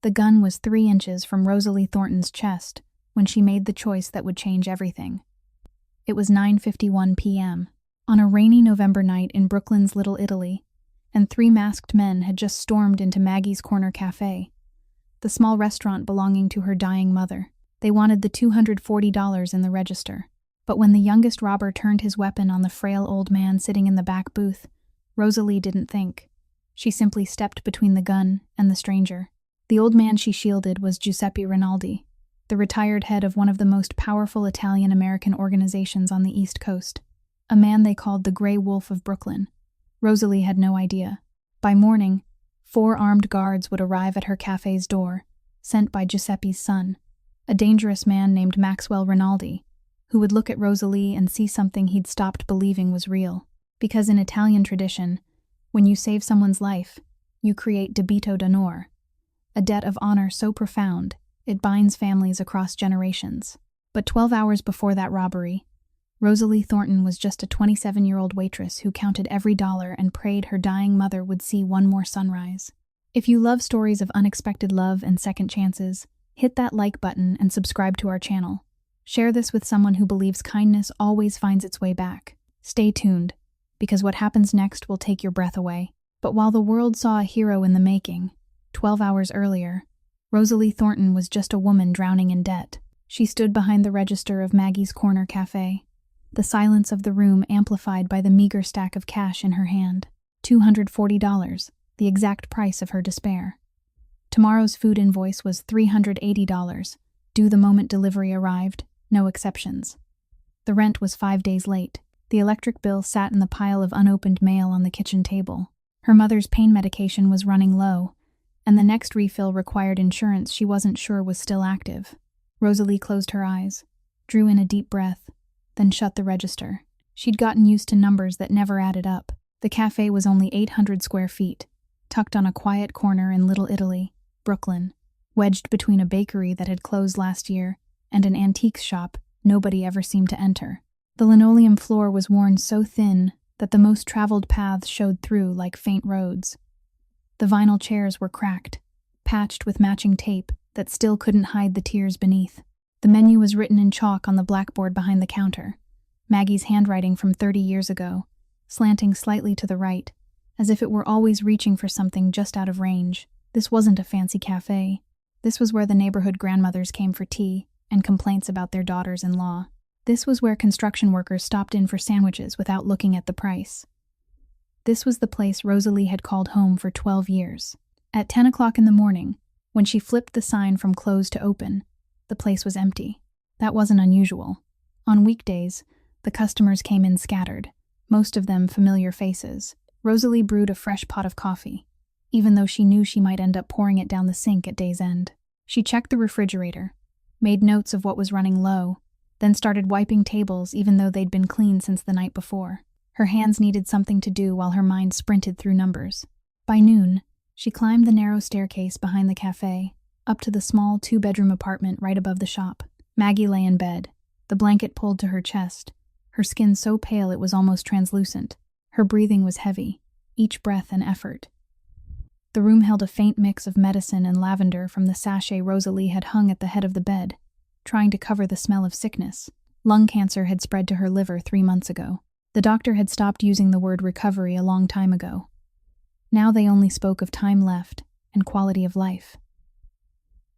The gun was 3 inches from Rosalie Thornton's chest when she made the choice that would change everything. It was 9:51 p.m. on a rainy November night in Brooklyn's Little Italy, and 3 masked men had just stormed into Maggie's Corner Cafe, the small restaurant belonging to her dying mother. They wanted the $240 in the register. But when the youngest robber turned his weapon on the frail old man sitting in the back booth, Rosalie didn't think. She simply stepped between the gun and the stranger. The old man she shielded was Giuseppe Rinaldi, the retired head of one of the most powerful Italian-American organizations on the East Coast, a man they called the Grey Wolf of Brooklyn. Rosalie had no idea. By morning, 4 armed guards would arrive at her cafe's door, sent by Giuseppe's son, a dangerous man named Maxwell Rinaldi, who would look at Rosalie and see something he'd stopped believing was real. Because in Italian tradition, when you save someone's life, you create debito d'onore, a debt of honor so profound it binds families across generations. But 12 hours before that robbery, Rosalie Thornton was just a 27-year-old waitress who counted every dollar and prayed her dying mother would see one more sunrise. If you love stories of unexpected love and second chances, hit that like button and subscribe to our channel. Share this with someone who believes kindness always finds its way back. Stay tuned, because what happens next will take your breath away. But while the world saw a hero in the making, 12 hours earlier, Rosalie Thornton was just a woman drowning in debt. She stood behind the register of Maggie's Corner Cafe, the silence of the room amplified by the meager stack of cash in her hand. $240, the exact price of her despair. Tomorrow's food invoice was $380, due the moment delivery arrived, no exceptions. The rent was 5 days late. The electric bill sat in the pile of unopened mail on the kitchen table. Her mother's pain medication was running low, and the next refill required insurance she wasn't sure was still active. Rosalie closed her eyes, drew in a deep breath, then shut the register. She'd gotten used to numbers that never added up. The cafe was only 800 square feet, tucked on a quiet corner in Little Italy, Brooklyn, wedged between a bakery that had closed last year and an antiques shop nobody ever seemed to enter. The linoleum floor was worn so thin that the most traveled paths showed through like faint roads. The vinyl chairs were cracked, patched with matching tape that still couldn't hide the tears beneath. The menu was written in chalk on the blackboard behind the counter, Maggie's handwriting from 30 years ago, slanting slightly to the right, as if it were always reaching for something just out of range. This wasn't a fancy cafe. This was where the neighborhood grandmothers came for tea and complaints about their daughters-in-law. This was where construction workers stopped in for sandwiches without looking at the price. This was the place Rosalie had called home for 12 years. At 10 o'clock in the morning, when she flipped the sign from closed to open, the place was empty. That wasn't unusual. On weekdays, the customers came in scattered, most of them familiar faces. Rosalie brewed a fresh pot of coffee, even though she knew she might end up pouring it down the sink at day's end. She checked the refrigerator, made notes of what was running low, then started wiping tables even though they'd been clean since the night before. Her hands needed something to do while her mind sprinted through numbers. By noon, she climbed the narrow staircase behind the cafe, up to the small 2-bedroom apartment right above the shop. Maggie lay in bed, the blanket pulled to her chest, her skin so pale it was almost translucent. Her breathing was heavy, each breath an effort. The room held a faint mix of medicine and lavender from the sachet Rosalie had hung at the head of the bed, trying to cover the smell of sickness. Lung cancer had spread to her liver 3 months ago. The doctor had stopped using the word recovery a long time ago. Now they only spoke of time left and quality of life.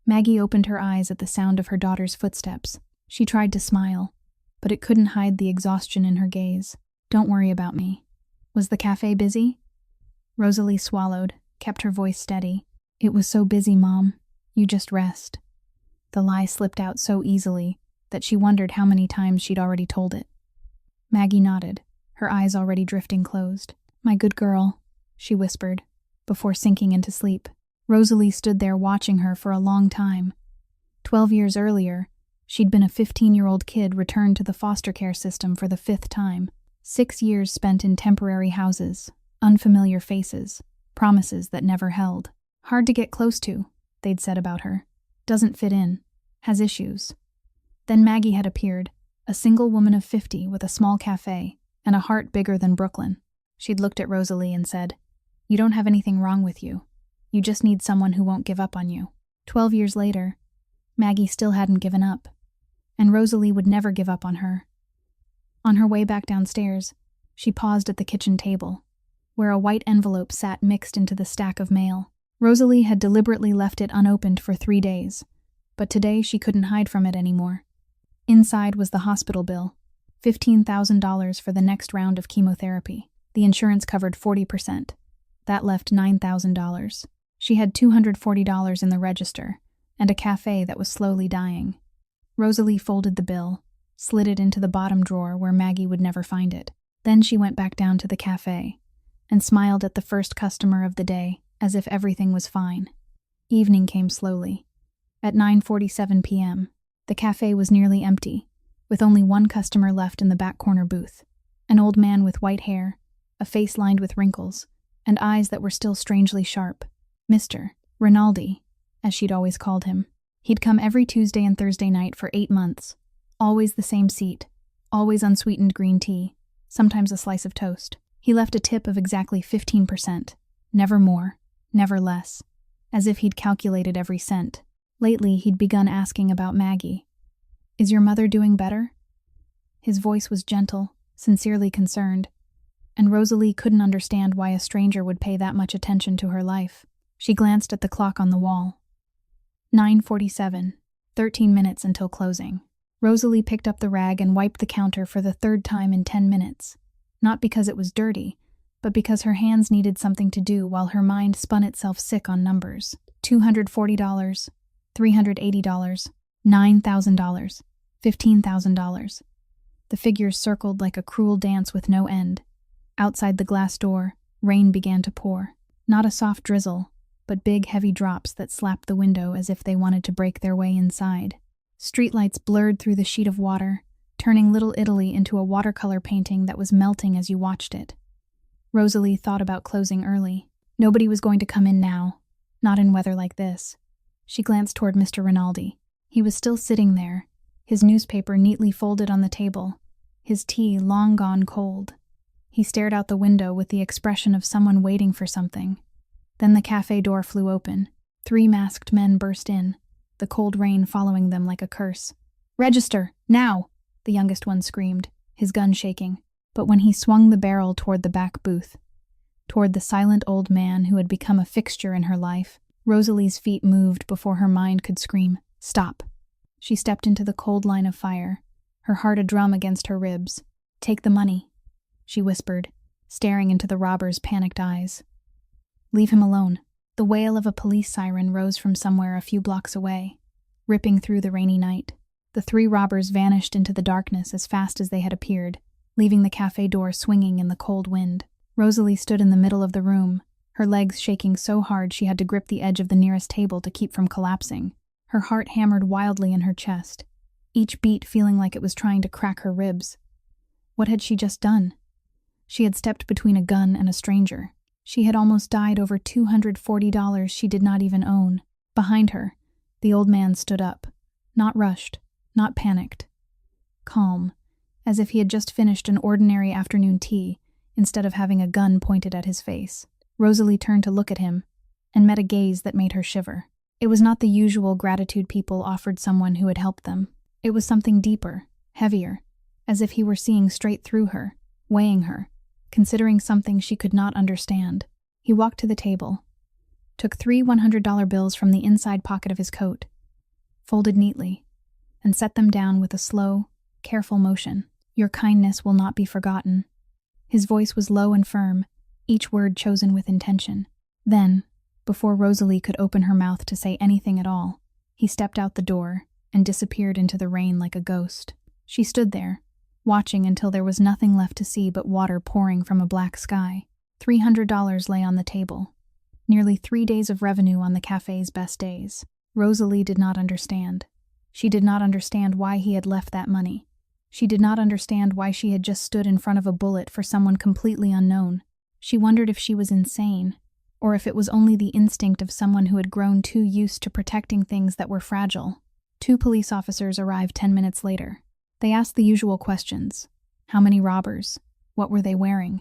Maggie opened her eyes at the sound of her daughter's footsteps. She tried to smile, but it couldn't hide the exhaustion in her gaze. "Don't worry about me. Was the cafe busy?" Rosalie swallowed, kept her voice steady. "It was so busy, Mom. You just rest." The lie slipped out so easily that she wondered how many times she'd already told it. Maggie nodded, her eyes already drifting closed. "My good girl," she whispered, before sinking into sleep. Rosalie stood there watching her for a long time. 12 years earlier, she'd been a 15-year-old kid returned to the foster care system for the 5th time. 6 years spent in temporary houses, unfamiliar faces, promises that never held. Hard to get close to, they'd said about her. Doesn't fit in, has issues. Then Maggie had appeared, a single woman of 50 with a small cafe and a heart bigger than Brooklyn. She'd looked at Rosalie and said, "You don't have anything wrong with you. You just need someone who won't give up on you." 12 years later, Maggie still hadn't given up, and Rosalie would never give up on her. On her way back downstairs, she paused at the kitchen table, where a white envelope sat mixed into the stack of mail. Rosalie had deliberately left it unopened for 3 days, but today she couldn't hide from it anymore. Inside was the hospital bill, $15,000 for the next round of chemotherapy. The insurance covered 40%. That left $9,000. She had $240 in the register, and a cafe that was slowly dying. Rosalie folded the bill, slid it into the bottom drawer where Maggie would never find it. Then she went back down to the cafe, and smiled at the first customer of the day, as if everything was fine. Evening came slowly. At 9:47 p.m., the cafe was nearly empty, with only one customer left in the back corner booth. An old man with white hair, a face lined with wrinkles, and eyes that were still strangely sharp. Mr. Rinaldi, as she'd always called him. He'd come every Tuesday and Thursday night for 8 months. Always the same seat, always unsweetened green tea, sometimes a slice of toast. He left a tip of exactly 15%, never more, never less, as if he'd calculated every cent. Lately, he'd begun asking about Maggie. "Is your mother doing better?" His voice was gentle, sincerely concerned, and Rosalie couldn't understand why a stranger would pay that much attention to her life. She glanced at the clock on the wall. 9:47, 13 minutes until closing. Rosalie picked up the rag and wiped the counter for the 3rd time in 10 minutes, not because it was dirty, but because her hands needed something to do while her mind spun itself sick on numbers. $240, $380, $9,000, $15,000. The figures circled like a cruel dance with no end. Outside the glass door, rain began to pour. Not a soft drizzle, but big, heavy drops that slapped the window as if they wanted to break their way inside. Streetlights blurred through the sheet of water, turning Little Italy into a watercolor painting that was melting as you watched it. Rosalie thought about closing early. Nobody was going to come in now, not in weather like this. She glanced toward Mr. Rinaldi. He was still sitting there, his newspaper neatly folded on the table, his tea long gone cold. He stared out the window with the expression of someone waiting for something. Then the cafe door flew open. 3 masked men burst in, the cold rain following them like a curse. "Register, now!" the youngest one screamed, his gun shaking. But when he swung the barrel toward the back booth, toward the silent old man who had become a fixture in her life, Rosalie's feet moved before her mind could scream, "Stop!" She stepped into the cold line of fire, her heart a drum against her ribs. "Take the money," she whispered, staring into the robber's panicked eyes. "Leave him alone." The wail of a police siren rose from somewhere a few blocks away, ripping through the rainy night. The 3 robbers vanished into the darkness as fast as they had appeared, leaving the cafe door swinging in the cold wind. Rosalie stood in the middle of the room, her legs shaking so hard she had to grip the edge of the nearest table to keep from collapsing. Her heart hammered wildly in her chest, each beat feeling like it was trying to crack her ribs. What had she just done? She had stepped between a gun and a stranger. She had almost died over $240 she did not even own. Behind her, the old man stood up, not rushed, not panicked. Calm, as if he had just finished an ordinary afternoon tea instead of having a gun pointed at his face. Rosalie turned to look at him and met a gaze that made her shiver. It was not the usual gratitude people offered someone who had helped them. It was something deeper, heavier, as if he were seeing straight through her, weighing her, considering something she could not understand. He walked to the table, took 3 $100 bills from the inside pocket of his coat, folded neatly, and set them down with a slow, careful motion. "Your kindness will not be forgotten." His voice was low and firm, each word chosen with intention. Then, before Rosalie could open her mouth to say anything at all, he stepped out the door and disappeared into the rain like a ghost. She stood there, watching until there was nothing left to see but water pouring from a black sky. $300 lay on the table, nearly 3 days of revenue on the cafe's best days. Rosalie did not understand. She did not understand why he had left that money. She did not understand why she had just stood in front of a bullet for someone completely unknown. She wondered if she was insane, or if it was only the instinct of someone who had grown too used to protecting things that were fragile. 2 police officers arrived 10 minutes later. They asked the usual questions. How many robbers? What were they wearing?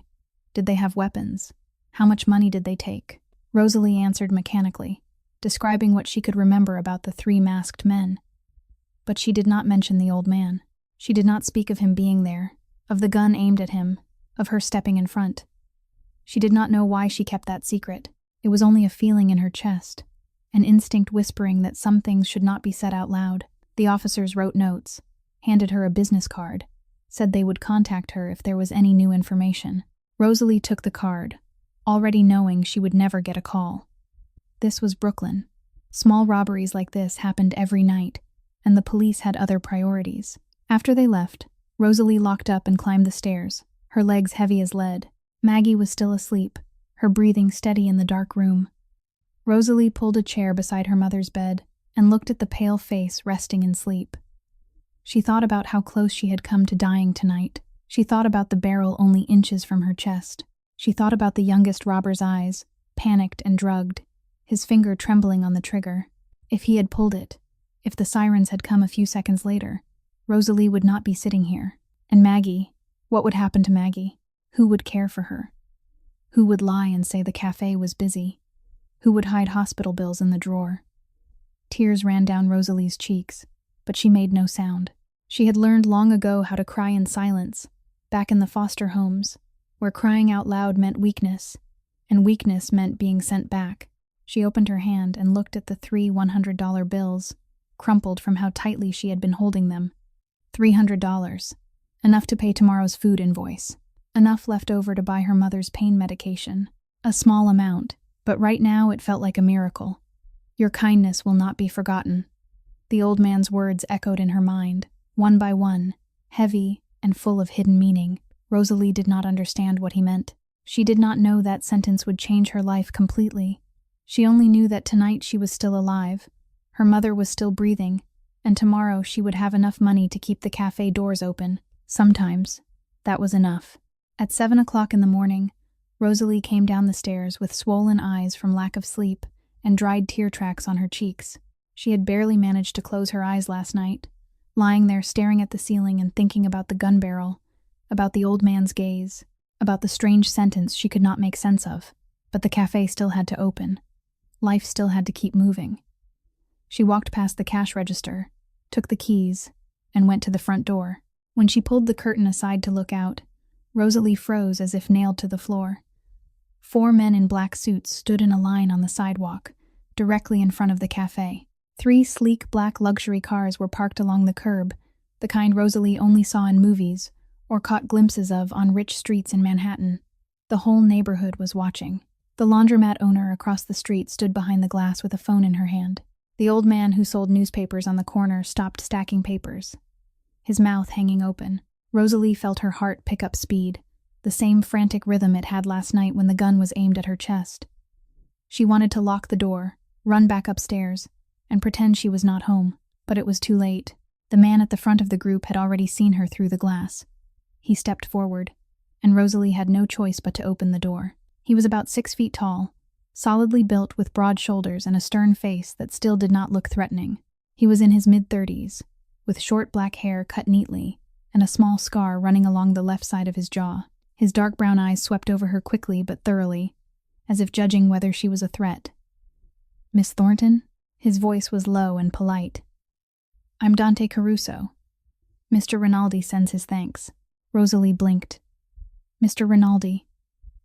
Did they have weapons? How much money did they take? Rosalie answered mechanically. describing what she could remember about the 3 masked men. But she did not mention the old man. She did not speak of him being there, of the gun aimed at him, of her stepping in front. She did not know why she kept that secret. It was only a feeling in her chest, an instinct whispering that some things should not be said out loud. The officers wrote notes, handed her a business card, said they would contact her if there was any new information. Rosalie took the card, already knowing she would never get a call. This was Brooklyn. Small robberies like this happened every night, and the police had other priorities. After they left, Rosalie locked up and climbed the stairs, her legs heavy as lead. Maggie was still asleep, her breathing steady in the dark room. Rosalie pulled a chair beside her mother's bed and looked at the pale face resting in sleep. She thought about how close she had come to dying tonight. She thought about the barrel only inches from her chest. She thought about the youngest robber's eyes, panicked and drugged, his finger trembling on the trigger. If he had pulled it, if the sirens had come a few seconds later, Rosalie would not be sitting here. And Maggie, what would happen to Maggie? Who would care for her? Who would lie and say the cafe was busy? Who would hide hospital bills in the drawer? Tears ran down Rosalie's cheeks, but she made no sound. She had learned long ago how to cry in silence, back in the foster homes, where crying out loud meant weakness, and weakness meant being sent back. She opened her hand and looked at the 3 $100 bills, crumpled from how tightly she had been holding them. $300, enough to pay tomorrow's food invoice, enough left over to buy her mother's pain medication. A small amount, but right now it felt like a miracle. Your kindness will not be forgotten. The old man's words echoed in her mind, one by one, heavy and full of hidden meaning. Rosalie did not understand what he meant. She did not know that sentence would change her life completely. She only knew that tonight she was still alive, her mother was still breathing, and tomorrow she would have enough money to keep the cafe doors open. Sometimes, that was enough. At 7 o'clock in the morning, Rosalie came down the stairs with swollen eyes from lack of sleep and dried tear tracks on her cheeks. She had barely managed to close her eyes last night, lying there staring at the ceiling and thinking about the gun barrel, about the old man's gaze, about the strange sentence she could not make sense of. But the cafe still had to open. Life still had to keep moving. She walked past the cash register, took the keys, and went to the front door. When she pulled the curtain aside to look out, Rosalie froze as if nailed to the floor. 4 men in black suits stood in a line on the sidewalk, directly in front of the cafe. 3 sleek black luxury cars were parked along the curb, the kind Rosalie only saw in movies or caught glimpses of on rich streets in Manhattan. The whole neighborhood was watching. The laundromat owner across the street stood behind the glass with a phone in her hand. The old man who sold newspapers on the corner stopped stacking papers, his mouth hanging open. Rosalie felt her heart pick up speed, the same frantic rhythm it had last night when the gun was aimed at her chest. She wanted to lock the door, run back upstairs, and pretend she was not home, but it was too late. The man at the front of the group had already seen her through the glass. He stepped forward, and Rosalie had no choice but to open the door. He was about 6 feet tall, solidly built with broad shoulders and a stern face that still did not look threatening. He was in his mid-30s, with short black hair cut neatly, and a small scar running along the left side of his jaw. His dark brown eyes swept over her quickly but thoroughly, as if judging whether she was a threat. "Miss Thornton?" His voice was low and polite. "I'm Dante Caruso. Mr. Rinaldi sends his thanks." Rosalie blinked. "Mr. Rinaldi?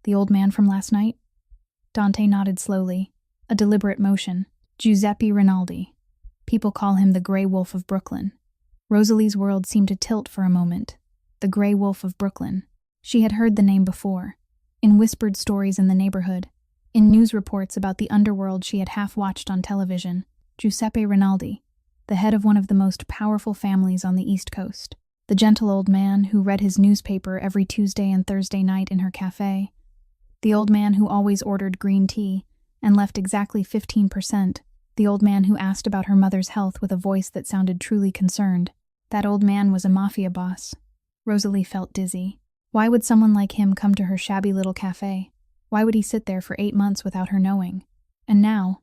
The old man from last night?" Dante nodded slowly, a deliberate motion. "Giuseppe Rinaldi. People call him the Grey Wolf of Brooklyn." Rosalie's world seemed to tilt for a moment. The Grey Wolf of Brooklyn. She had heard the name before, in whispered stories in the neighborhood, in news reports about the underworld she had half-watched on television. Giuseppe Rinaldi, the head of one of the most powerful families on the East Coast. The gentle old man who read his newspaper every Tuesday and Thursday night in her cafe. The old man who always ordered green tea and left exactly 15%. The old man who asked about her mother's health with a voice that sounded truly concerned. That old man was a mafia boss. Rosalie felt dizzy. Why would someone like him come to her shabby little cafe? Why would he sit there for 8 months without her knowing? And now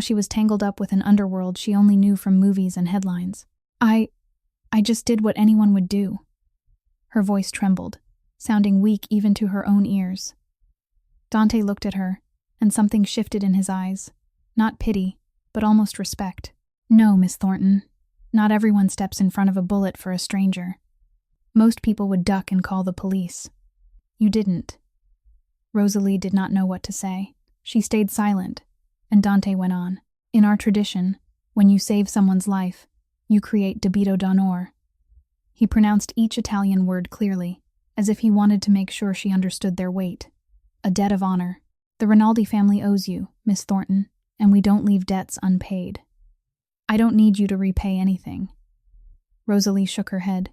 she was tangled up with an underworld she only knew from movies and headlines. I just did what anyone would do." Her voice trembled, sounding weak even to her own ears. Dante looked at her, and something shifted in his eyes. Not pity, but almost respect. No, Miss Thornton. Not everyone steps in front of a bullet for a stranger. Most people would duck and call the police. You didn't. Rosalie did not know what to say. She stayed silent, and Dante went on. In our tradition, when you save someone's life, you create debito d'onore. He pronounced each Italian word clearly, as if he wanted to make sure she understood their weight. A debt of honor. The Rinaldi family owes you, Miss Thornton, and we don't leave debts unpaid. I don't need you to repay anything. Rosalie shook her head,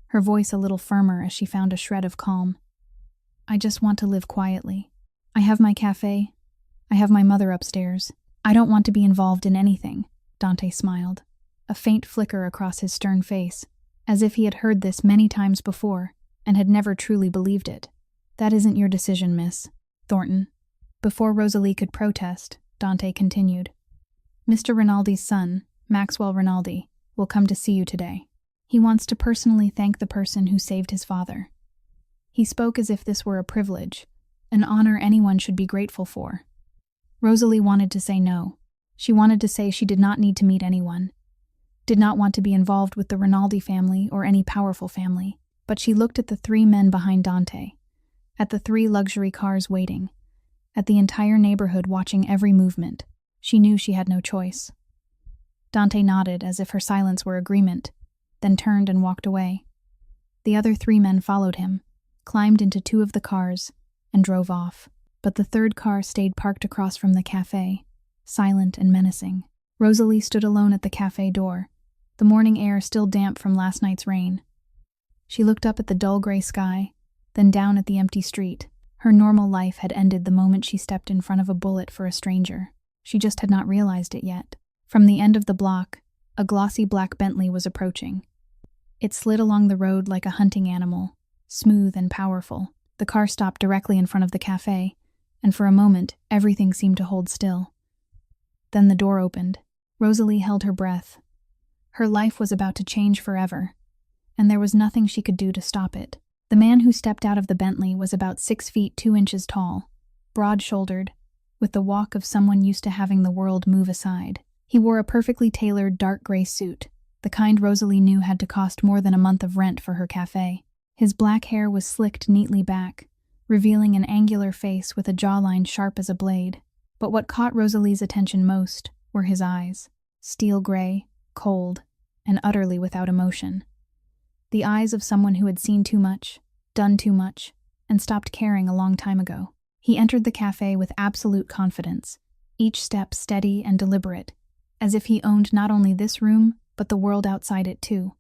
her voice a little firmer as she found a shred of calm. I just want to live quietly. I have my cafe. I have my mother upstairs. I don't want to be involved in anything. Dante smiled, a faint flicker across his stern face, as if he had heard this many times before and had never truly believed it. That isn't your decision, Miss Thornton. Before Rosalie could protest, Dante continued. Mr. Rinaldi's son, Maxwell Rinaldi, will come to see you today. He wants to personally thank the person who saved his father. He spoke as if this were a privilege, an honor anyone should be grateful for. Rosalie wanted to say no. She wanted to say she did not need to meet anyone, did not want to be involved with the Rinaldi family or any powerful family, but she looked at the 3 men behind Dante, at the 3 luxury cars waiting, at the entire neighborhood watching every movement. She knew she had no choice. Dante nodded as if her silence were agreement, then turned and walked away. The other 3 men followed him, climbed into 2 of the cars, and drove off. But the 3rd car stayed parked across from the cafe, silent and menacing. Rosalie stood alone at the cafe door, the morning air still damp from last night's rain. She looked up at the dull gray sky, then down at the empty street. Her normal life had ended the moment she stepped in front of a bullet for a stranger. She just had not realized it yet. From the end of the block, a glossy black Bentley was approaching. It slid along the road like a hunting animal, smooth and powerful. The car stopped directly in front of the cafe, and for a moment, everything seemed to hold still. Then the door opened. Rosalie held her breath. Her life was about to change forever, and there was nothing she could do to stop it. The man who stepped out of the Bentley was about 6 feet 2 inches tall, broad-shouldered, with the walk of someone used to having the world move aside. He wore a perfectly tailored dark gray suit, the kind Rosalie knew had to cost more than a month of rent for her cafe. His black hair was slicked neatly back, revealing an angular face with a jawline sharp as a blade. But what caught Rosalie's attention most were his eyes, steel gray, cold, and utterly without emotion. The eyes of someone who had seen too much, done too much, and stopped caring a long time ago. He entered the cafe with absolute confidence, each step steady and deliberate, as if he owned not only this room, but the world outside it too.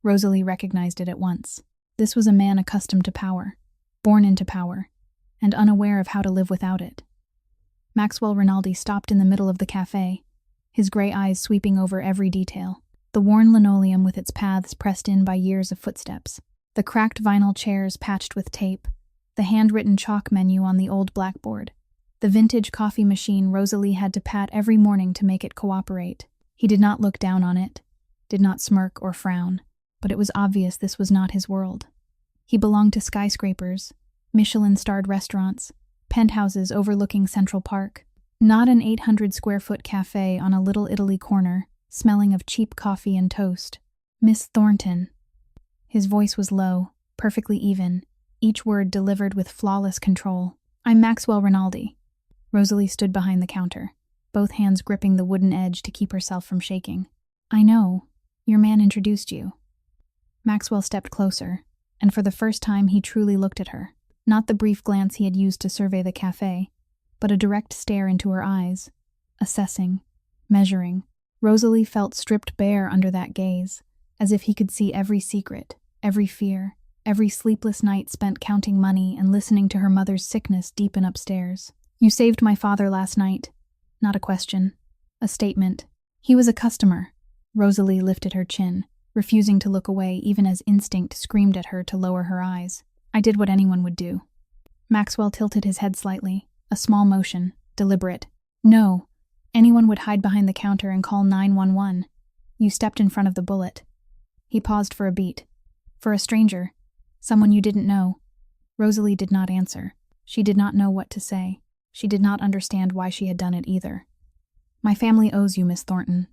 Rosalie recognized it at once. This was a man accustomed to power, born into power, and unaware of how to live without it. Maxwell Rinaldi stopped in the middle of the cafe, his gray eyes sweeping over every detail. The worn linoleum with its paths pressed in by years of footsteps, the cracked vinyl chairs patched with tape, the handwritten chalk menu on the old blackboard, the vintage coffee machine Rosalie had to pat every morning to make it cooperate. He did not look down on it, did not smirk or frown, but it was obvious this was not his world. He belonged to skyscrapers, Michelin-starred restaurants, penthouses overlooking Central Park, not an 800-square-foot cafe on a Little Italy corner, smelling of cheap coffee and toast. Miss Thornton. His voice was low, perfectly even, each word delivered with flawless control. I'm Maxwell Rinaldi. Rosalie stood behind the counter, both hands gripping the wooden edge to keep herself from shaking. I know. Your man introduced you. Maxwell stepped closer, and for the first time he truly looked at her. Not the brief glance he had used to survey the cafe, but a direct stare into her eyes, assessing, measuring. Rosalie felt stripped bare under that gaze, as if he could see every secret, every fear, every sleepless night spent counting money and listening to her mother's sickness deepen upstairs. You saved my father last night. Not a question. A statement. He was a customer. Rosalie lifted her chin, refusing to look away even as instinct screamed at her to lower her eyes. I did what anyone would do. Maxwell tilted his head slightly, a small motion, deliberate. No. Anyone would hide behind the counter and call 911. You stepped in front of the bullet. He paused for a beat. For a stranger. Someone you didn't know. Rosalie did not answer. She did not know what to say. She did not understand why she had done it either. My family owes you, Miss Thornton.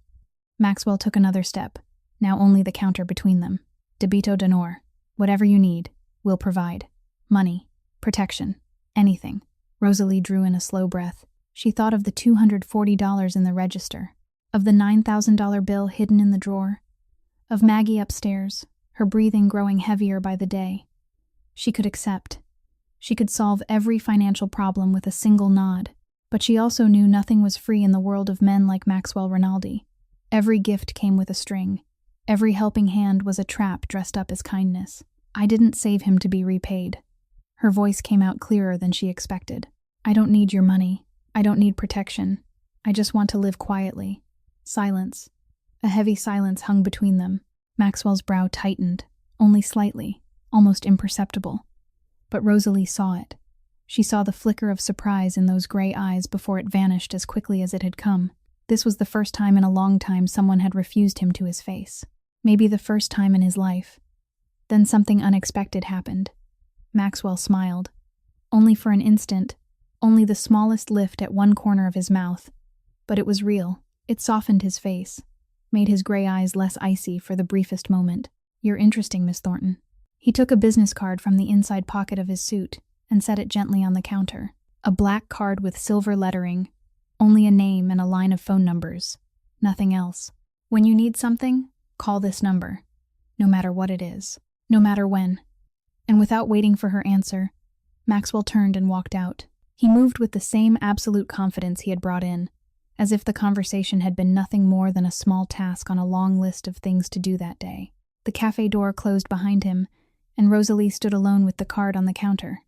Maxwell took another step, now only the counter between them. Debito d'onore. Whatever you need, we'll provide. Money, protection, anything. Rosalie drew in a slow breath. She thought of the $240 in the register, of the $9,000 bill hidden in the drawer, of Maggie upstairs, her breathing growing heavier by the day. She could accept. She could solve every financial problem with a single nod, but she also knew nothing was free in the world of men like Maxwell Rinaldi. Every gift came with a string. Every helping hand was a trap dressed up as kindness. I didn't save him to be repaid. Her voice came out clearer than she expected. I don't need your money. I don't need protection. I just want to live quietly. Silence. A heavy silence hung between them. Maxwell's brow tightened, only slightly, almost imperceptible. But Rosalie saw it. She saw the flicker of surprise in those gray eyes before it vanished as quickly as it had come. This was the first time in a long time someone had refused him to his face. Maybe the first time in his life. Then something unexpected happened. Maxwell smiled. Only for an instant, only the smallest lift at one corner of his mouth. But it was real. It softened his face, made his gray eyes less icy for the briefest moment. You're interesting, Miss Thornton. He took a business card from the inside pocket of his suit and set it gently on the counter. A black card with silver lettering, only a name and a line of phone numbers. Nothing else. When you need something, call this number. No matter what it is. No matter when. And without waiting for her answer, Maxwell turned and walked out. He moved with the same absolute confidence he had brought in, as if the conversation had been nothing more than a small task on a long list of things to do that day. The cafe door closed behind him, and Rosalie stood alone with the card on the counter.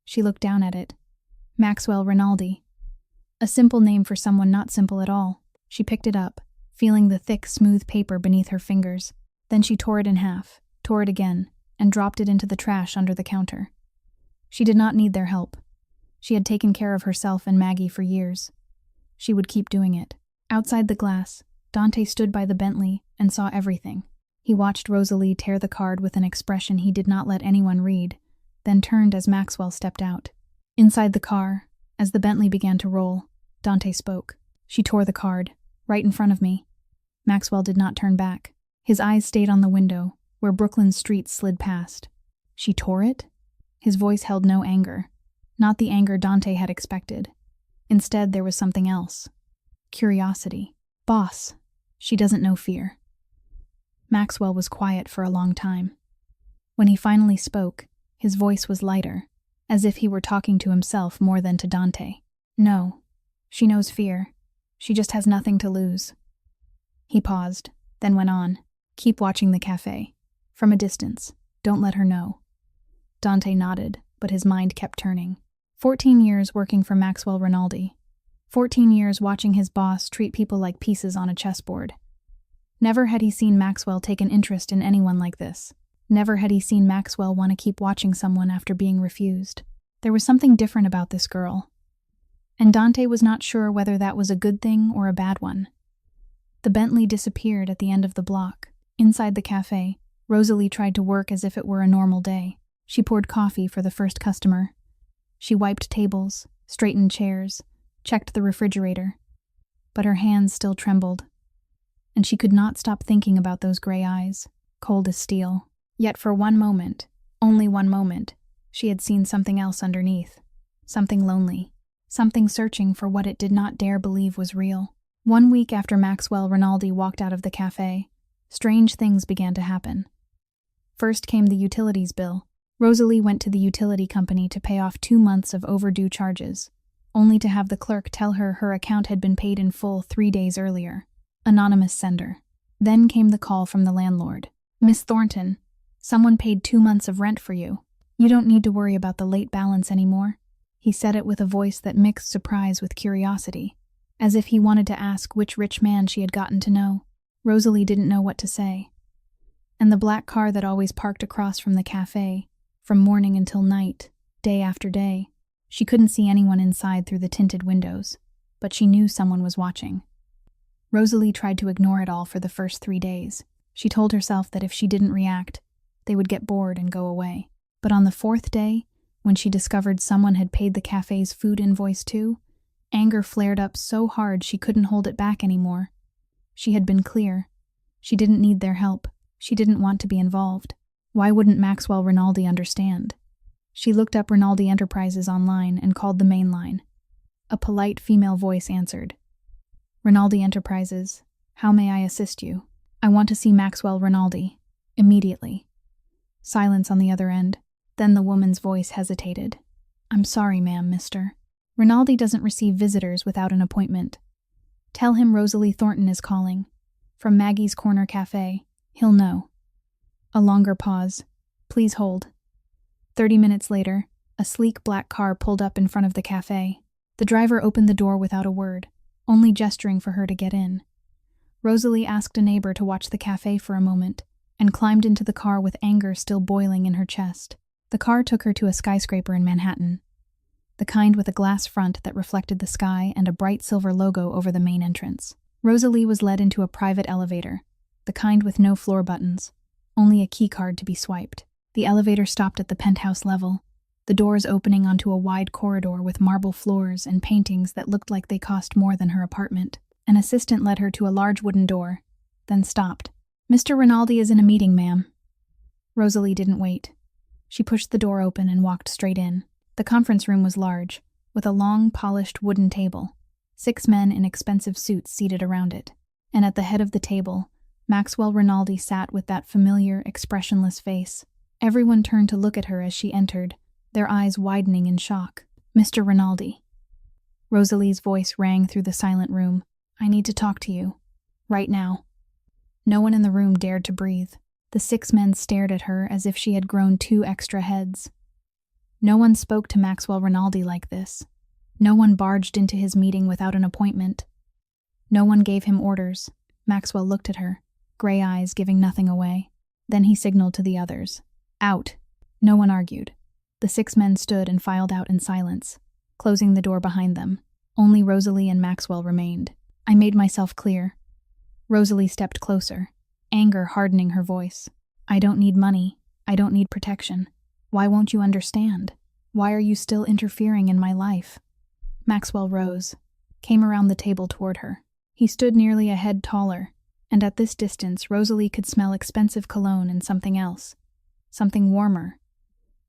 She looked down at it. Maxwell Rinaldi. A simple name for someone not simple at all. She picked it up, feeling the thick, smooth paper beneath her fingers. Then she tore it in half, tore it again, and dropped it into the trash under the counter. She did not need their help. She had taken care of herself and Maggie for years. She would keep doing it. Outside the glass, Dante stood by the Bentley and saw everything. He watched Rosalie tear the card with an expression he did not let anyone read, then turned as Maxwell stepped out. Inside the car, as the Bentley began to roll, Dante spoke. She tore the card, right in front of me. Maxwell did not turn back. His eyes stayed on the window, where Brooklyn's streets slid past. She tore it? His voice held no anger. Not the anger Dante had expected. Instead, there was something else. Curiosity. Boss, she doesn't know fear. Maxwell was quiet for a long time. When he finally spoke, his voice was lighter, as if he were talking to himself more than to Dante. No, she knows fear. She just has nothing to lose. He paused, then went on. Keep watching the cafe. From a distance. Don't let her know. Dante nodded, but his mind kept turning. 14 years working for Maxwell Rinaldi. 14 years watching his boss treat people like pieces on a chessboard. Never had he seen Maxwell take an interest in anyone like this. Never had he seen Maxwell want to keep watching someone after being refused. There was something different about this girl. And Dante was not sure whether that was a good thing or a bad one. The Bentley disappeared at the end of the block. Inside the cafe, Rosalie tried to work as if it were a normal day. She poured coffee for the first customer. She wiped tables, straightened chairs, checked the refrigerator. But her hands still trembled. And she could not stop thinking about those gray eyes, cold as steel. Yet for one moment, only one moment, she had seen something else underneath. Something lonely. Something searching for what it did not dare believe was real. 1 week after Maxwell Rinaldi walked out of the cafe, strange things began to happen. First came the utilities bill. Rosalie went to the utility company to pay off 2 months of overdue charges, only to have the clerk tell her her account had been paid in full 3 days earlier. Anonymous sender. Then came the call from the landlord. Miss Thornton, someone paid 2 months of rent for you. You don't need to worry about the late balance anymore. He said it with a voice that mixed surprise with curiosity, as if he wanted to ask which rich man she had gotten to know. Rosalie didn't know what to say. And the black car that always parked across from the cafe, from morning until night, day after day, she couldn't see anyone inside through the tinted windows, but she knew someone was watching. Rosalie tried to ignore it all for the first 3 days. She told herself that if she didn't react, they would get bored and go away. But on the 4th day, when she discovered someone had paid the cafe's food invoice too, Anger flared up so hard she couldn't hold it back anymore. She had been clear. She didn't need their help. She didn't want to be involved. Why wouldn't Maxwell Rinaldi understand? She looked up Rinaldi Enterprises online and called the main line. A polite female voice answered. Rinaldi Enterprises, how may I assist you? I want to see Maxwell Rinaldi. Immediately. Silence on the other end. Then the woman's voice hesitated. I'm sorry, ma'am, mister. Rinaldi doesn't receive visitors without an appointment. Tell him Rosalie Thornton is calling. From Maggie's Corner Cafe. He'll know. A longer pause. Please hold. 30 minutes later, a sleek black car pulled up in front of the cafe. The driver opened the door without a word, only gesturing for her to get in. Rosalie asked a neighbor to watch the cafe for a moment, and climbed into the car with anger still boiling in her chest. The car took her to a skyscraper in Manhattan, the kind with a glass front that reflected the sky and a bright silver logo over the main entrance. Rosalie was led into a private elevator, the kind with no floor buttons, only a key card to be swiped. The elevator stopped at the penthouse level, the doors opening onto a wide corridor with marble floors and paintings that looked like they cost more than her apartment. An assistant led her to a large wooden door, then stopped. Mr. Rinaldi is in a meeting, ma'am. Rosalie didn't wait. She pushed the door open and walked straight in. The conference room was large, with a long, polished wooden table, 6 men in expensive suits seated around it. And at the head of the table, Maxwell Rinaldi sat with that familiar, expressionless face. Everyone turned to look at her as she entered, their eyes widening in shock. Mr. Rinaldi. Rosalie's voice rang through the silent room. I need to talk to you. Right now. No one in the room dared to breathe. The 6 men stared at her as if she had grown 2 extra heads. No one spoke to Maxwell Rinaldi like this. No one barged into his meeting without an appointment. No one gave him orders. Maxwell looked at her, gray eyes giving nothing away. Then he signaled to the others. Out. No one argued. The 6 men stood and filed out in silence, closing the door behind them. Only Rosalie and Maxwell remained. I made myself clear. Rosalie stepped closer, anger hardening her voice. I don't need money. I don't need protection. Why won't you understand? Why are you still interfering in my life? Maxwell rose, came around the table toward her. He stood nearly a head taller, and at this distance Rosalie could smell expensive cologne and something else. Something warmer,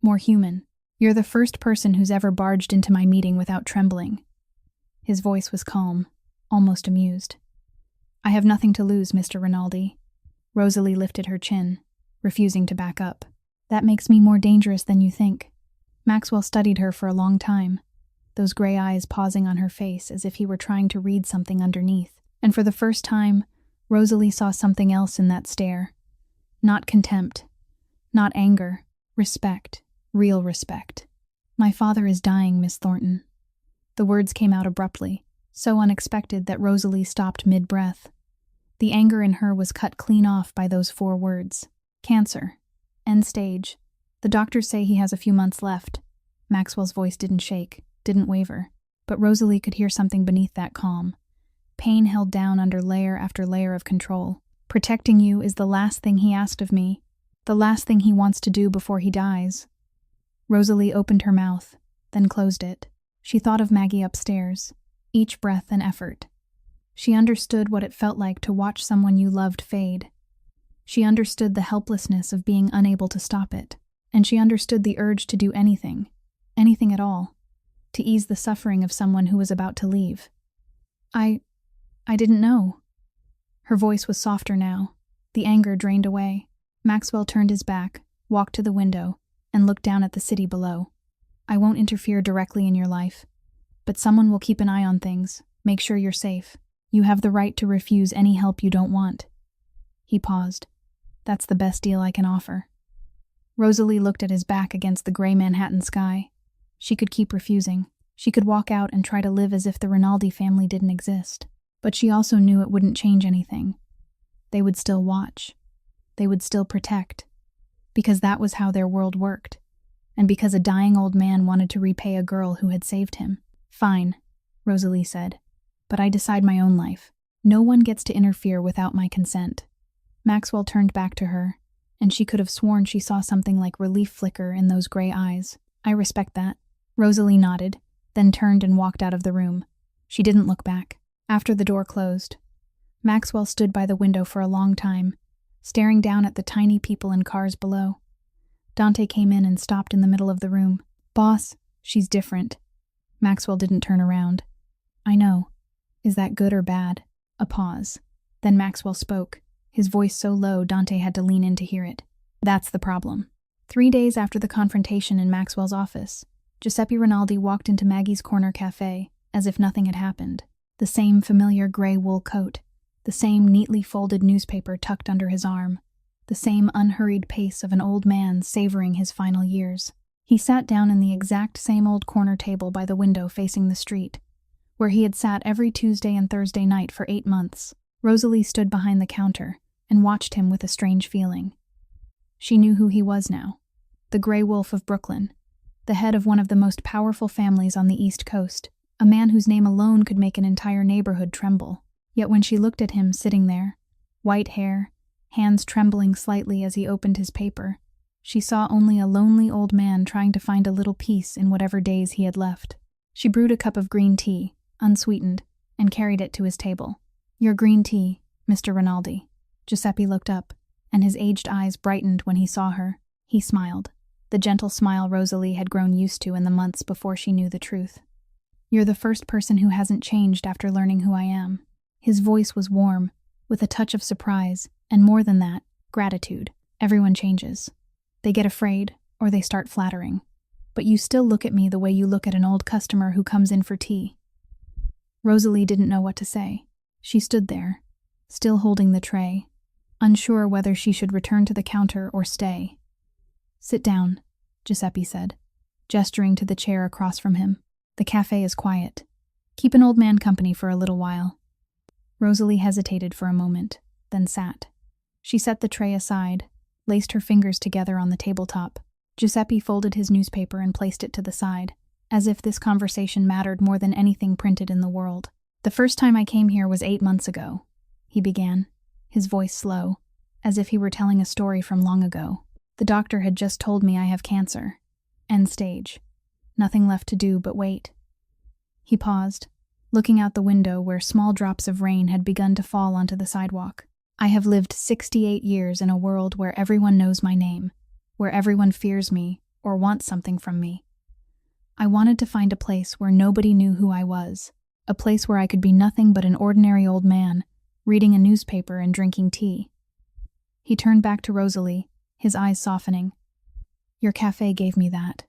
more human. You're the first person who's ever barged into my meeting without trembling. His voice was calm, almost amused. I have nothing to lose, Mr. Rinaldi. Rosalie lifted her chin, refusing to back up. That makes me more dangerous than you think. Maxwell studied her for a long time, those gray eyes pausing on her face as if he were trying to read something underneath. And for the first time, Rosalie saw something else in that stare. Not contempt, not anger, respect, real respect. My father is dying, Miss Thornton. The words came out abruptly, so unexpected that Rosalie stopped mid-breath. The anger in her was cut clean off by those 4 words. Cancer. End stage. The doctors say he has a few months left. Maxwell's voice didn't shake, didn't waver, but Rosalie could hear something beneath that calm. Pain held down under layer after layer of control. Protecting you is the last thing he asked of me, the last thing he wants to do before he dies. Rosalie opened her mouth, then closed it. She thought of Maggie upstairs, each breath an effort. She understood what it felt like to watch someone you loved fade. She understood the helplessness of being unable to stop it, and she understood the urge to do anything at all, to ease the suffering of someone who was about to leave. I didn't know. Her voice was softer now. The anger drained away. Maxwell turned his back, walked to the window, and looked down at the city below. I won't interfere directly in your life, but someone will keep an eye on things, make sure you're safe. You have the right to refuse any help you don't want. He paused. That's the best deal I can offer. Rosalie looked at his back against the gray Manhattan sky. She could keep refusing. She could walk out and try to live as if the Rinaldi family didn't exist. But she also knew it wouldn't change anything. They would still watch. They would still protect. Because that was how their world worked. And because a dying old man wanted to repay a girl who had saved him. Fine, Rosalie said. But I decide my own life. No one gets to interfere without my consent. Maxwell turned back to her, and she could have sworn she saw something like relief flicker in those gray eyes. I respect that. Rosalie nodded, then turned and walked out of the room. She didn't look back. After the door closed, Maxwell stood by the window for a long time, staring down at the tiny people and cars below. Dante came in and stopped in the middle of the room. "Boss, she's different." Maxwell didn't turn around. "I know. Is that good or bad?" A pause. Then Maxwell spoke, his voice so low Dante had to lean in to hear it. "That's the problem." 3 days after the confrontation in Maxwell's office, Giuseppe Rinaldi walked into Maggie's Corner Cafe as if nothing had happened. The same familiar gray wool coat, the same neatly folded newspaper tucked under his arm, the same unhurried pace of an old man savoring his final years. He sat down in the exact same old corner table by the window facing the street, where he had sat every Tuesday and Thursday night for 8 months. Rosalie stood behind the counter and watched him with a strange feeling. She knew who he was now. The Grey Wolf of Brooklyn, the head of one of the most powerful families on the East Coast, a man whose name alone could make an entire neighborhood tremble. Yet when she looked at him sitting there, white hair, hands trembling slightly as he opened his paper, she saw only a lonely old man trying to find a little peace in whatever days he had left. She brewed a cup of green tea, unsweetened, and carried it to his table. "Your green tea, Mr. Rinaldi." Giuseppe looked up, and his aged eyes brightened when he saw her. He smiled, the gentle smile Rosalie had grown used to in the months before she knew the truth. "You're the first person who hasn't changed after learning who I am." His voice was warm, with a touch of surprise, and more than that, gratitude. "Everyone changes. They get afraid, or they start flattering. But you still look at me the way you look at an old customer who comes in for tea." Rosalie didn't know what to say. She stood there, still holding the tray, unsure whether she should return to the counter or stay. "Sit down," Giuseppe said, gesturing to the chair across from him. "The cafe is quiet. Keep an old man company for a little while." Rosalie hesitated for a moment, then sat. She set the tray aside, laced her fingers together on the tabletop. Giuseppe folded his newspaper and placed it to the side, as if this conversation mattered more than anything printed in the world. "The first time I came here was 8 months ago," he began, his voice slow, as if he were telling a story from long ago. "The doctor had just told me I have cancer. End stage. Nothing left to do but wait." He paused, looking out the window where small drops of rain had begun to fall onto the sidewalk. "I have lived 68 years in a world where everyone knows my name, where everyone fears me or wants something from me. I wanted to find a place where nobody knew who I was, a place where I could be nothing but an ordinary old man, reading a newspaper and drinking tea." He turned back to Rosalie, his eyes softening. "Your cafe gave me that."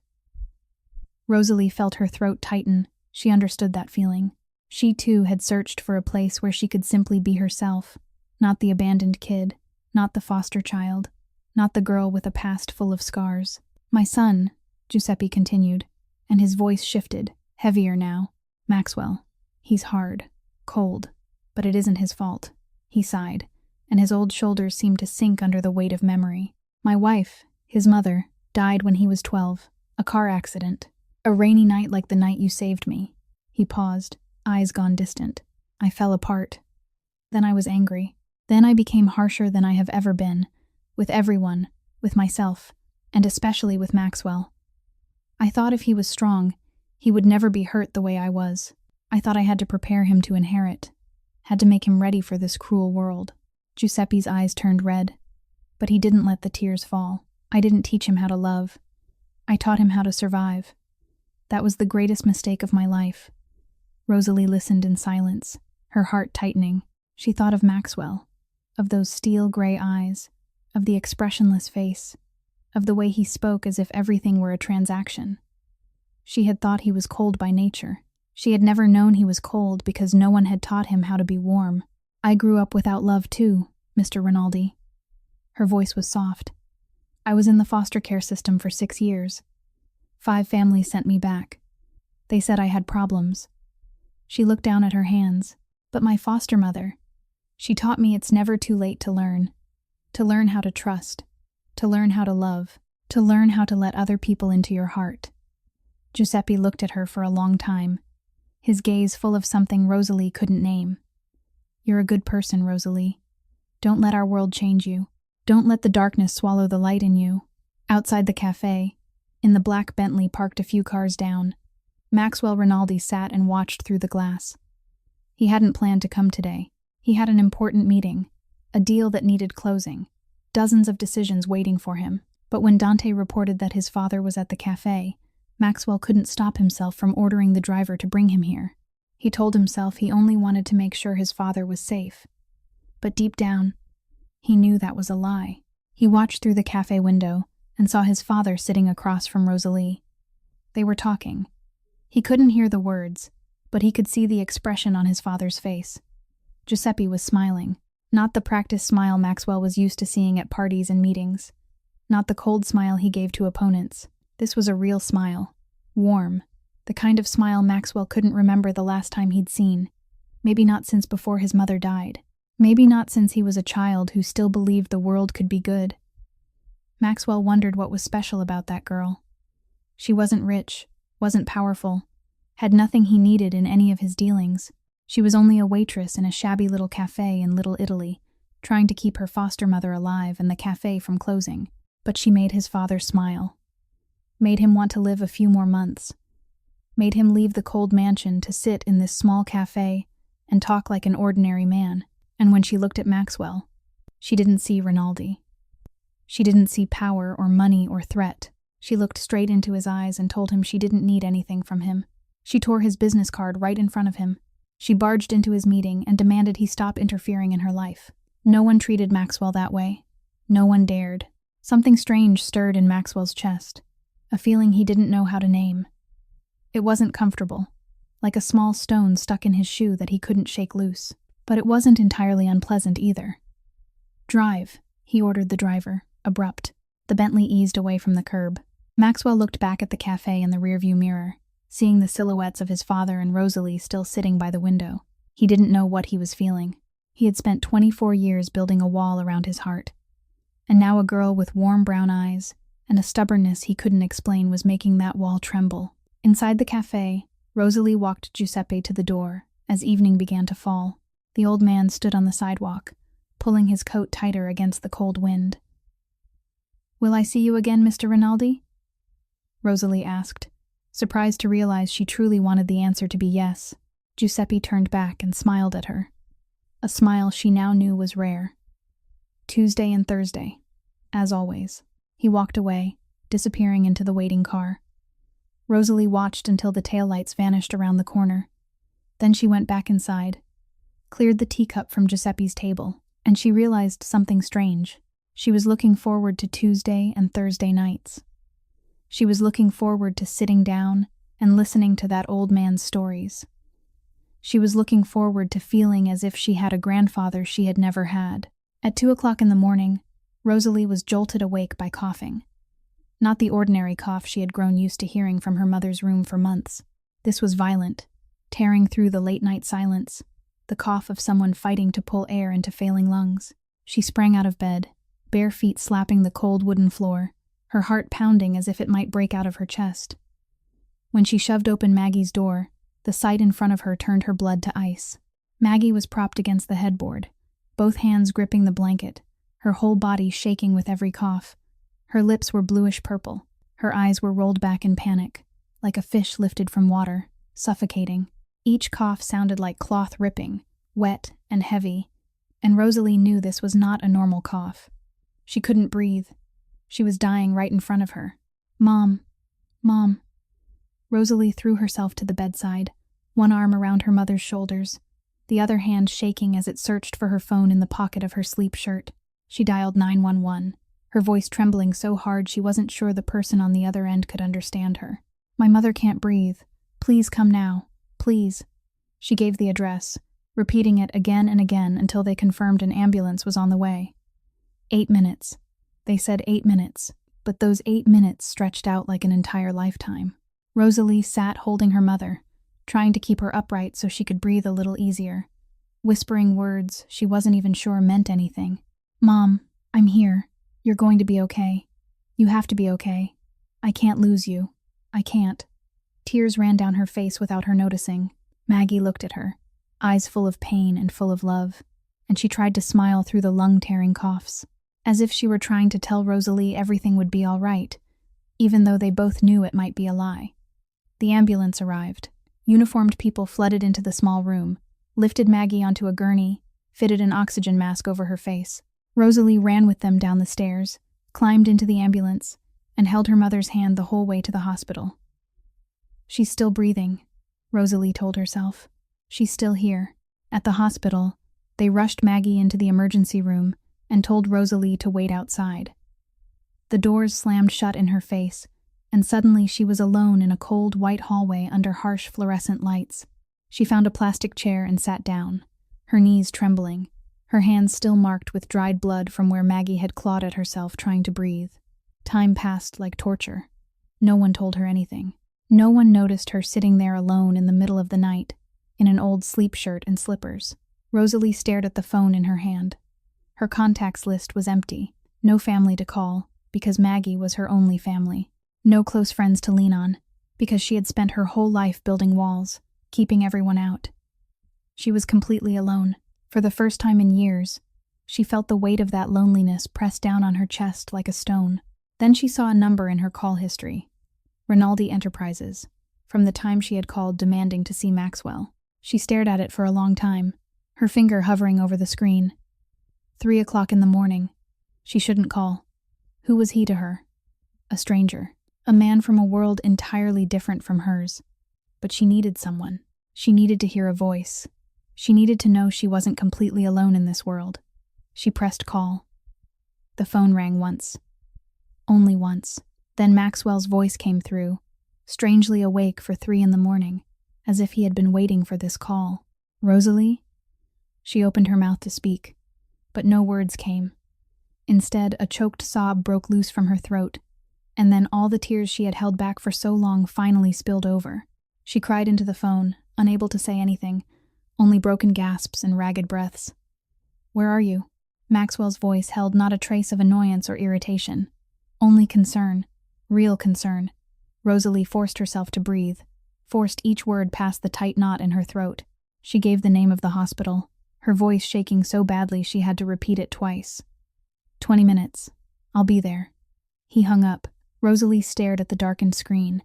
Rosalie felt her throat tighten. She understood that feeling. She too had searched for a place where she could simply be herself, not the abandoned kid, not the foster child, not the girl with a past full of scars. "My son," Giuseppe continued, and his voice shifted, heavier now. "Maxwell. He's hard, cold, but it isn't his fault." He sighed, and his old shoulders seemed to sink under the weight of memory. "My wife, his mother, died when he was 12. A car accident. A rainy night like the night you saved me." He paused, eyes gone distant. "I fell apart. Then I was angry. Then I became harsher than I have ever been, with everyone, with myself, and especially with Maxwell. I thought if he was strong, he would never be hurt the way I was. I thought I had to prepare him to inherit, had to make him ready for this cruel world." Giuseppe's eyes turned red, but he didn't let the tears fall. "I didn't teach him how to love. I taught him how to survive. That was the greatest mistake of my life." Rosalie listened in silence, her heart tightening. She thought of Maxwell, of those steel gray eyes, of the expressionless face, of the way he spoke as if everything were a transaction. She had thought he was cold by nature. She had never known he was cold because no one had taught him how to be warm. "I grew up without love too, Mr. Rinaldi." Her voice was soft. "I was in the foster care system for 6 years. 5 families sent me back. They said I had problems." She looked down at her hands. "But my foster mother, she taught me it's never too late to learn how to trust, to learn how to love, to learn how to let other people into your heart." Giuseppe looked at her for a long time, his gaze full of something Rosalie couldn't name. "You're a good person, Rosalie. Don't let our world change you. Don't let the darkness swallow the light in you." Outside the cafe, in the black Bentley parked a few cars down, Maxwell Rinaldi sat and watched through the glass. He hadn't planned to come today. He had an important meeting, a deal that needed closing, dozens of decisions waiting for him. But when Dante reported that his father was at the cafe, Maxwell couldn't stop himself from ordering the driver to bring him here. He told himself he only wanted to make sure his father was safe. But deep down, he knew that was a lie. He watched through the cafe window and saw his father sitting across from Rosalie. They were talking. He couldn't hear the words, but he could see the expression on his father's face. Giuseppe was smiling, not the practiced smile Maxwell was used to seeing at parties and meetings, not the cold smile he gave to opponents. This was a real smile, warm, the kind of smile Maxwell couldn't remember the last time he'd seen. Maybe not since before his mother died. Maybe not since he was a child who still believed the world could be good. Maxwell wondered what was special about that girl. She wasn't rich, wasn't powerful, had nothing he needed in any of his dealings. She was only a waitress in a shabby little cafe in Little Italy, trying to keep her foster mother alive and the cafe from closing. But she made his father smile. Made him want to live a few more months. Made him leave the cold mansion to sit in this small cafe and talk like an ordinary man. And when she looked at Maxwell, she didn't see Rinaldi. She didn't see power or money or threat. She looked straight into his eyes and told him she didn't need anything from him. She tore his business card right in front of him. She barged into his meeting and demanded he stop interfering in her life. No one treated Maxwell that way. No one dared. Something strange stirred in Maxwell's chest, a feeling he didn't know how to name. It wasn't comfortable, like a small stone stuck in his shoe that he couldn't shake loose. But it wasn't entirely unpleasant either. "Drive," he ordered the driver, abrupt. The Bentley eased away from the curb. Maxwell looked back at the cafe in the rearview mirror, seeing the silhouettes of his father and Rosalie still sitting by the window. He didn't know what he was feeling. He had spent 24 years building a wall around his heart. And now a girl with warm brown eyes and a stubbornness he couldn't explain was making that wall tremble. Inside the cafe, Rosalie walked Giuseppe to the door as evening began to fall. The old man stood on the sidewalk, pulling his coat tighter against the cold wind. "Will I see you again, Mr. Rinaldi?" Rosalie asked, surprised to realize she truly wanted the answer to be yes. Giuseppe turned back and smiled at her, a smile she now knew was rare. Tuesday and Thursday, as always. He walked away, disappearing into the waiting car. Rosalie watched until the taillights vanished around the corner. Then she went back inside, cleared the teacup from Giuseppe's table, and she realized something strange. She was looking forward to Tuesday and Thursday nights. She was looking forward to sitting down and listening to that old man's stories. She was looking forward to feeling as if she had a grandfather she had never had. At 2:00 in the morning, Rosalie was jolted awake by coughing. Not the ordinary cough she had grown used to hearing from her mother's room for months. This was violent, tearing through the late-night silence, the cough of someone fighting to pull air into failing lungs. She sprang out of bed, bare feet slapping the cold wooden floor, her heart pounding as if it might break out of her chest. When she shoved open Maggie's door, the sight in front of her turned her blood to ice. Maggie was propped against the headboard, both hands gripping the blanket, her whole body shaking with every cough. Her lips were bluish-purple, her eyes were rolled back in panic, like a fish lifted from water, suffocating. Each cough sounded like cloth ripping, wet and heavy, and Rosalie knew this was not a normal cough. She couldn't breathe. She was dying right in front of her. "Mom, Mom." Rosalie threw herself to the bedside, one arm around her mother's shoulders, the other hand shaking as it searched for her phone in the pocket of her sleep shirt. She dialed 911, her voice trembling so hard she wasn't sure the person on the other end could understand her. "My mother can't breathe. Please come now. Please." She gave the address, repeating it again and again until they confirmed an ambulance was on the way. 8 minutes. They said 8 minutes, but those 8 minutes stretched out like an entire lifetime. Rosalie sat holding her mother, trying to keep her upright so she could breathe a little easier, whispering words she wasn't even sure meant anything. "Mom, I'm here. You're going to be okay. You have to be okay. I can't lose you. I can't." Tears ran down her face without her noticing. Maggie looked at her, eyes full of pain and full of love, and she tried to smile through the lung-tearing coughs, as if she were trying to tell Rosalie everything would be all right, even though they both knew it might be a lie. The ambulance arrived. Uniformed people flooded into the small room, lifted Maggie onto a gurney, fitted an oxygen mask over her face. Rosalie ran with them down the stairs, climbed into the ambulance, and held her mother's hand the whole way to the hospital. She's still breathing, Rosalie told herself. She's still here. At the hospital, they rushed Maggie into the emergency room and told Rosalie to wait outside. The doors slammed shut in her face, and suddenly she was alone in a cold white hallway under harsh fluorescent lights. She found a plastic chair and sat down, her knees trembling, her hands still marked with dried blood from where Maggie had clawed at herself trying to breathe. Time passed like torture. No one told her anything. No one noticed her sitting there alone in the middle of the night, in an old sleep shirt and slippers. Rosalie stared at the phone in her hand. Her contacts list was empty. No family to call, because Maggie was her only family. No close friends to lean on, because she had spent her whole life building walls, keeping everyone out. She was completely alone. For the first time in years, she felt the weight of that loneliness pressed down on her chest like a stone. Then she saw a number in her call history. Rinaldi Enterprises, from the time she had called demanding to see Maxwell. She stared at it for a long time, her finger hovering over the screen. 3 o'clock in the morning. She shouldn't call. Who was he to her? A stranger. A man from a world entirely different from hers. But she needed someone. She needed to hear a voice. She needed to know she wasn't completely alone in this world. She pressed call. The phone rang once. Only once. Then Maxwell's voice came through, strangely awake for 3 in the morning, as if he had been waiting for this call. Rosalie? She opened her mouth to speak, but no words came. Instead, a choked sob broke loose from her throat, and then all the tears she had held back for so long finally spilled over. She cried into the phone, unable to say anything, only broken gasps and ragged breaths. "Where are you?" Maxwell's voice held not a trace of annoyance or irritation, only concern, real concern. Rosalie forced herself to breathe, forced each word past the tight knot in her throat. She gave the name of the hospital, her voice shaking so badly she had to repeat it twice. 20 minutes. I'll be there. He hung up. Rosalie stared at the darkened screen,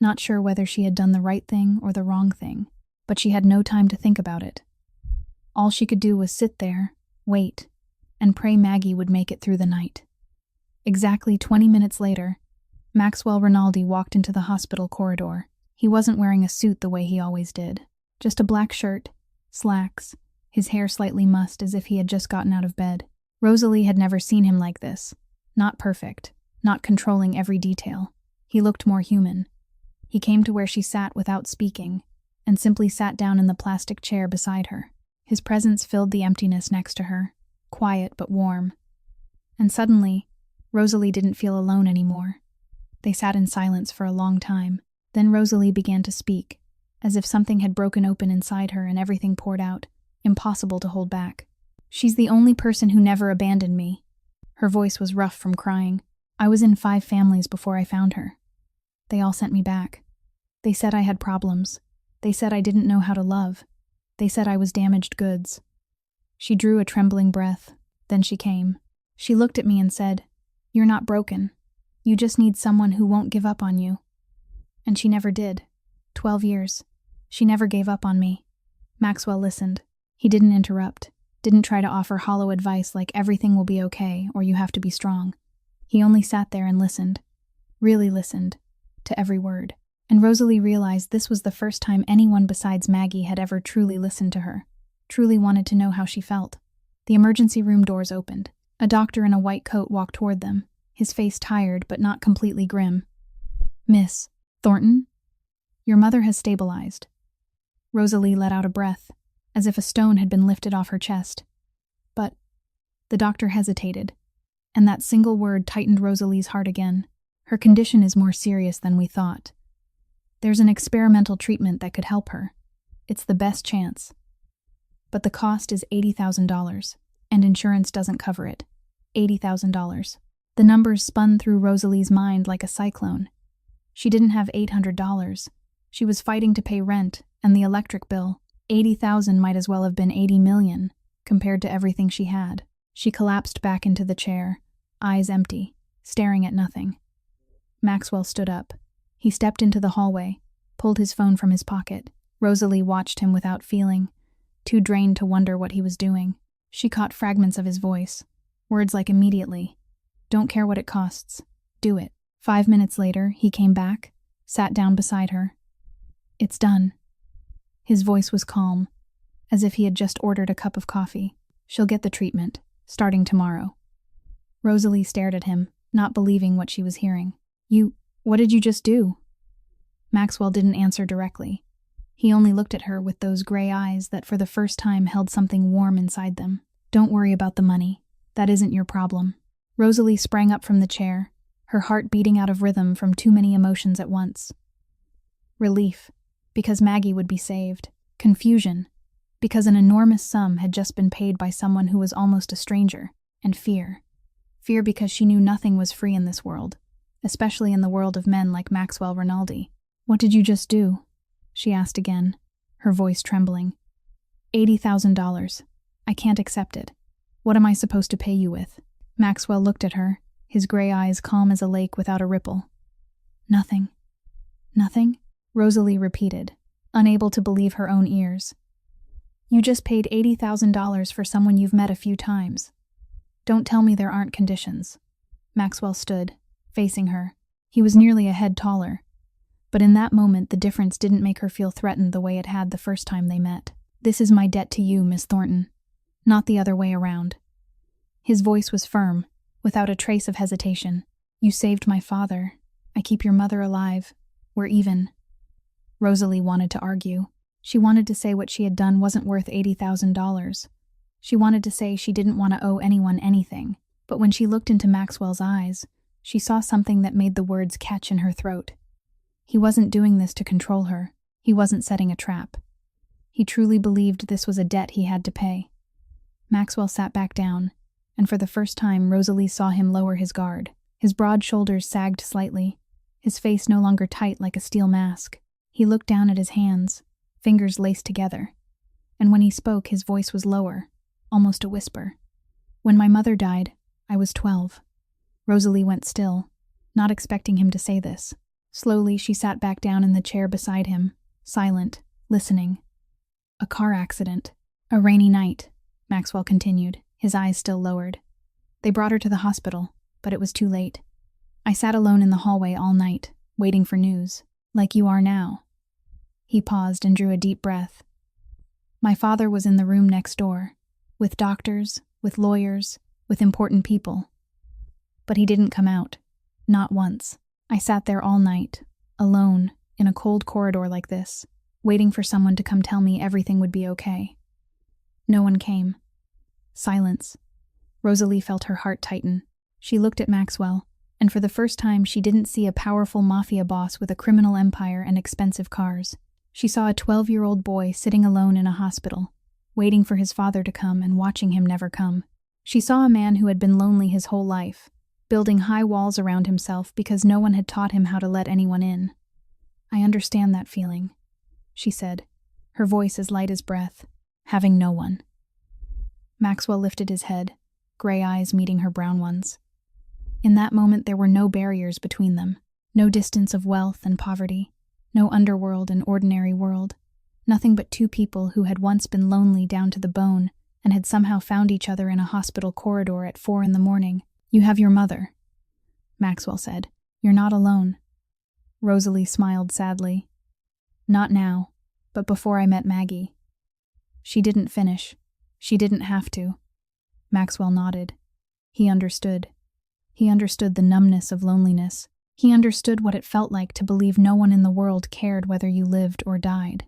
not sure whether she had done the right thing or the wrong thing, but she had no time to think about it. All she could do was sit there, wait, and pray Maggie would make it through the night. Exactly 20 minutes later, Maxwell Rinaldi walked into the hospital corridor. He wasn't wearing a suit the way he always did. Just a black shirt, slacks, his hair slightly mussed as if he had just gotten out of bed. Rosalie had never seen him like this. Not perfect, not controlling every detail. He looked more human. He came to where she sat without speaking, and simply sat down in the plastic chair beside her. His presence filled the emptiness next to her, quiet but warm. And suddenly, Rosalie didn't feel alone anymore. They sat in silence for a long time. Then Rosalie began to speak, as if something had broken open inside her and everything poured out, impossible to hold back. "She's the only person who never abandoned me." Her voice was rough from crying. "I was in 5 families before I found her. They all sent me back. They said I had problems. They said I didn't know how to love. They said I was damaged goods." She drew a trembling breath. Then she came. She looked at me and said, "You're not broken. You just need someone who won't give up on you." And she never did. 12 years. She never gave up on me. Maxwell listened. He didn't interrupt, didn't try to offer hollow advice like everything will be okay or you have to be strong. He only sat there and listened. Really listened. To every word. And Rosalie realized this was the first time anyone besides Maggie had ever truly listened to her, truly wanted to know how she felt. The emergency room doors opened. A doctor in a white coat walked toward them, his face tired but not completely grim. "Miss Thornton? Your mother has stabilized." Rosalie let out a breath, as if a stone had been lifted off her chest. "But," the doctor hesitated, and that single word tightened Rosalie's heart again. "Her condition is more serious than we thought. There's an experimental treatment that could help her. It's the best chance. But the cost is $80,000, and insurance doesn't cover it. $80,000. The numbers spun through Rosalie's mind like a cyclone. She didn't have $800. She was fighting to pay rent and the electric bill. 80,000 might as well have been 80 million, compared to everything she had. She collapsed back into the chair, eyes empty, staring at nothing. Maxwell stood up. He stepped into the hallway, pulled his phone from his pocket. Rosalie watched him without feeling, too drained to wonder what he was doing. She caught fragments of his voice, words like immediately. Don't care what it costs. Do it. 5 minutes later, he came back, sat down beside her. It's done. His voice was calm, as if he had just ordered a cup of coffee. She'll get the treatment, starting tomorrow. Rosalie stared at him, not believing what she was hearing. What did you just do? Maxwell didn't answer directly. He only looked at her with those gray eyes that for the first time held something warm inside them. Don't worry about the money. That isn't your problem. Rosalie sprang up from the chair, her heart beating out of rhythm from too many emotions at once. Relief, because Maggie would be saved. Confusion, because an enormous sum had just been paid by someone who was almost a stranger. And fear. Fear because she knew nothing was free in this world, especially in the world of men like Maxwell Rinaldi. What did you just do? She asked again, her voice trembling. $80,000. I can't accept it. What am I supposed to pay you with? Maxwell looked at her, his gray eyes calm as a lake without a ripple. Nothing. Nothing? Rosalie repeated, unable to believe her own ears. You just paid $80,000 for someone you've met a few times. Don't tell me there aren't conditions. Maxwell stood, facing her. He was nearly a head taller. But in that moment, the difference didn't make her feel threatened the way it had the first time they met. This is my debt to you, Miss Thornton. Not the other way around. His voice was firm, without a trace of hesitation. You saved my father. I keep your mother alive. We're even. Rosalie wanted to argue. She wanted to say what she had done wasn't worth $80,000. She wanted to say she didn't want to owe anyone anything. But when she looked into Maxwell's eyes, she saw something that made the words catch in her throat. He wasn't doing this to control her. He wasn't setting a trap. He truly believed this was a debt he had to pay. Maxwell sat back down, and for the first time Rosalie saw him lower his guard. His broad shoulders sagged slightly, his face no longer tight like a steel mask. He looked down at his hands, fingers laced together, and when he spoke his voice was lower, almost a whisper. When my mother died, I was 12. Rosalie went still, not expecting him to say this. Slowly, she sat back down in the chair beside him, silent, listening. A car accident. A rainy night, Maxwell continued, his eyes still lowered. They brought her to the hospital, but it was too late. I sat alone in the hallway all night, waiting for news, like you are now. He paused and drew a deep breath. My father was in the room next door, with doctors, with lawyers, with important people. But he didn't come out, not once. I sat there all night, alone, in a cold corridor like this, waiting for someone to come tell me everything would be okay. No one came. Silence. Rosalie felt her heart tighten. She looked at Maxwell, and for the first time she didn't see a powerful mafia boss with a criminal empire and expensive cars. She saw a 12-year-old boy sitting alone in a hospital, waiting for his father to come and watching him never come. She saw a man who had been lonely his whole life, building high walls around himself because no one had taught him how to let anyone in. I understand that feeling, she said, her voice as light as breath, having no one. Maxwell lifted his head, gray eyes meeting her brown ones. In that moment there were no barriers between them, no distance of wealth and poverty, no underworld and ordinary world, nothing but two people who had once been lonely down to the bone and had somehow found each other in a hospital corridor at 4 a.m. You have your mother, Maxwell said. You're not alone. Rosalie smiled sadly. Not now, but before I met Maggie. She didn't finish. She didn't have to. Maxwell nodded. He understood. He understood the numbness of loneliness. He understood what it felt like to believe no one in the world cared whether you lived or died.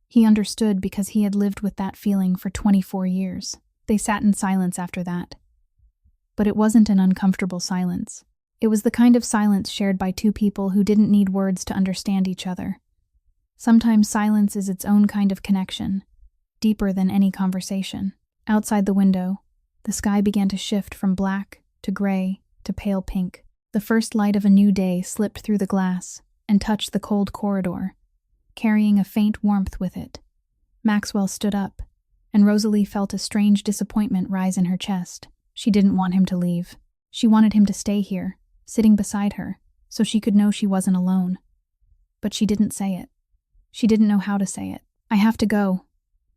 He understood because he had lived with that feeling for 24 years. They sat in silence after that. But it wasn't an uncomfortable silence. It was the kind of silence shared by two people who didn't need words to understand each other. Sometimes silence is its own kind of connection, deeper than any conversation. Outside the window, the sky began to shift from black to gray to pale pink. The first light of a new day slipped through the glass and touched the cold corridor, carrying a faint warmth with it. Maxwell stood up, and Rosalie felt a strange disappointment rise in her chest. She didn't want him to leave. She wanted him to stay here, sitting beside her, so she could know she wasn't alone. But she didn't say it. She didn't know how to say it. I have to go,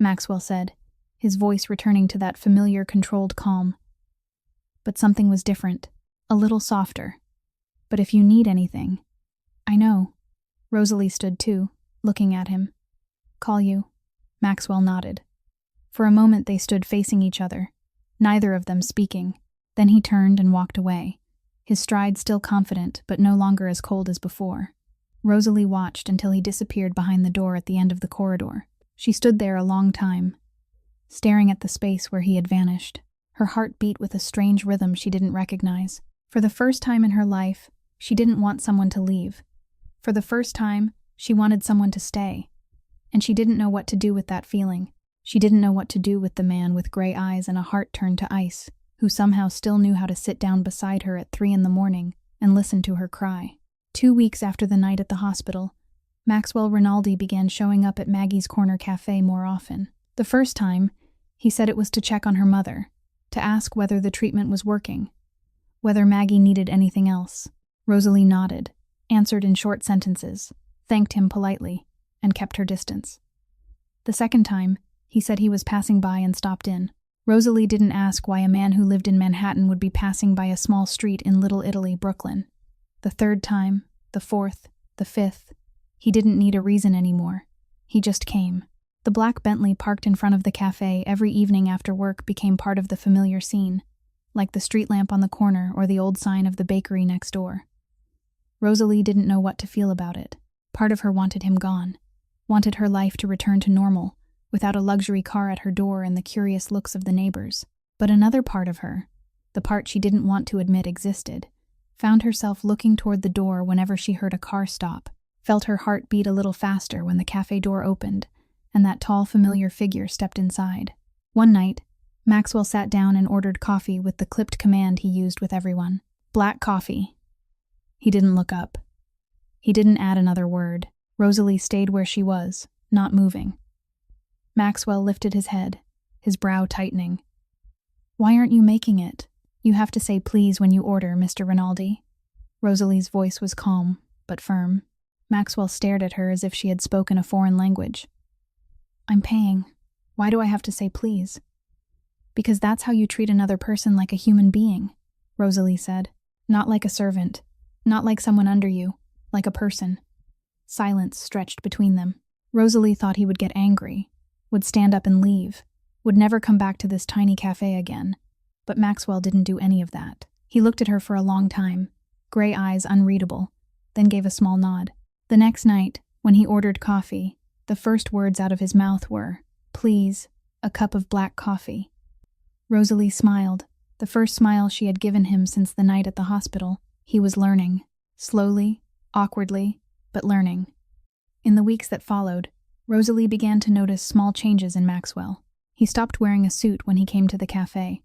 Maxwell said, his voice returning to that familiar, controlled calm. But something was different, a little softer. But if you need anything... I know. Rosalie stood too, looking at him. Call you. Maxwell nodded. For a moment they stood facing each other, neither of them speaking. Then he turned and walked away, his stride still confident but no longer as cold as before. Rosalie watched until he disappeared behind the door at the end of the corridor. She stood there a long time, staring at the space where he had vanished. Her heart beat with a strange rhythm she didn't recognize. For the first time in her life, she didn't want someone to leave. For the first time, she wanted someone to stay. And she didn't know what to do with that feeling. She didn't know what to do with the man with gray eyes and a heart turned to ice, who somehow still knew how to sit down beside her at 3 a.m. and listen to her cry. 2 weeks after the night at the hospital, Maxwell Rinaldi began showing up at Maggie's Corner Cafe more often. The first time, he said it was to check on her mother, to ask whether the treatment was working, whether Maggie needed anything else. Rosalie nodded, answered in short sentences, thanked him politely, and kept her distance. The second time, he said he was passing by and stopped in. Rosalie didn't ask why a man who lived in Manhattan would be passing by a small street in Little Italy, Brooklyn. The third time, the fourth, the fifth, he didn't need a reason anymore. He just came. The black Bentley parked in front of the cafe every evening after work became part of the familiar scene, like the street lamp on the corner or the old sign of the bakery next door. Rosalie didn't know what to feel about it. Part of her wanted him gone, wanted her life to return to normal, without a luxury car at her door and the curious looks of the neighbors. But another part of her, the part she didn't want to admit existed, found herself looking toward the door whenever she heard a car stop, felt her heart beat a little faster when the cafe door opened, and that tall, familiar figure stepped inside. One night, Maxwell sat down and ordered coffee with the clipped command he used with everyone. Black coffee. He didn't look up. He didn't add another word. Rosalie stayed where she was, not moving. Maxwell lifted his head, his brow tightening. Why aren't you making it? You have to say please when you order, Mr. Rinaldi. Rosalie's voice was calm, but firm. Maxwell stared at her as if she had spoken a foreign language. I'm paying. Why do I have to say please? Because that's how you treat another person, like a human being, Rosalie said. Not like a servant. Not like someone under you. Like a person. Silence stretched between them. Rosalie thought he would get angry, would stand up and leave, would never come back to this tiny cafe again. But Maxwell didn't do any of that. He looked at her for a long time, gray eyes unreadable, then gave a small nod. The next night, when he ordered coffee, the first words out of his mouth were, "Please, a cup of black coffee." Rosalie smiled, the first smile she had given him since the night at the hospital. He was learning, slowly, awkwardly, but learning. In the weeks that followed, Rosalie began to notice small changes in Maxwell. He stopped wearing a suit when he came to the cafe,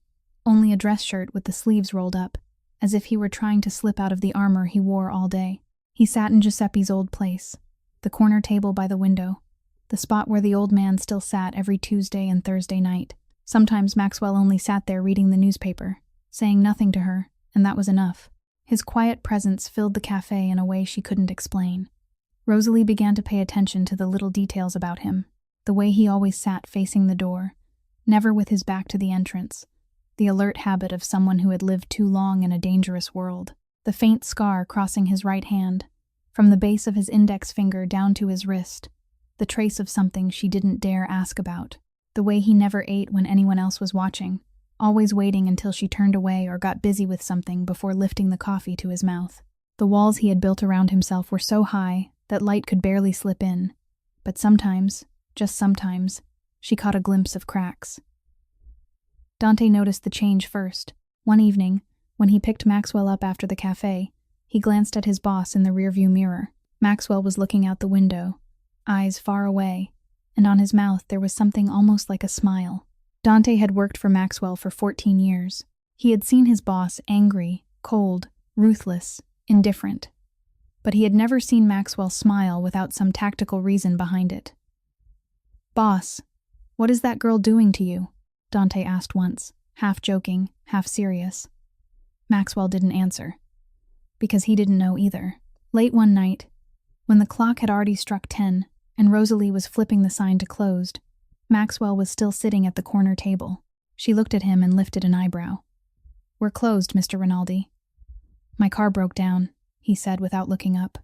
only a dress shirt with the sleeves rolled up, as if he were trying to slip out of the armor he wore all day. He sat in Giuseppe's old place, the corner table by the window, the spot where the old man still sat every Tuesday and Thursday night. Sometimes Maxwell only sat there reading the newspaper, saying nothing to her, and that was enough. His quiet presence filled the cafe in a way she couldn't explain. Rosalie began to pay attention to the little details about him, the way he always sat facing the door, never with his back to the entrance, the alert habit of someone who had lived too long in a dangerous world, the faint scar crossing his right hand, from the base of his index finger down to his wrist, the trace of something she didn't dare ask about, the way he never ate when anyone else was watching, always waiting until she turned away or got busy with something before lifting the coffee to his mouth. The walls he had built around himself were so high that light could barely slip in, but sometimes, just sometimes, she caught a glimpse of cracks. Dante noticed the change first. One evening, when he picked Maxwell up after the cafe, he glanced at his boss in the rearview mirror. Maxwell was looking out the window, eyes far away, and on his mouth there was something almost like a smile. Dante had worked for Maxwell for 14 years. He had seen his boss angry, cold, ruthless, indifferent. But he had never seen Maxwell smile without some tactical reason behind it. "Boss, what is that girl doing to you?" Dante asked once, half joking, half serious. Maxwell didn't answer, because he didn't know either. Late one night, when the clock had already struck 10 and Rosalie was flipping the sign to closed, Maxwell was still sitting at the corner table. She looked at him and lifted an eyebrow. "We're closed, Mr. Rinaldi." "My car broke down," he said without looking up.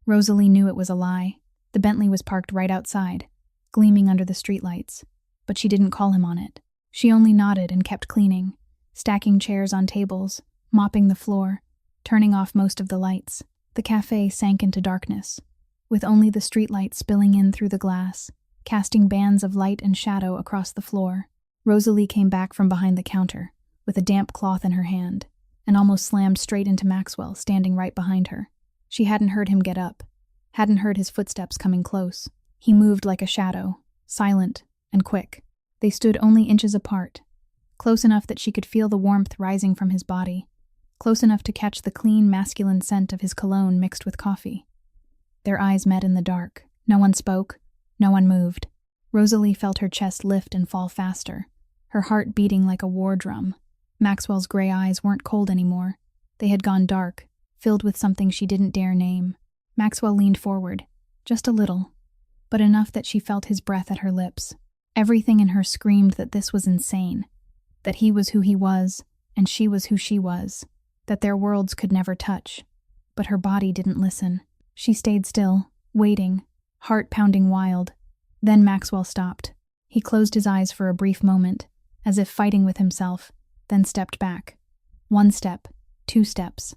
Rosalie knew it was a lie. The Bentley was parked right outside, gleaming under the streetlights, but she didn't call him on it. She only nodded and kept cleaning, stacking chairs on tables, mopping the floor, turning off most of the lights. The cafe sank into darkness, with only the streetlight spilling in through the glass, casting bands of light and shadow across the floor. Rosalie came back from behind the counter, with a damp cloth in her hand, and almost slammed straight into Maxwell, standing right behind her. She hadn't heard him get up, hadn't heard his footsteps coming close. He moved like a shadow, silent and quick. They stood only inches apart, close enough that she could feel the warmth rising from his body, close enough to catch the clean, masculine scent of his cologne mixed with coffee. Their eyes met in the dark. No one spoke, no one moved. Rosalie felt her chest lift and fall faster, her heart beating like a war drum. Maxwell's gray eyes weren't cold anymore. They had gone dark, filled with something she didn't dare name. Maxwell leaned forward, just a little, but enough that she felt his breath at her lips. Everything in her screamed that this was insane, that he was who he was, and she was who she was, that their worlds could never touch. But her body didn't listen. She stayed still, waiting, heart pounding wild. Then Maxwell stopped. He closed his eyes for a brief moment, as if fighting with himself, then stepped back. 1 step, 2 steps.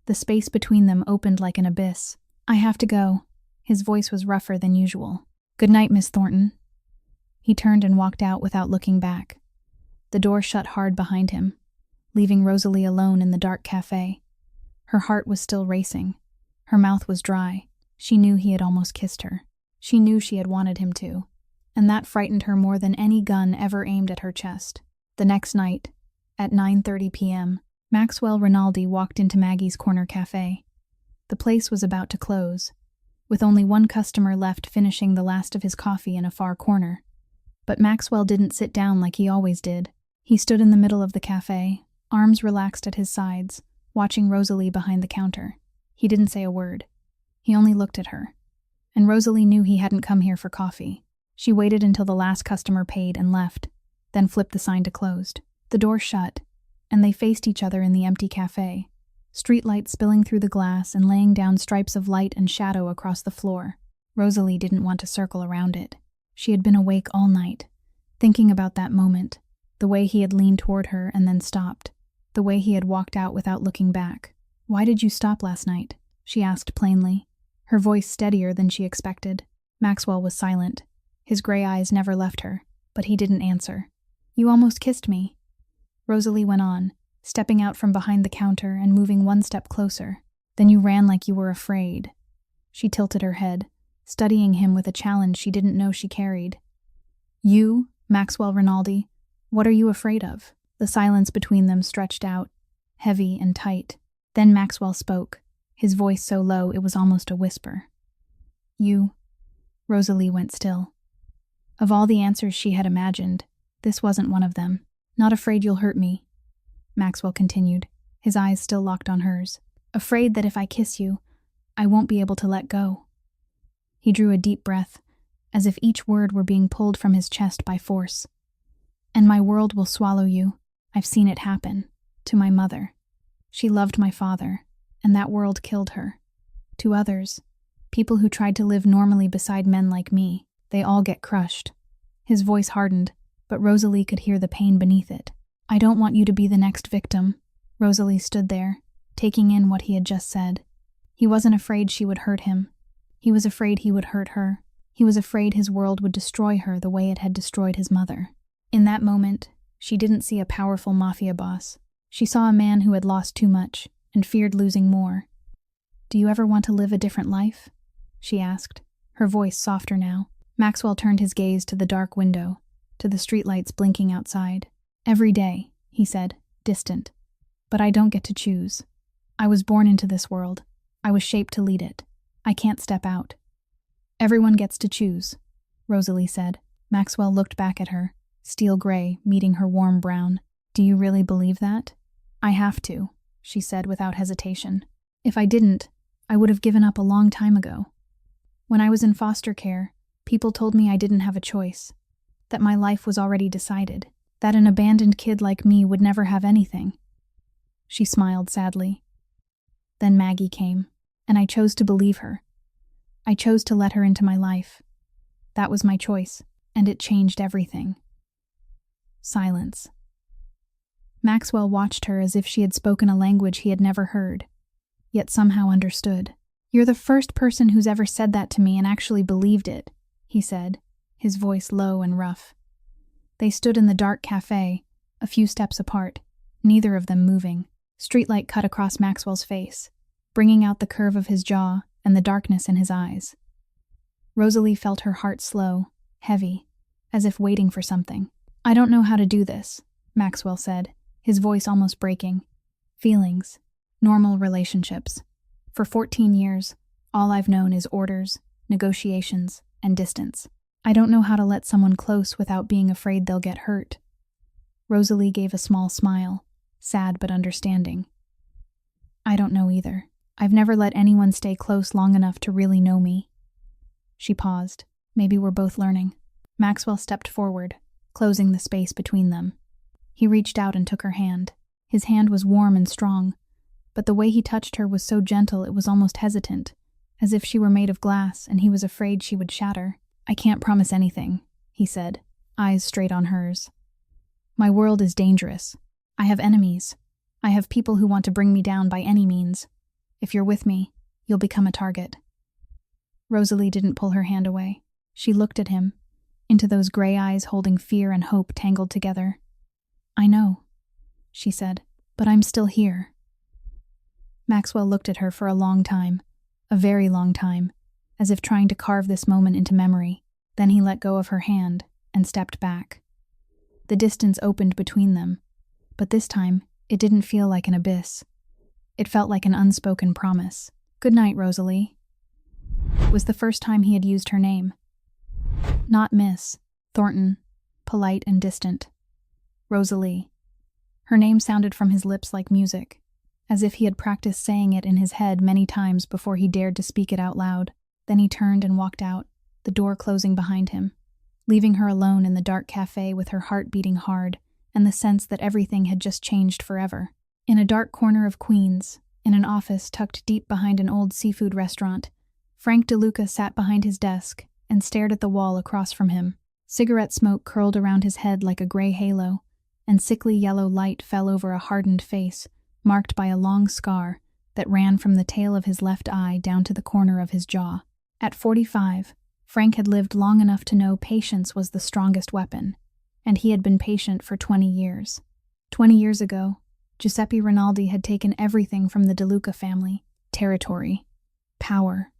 The space between them opened like an abyss. "I have to go." His voice was rougher than usual. "Good night, Miss Thornton." He turned and walked out without looking back. The door shut hard behind him, leaving Rosalie alone in the dark cafe. Her heart was still racing. Her mouth was dry. She knew he had almost kissed her. She knew she had wanted him to, and that frightened her more than any gun ever aimed at her chest. The next night, at 9:30 p.m., Maxwell Rinaldi walked into Maggie's corner cafe. The place was about to close, with only one customer left finishing the last of his coffee in a far corner. But Maxwell didn't sit down like he always did. He stood in the middle of the cafe, arms relaxed at his sides, watching Rosalie behind the counter. He didn't say a word. He only looked at her. And Rosalie knew he hadn't come here for coffee. She waited until the last customer paid and left, then flipped the sign to closed. The door shut, and they faced each other in the empty cafe, streetlight spilling through the glass and laying down stripes of light and shadow across the floor. Rosalie didn't want to circle around it. She had been awake all night, thinking about that moment, the way he had leaned toward her and then stopped, the way he had walked out without looking back. "Why did you stop last night?" she asked plainly, her voice steadier than she expected. Maxwell was silent. His gray eyes never left her, but he didn't answer. "You almost kissed me," Rosalie went on, stepping out from behind the counter and moving 1 step closer. "Then you ran like you were afraid." She tilted her head, studying him with a challenge she didn't know she carried. "You, Maxwell Rinaldi, what are you afraid of?" The silence between them stretched out, heavy and tight. Then Maxwell spoke, his voice so low it was almost a whisper. "You." Rosalie went still. Of all the answers she had imagined, this wasn't one of them. "Not afraid you'll hurt me," Maxwell continued, his eyes still locked on hers. "Afraid that if I kiss you, I won't be able to let go." He drew a deep breath, as if each word were being pulled from his chest by force. "And my world will swallow you. I've seen it happen. To my mother. She loved my father, and that world killed her. To others, people who tried to live normally beside men like me, they all get crushed." His voice hardened, but Rosalie could hear the pain beneath it. "I don't want you to be the next victim." Rosalie stood there, taking in what he had just said. He wasn't afraid she would hurt him. He was afraid he would hurt her. He was afraid his world would destroy her the way it had destroyed his mother. In that moment, she didn't see a powerful mafia boss. She saw a man who had lost too much and feared losing more. "Do you ever want to live a different life?" she asked, her voice softer now. Maxwell turned his gaze to the dark window, to the streetlights blinking outside. "Every day," he said, distant. "But I don't get to choose. I was born into this world. I was shaped to lead it. I can't step out." "Everyone gets to choose," Rosalie said. Maxwell looked back at her, steel gray meeting her warm brown. "Do you really believe that?" "I have to," she said without hesitation. "If I didn't, I would have given up a long time ago. When I was in foster care, people told me I didn't have a choice. that my life was already decided, that an abandoned kid like me would never have anything. She smiled sadly. Then Maggie came, and I chose to believe her. I chose to let her into my life. That was my choice, and it changed everything. Silence. Maxwell watched her as if she had spoken a language he had never heard, yet somehow understood. "You're the first person who's ever said that to me and actually believed it," he said, his voice low and rough. They stood in the dark cafe, a few steps apart, neither of them moving. Streetlight cut across Maxwell's face, bringing out the curve of his jaw and the darkness in his eyes. Rosalie felt her heart slow, heavy, as if waiting for something. "I don't know how to do this," Maxwell said, his voice almost breaking. "Feelings, normal relationships. For 14 years, all I've known is orders, negotiations, and distance. I don't know how to let someone close without being afraid they'll get hurt." Rosalie gave a small smile, sad but understanding. "I don't know either. I've never let anyone stay close long enough to really know me." She paused. "Maybe we're both learning." Maxwell stepped forward, closing the space between them. He reached out and took her hand. His hand was warm and strong, but the way he touched her was so gentle it was almost hesitant, as if she were made of glass and he was afraid she would shatter. "I can't promise anything," he said, eyes straight on hers. "My world is dangerous. I have enemies. I have people who want to bring me down by any means. If you're with me, you'll become a target." Rosalie didn't pull her hand away. She looked at him, into those gray eyes holding fear and hope tangled together. "I know," she said, "but I'm still here." Maxwell looked at her for a long time, a very long time, as if trying to carve this moment into memory. Then he let go of her hand and stepped back. The distance opened between them, but this time it didn't feel like an abyss. It felt like an unspoken promise. "Good night, Rosalie." It was the first time he had used her name. Not Miss Thornton, polite and distant. Rosalie. Her name sounded from his lips like music, as if he had practiced saying it in his head many times before he dared to speak it out loud. Then he turned and walked out, the door closing behind him, leaving her alone in the dark cafe with her heart beating hard and the sense that everything had just changed forever. In a dark corner of Queens, in an office tucked deep behind an old seafood restaurant, Frank DeLuca sat behind his desk and stared at the wall across from him. Cigarette smoke curled around his head like a gray halo, and sickly yellow light fell over a hardened face, marked by a long scar that ran from the tail of his left eye down to the corner of his jaw. At 45, Frank had lived long enough to know patience was the strongest weapon, and he had been patient for 20 years. 20 years ago, Giuseppe Rinaldi had taken everything from the DeLuca family: territory, power,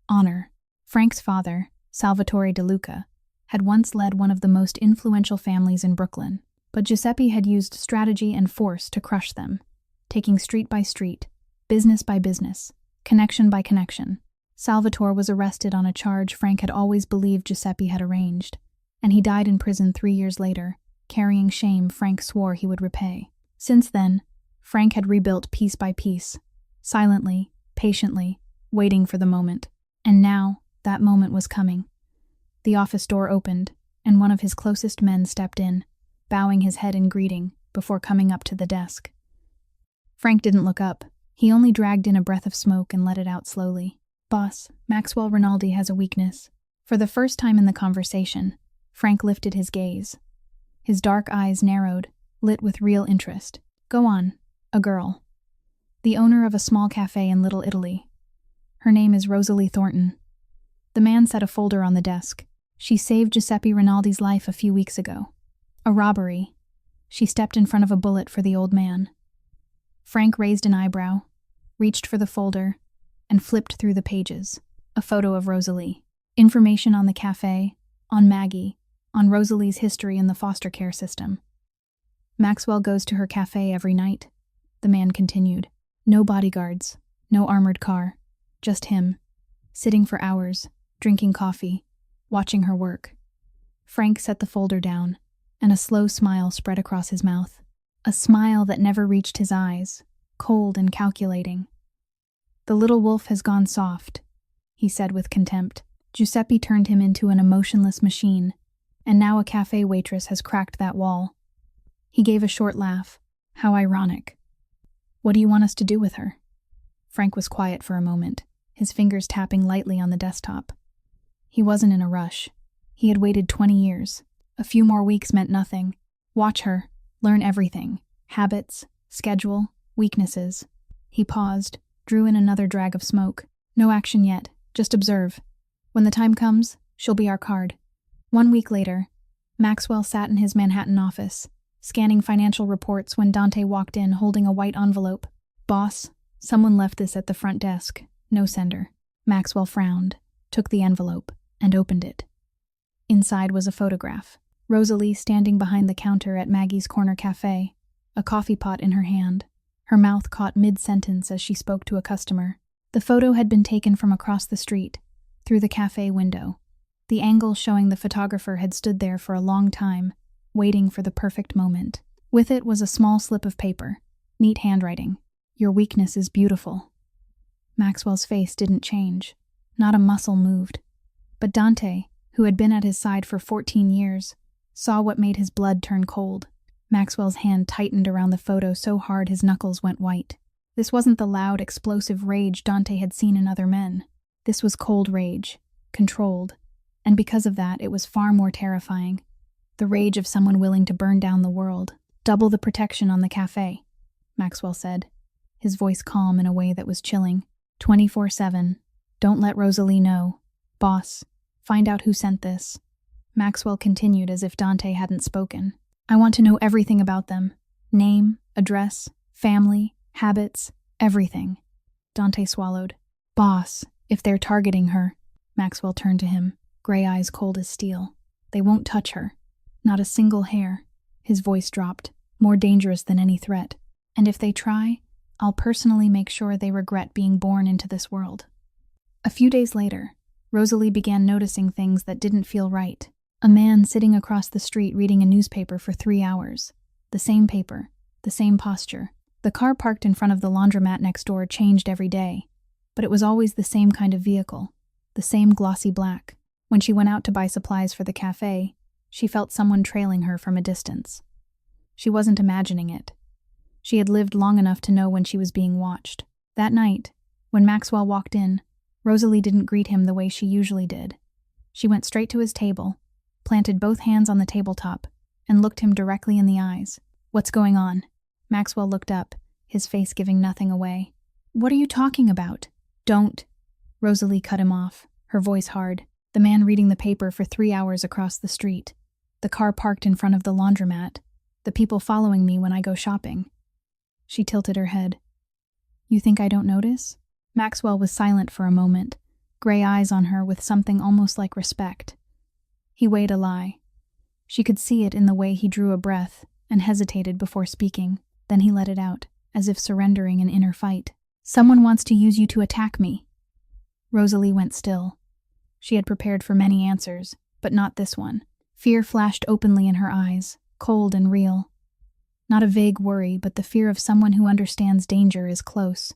honor. Frank's father, Salvatore DeLuca, had once led one of the most influential families in Brooklyn, but Giuseppe had used strategy and force to crush them, taking street by street, business by business, connection by connection. Salvatore was arrested on a charge Frank had always believed Giuseppe had arranged, and he died in prison 3 years later, carrying shame Frank swore he would repay. Since then, Frank had rebuilt piece by piece, silently, patiently, waiting for the moment. And now, that moment was coming. The office door opened, and one of his closest men stepped in, bowing his head in greeting before coming up to the desk. Frank didn't look up. He only dragged in a breath of smoke and let it out slowly. "Boss, Maxwell Rinaldi has a weakness." For the first time in the conversation, Frank lifted his gaze. His dark eyes narrowed, lit with real interest. "Go on." "A girl. The owner of a small cafe in Little Italy. Her name is Rosalie Thornton." The man set a folder on the desk. "She saved Giuseppe Rinaldi's life a few weeks ago. A robbery. She stepped in front of a bullet for the old man." Frank raised an eyebrow, reached for the folder, and flipped through the pages. A photo of Rosalie. Information on the cafe, on Maggie, on Rosalie's history in the foster care system. "Maxwell goes to her cafe every night," the man continued. "No bodyguards, no armored car, just him, sitting for hours, drinking coffee, watching her work." Frank set the folder down, and a slow smile spread across his mouth. A smile that never reached his eyes, cold and calculating. "The little wolf has gone soft," he said with contempt. "Giuseppe turned him into an emotionless machine, And now a cafe waitress has cracked that wall. He gave a short laugh. How ironic. What do you want us to do with her? Frank was quiet for a moment, his fingers tapping lightly on the desktop. He wasn't in a rush. He had waited 20 years. A few more weeks meant nothing. Watch her, learn everything. Habits, schedule, weaknesses. He paused, drew in another drag of smoke. No action yet, just observe. When the time comes, she'll be our card. 1 week later, Maxwell sat in his Manhattan office, scanning financial reports when Dante walked in holding a white envelope. Boss, someone left this at the front desk. No sender. Maxwell frowned, took the envelope, and opened it. Inside was a photograph. Rosalie standing behind the counter at Maggie's Corner Cafe, a coffee pot in her hand. Her mouth caught mid-sentence as she spoke to a customer. The photo had been taken from across the street, through the cafe window. The angle showing the photographer had stood there for a long time, waiting for the perfect moment. With it was a small slip of paper, neat handwriting. Your weakness is beautiful. Maxwell's face didn't change. Not a muscle moved. But Dante, who had been at his side for 14 years, saw what made his blood turn cold. Maxwell's hand tightened around the photo so hard his knuckles went white. This wasn't the loud, explosive rage Dante had seen in other men. This was cold rage, controlled, and because of that, it was far more terrifying. The rage of someone willing to burn down the world. Double the protection on the cafe, Maxwell said, his voice calm in a way that was chilling. 24/7. Don't let Rosalie know. Boss, find out who sent this. Maxwell continued as if Dante hadn't spoken. I want to know everything about them. Name, address, family, habits, everything. Dante swallowed. Boss, if they're targeting her. Maxwell turned to him, gray eyes cold as steel. They won't touch her. Not a single hair. His voice dropped, more dangerous than any threat. And if they try, I'll personally make sure they regret being born into this world. A few days later, Rosalie began noticing things that didn't feel right. A man sitting across the street reading a newspaper for 3 hours. The same paper, the same posture. The car parked in front of the laundromat next door changed every day, but it was always the same kind of vehicle, the same glossy black. When she went out to buy supplies for the cafe, she felt someone trailing her from a distance. She wasn't imagining it. She had lived long enough to know when she was being watched. That night, when Maxwell walked in, Rosalie didn't greet him the way she usually did. She went straight to his table, planted both hands on the tabletop, and looked him directly in the eyes. What's going on? Maxwell looked up, his face giving nothing away. What are you talking about? Don't. Rosalie cut him off, her voice hard. The man reading the paper for 3 hours across the street. The car parked in front of the laundromat. The people following me when I go shopping. She tilted her head. You think I don't notice? Maxwell was silent for a moment, gray eyes on her with something almost like respect. He weighed a lie. She could see it in the way he drew a breath and hesitated before speaking. Then he let it out, as if surrendering an inner fight. Someone wants to use you to attack me. Rosalie went still. She had prepared for many answers, but not this one. Fear flashed openly in her eyes, cold and real. Not a vague worry, but the fear of someone who understands danger is close.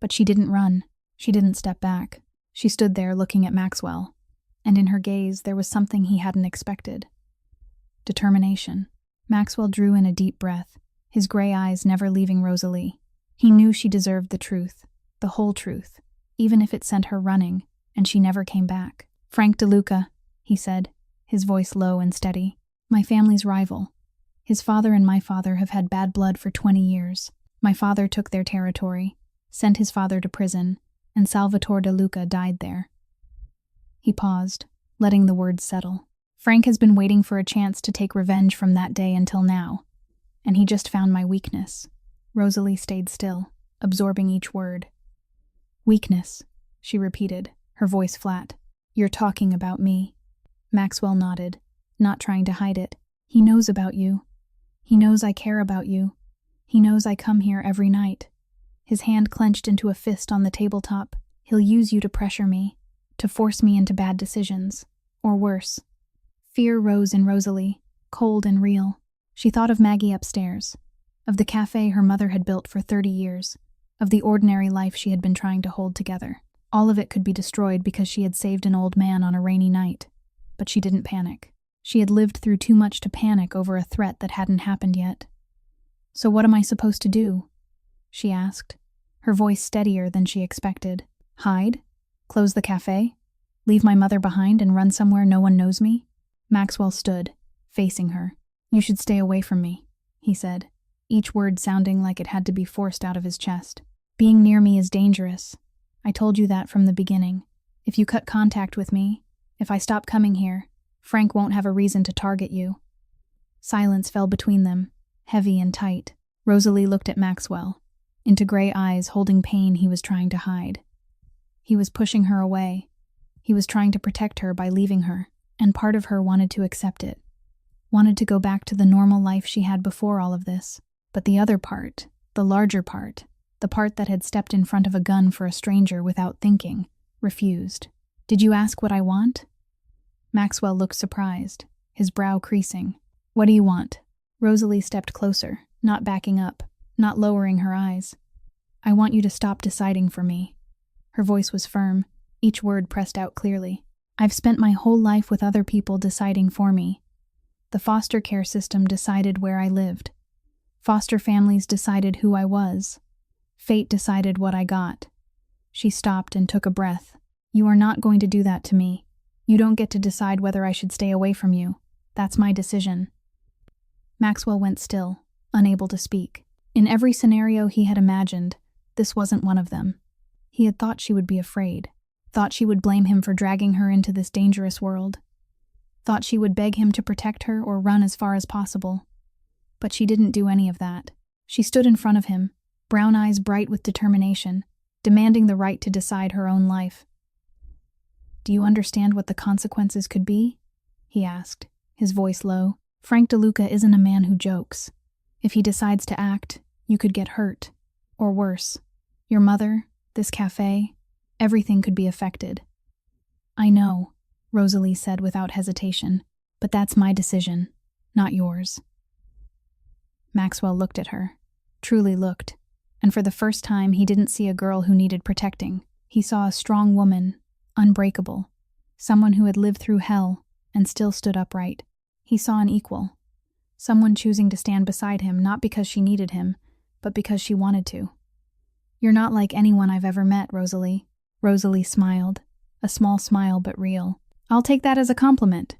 But she didn't run. She didn't step back. She stood there looking at Maxwell, and in her gaze there was something he hadn't expected. Determination. Maxwell drew in a deep breath, his gray eyes never leaving Rosalie. He knew she deserved the truth, the whole truth, even if it sent her running, and she never came back. Frank DeLuca, he said, his voice low and steady. My family's rival. His father and my father have had bad blood for 20 years. My father took their territory, sent his father to prison, and Salvatore DeLuca died there. He paused, letting the words settle. Frank has been waiting for a chance to take revenge from that day until now, and he just found my weakness. Rosalie stayed still, absorbing each word. Weakness, she repeated, her voice flat. You're talking about me. Maxwell nodded, not trying to hide it. He knows about you. He knows I care about you. He knows I come here every night. His hand clenched into a fist on the tabletop. He'll use you to pressure me, to force me into bad decisions, or worse. Fear rose in Rosalie, cold and real. She thought of Maggie upstairs, of the cafe her mother had built for 30 years, of the ordinary life she had been trying to hold together. All of it could be destroyed because she had saved an old man on a rainy night. But she didn't panic. She had lived through too much to panic over a threat that hadn't happened yet. "So what am I supposed to do?" she asked, her voice steadier than she expected. "Hide? Close the cafe? Leave my mother behind and run somewhere no one knows me?" Maxwell stood, facing her. "You should stay away from me," he said, each word sounding like it had to be forced out of his chest. "Being near me is dangerous. I told you that from the beginning. If you cut contact with me, if I stop coming here, Frank won't have a reason to target you." Silence fell between them, heavy and tight. Rosalie looked at Maxwell, into gray eyes holding pain he was trying to hide. He was pushing her away. He was trying to protect her by leaving her, and part of her wanted to accept it, wanted to go back to the normal life she had before all of this. But the other part, the larger part, the part that had stepped in front of a gun for a stranger without thinking, refused. "Did you ask what I want?" Maxwell looked surprised, his brow creasing. "What do you want?" Rosalie stepped closer, not backing up, not lowering her eyes. "I want you to stop deciding for me." Her voice was firm, each word pressed out clearly. "I've spent my whole life with other people deciding for me. The foster care system decided where I lived. Foster families decided who I was. Fate decided what I got." She stopped and took a breath. "You are not going to do that to me. You don't get to decide whether I should stay away from you. That's my decision." Maxwell went still, unable to speak. In every scenario he had imagined, this wasn't one of them. He had thought she would be afraid, thought she would blame him for dragging her into this dangerous world, thought she would beg him to protect her or run as far as possible. But she didn't do any of that. She stood in front of him, brown eyes bright with determination, demanding the right to decide her own life. "Do you understand what the consequences could be?" he asked, his voice low. "Frank DeLuca isn't a man who jokes. If he decides to act, you could get hurt. Or worse. Your mother, this cafe, everything could be affected." "I know," Rosalie said without hesitation, "but that's my decision, not yours." Maxwell looked at her, truly looked, and for the first time he didn't see a girl who needed protecting. He saw a strong woman, unbreakable, someone who had lived through hell and still stood upright. He saw an equal, someone choosing to stand beside him not because she needed him, but because she wanted to. "You're not like anyone I've ever met, Rosalie." Rosalie smiled, a small smile but real. "I'll take that as a compliment."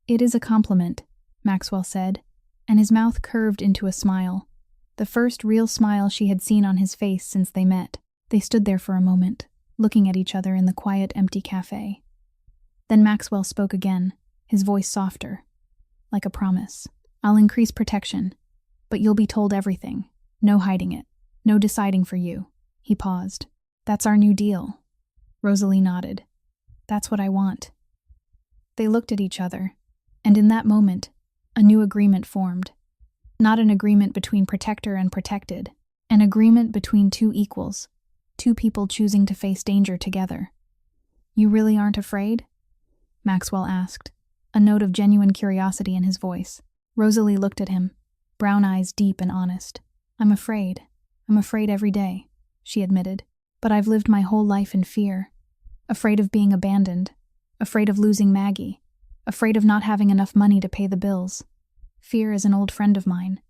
"It is a compliment," Maxwell said, and his mouth curved into a smile, the first real smile she had seen on his face since they met. They stood there for a moment, looking at each other in the quiet, empty cafe. Then Maxwell spoke again, his voice softer, like a promise. "I'll increase protection, but you'll be told everything. No hiding it. No deciding for you." He paused. "That's our new deal." Rosalie nodded. "That's what I want." They looked at each other, and in that moment, a new agreement formed. Not an agreement between protector and protected, an agreement between two equals, two people choosing to face danger together. "You really aren't afraid?" Maxwell asked, a note of genuine curiosity in his voice. Rosalie looked at him, brown eyes deep and honest. I'm afraid every day," she admitted. "But I've lived my whole life in fear. Afraid of being abandoned, afraid of losing Maggie, afraid of not having enough money to pay the bills. Fear is an old friend of mine."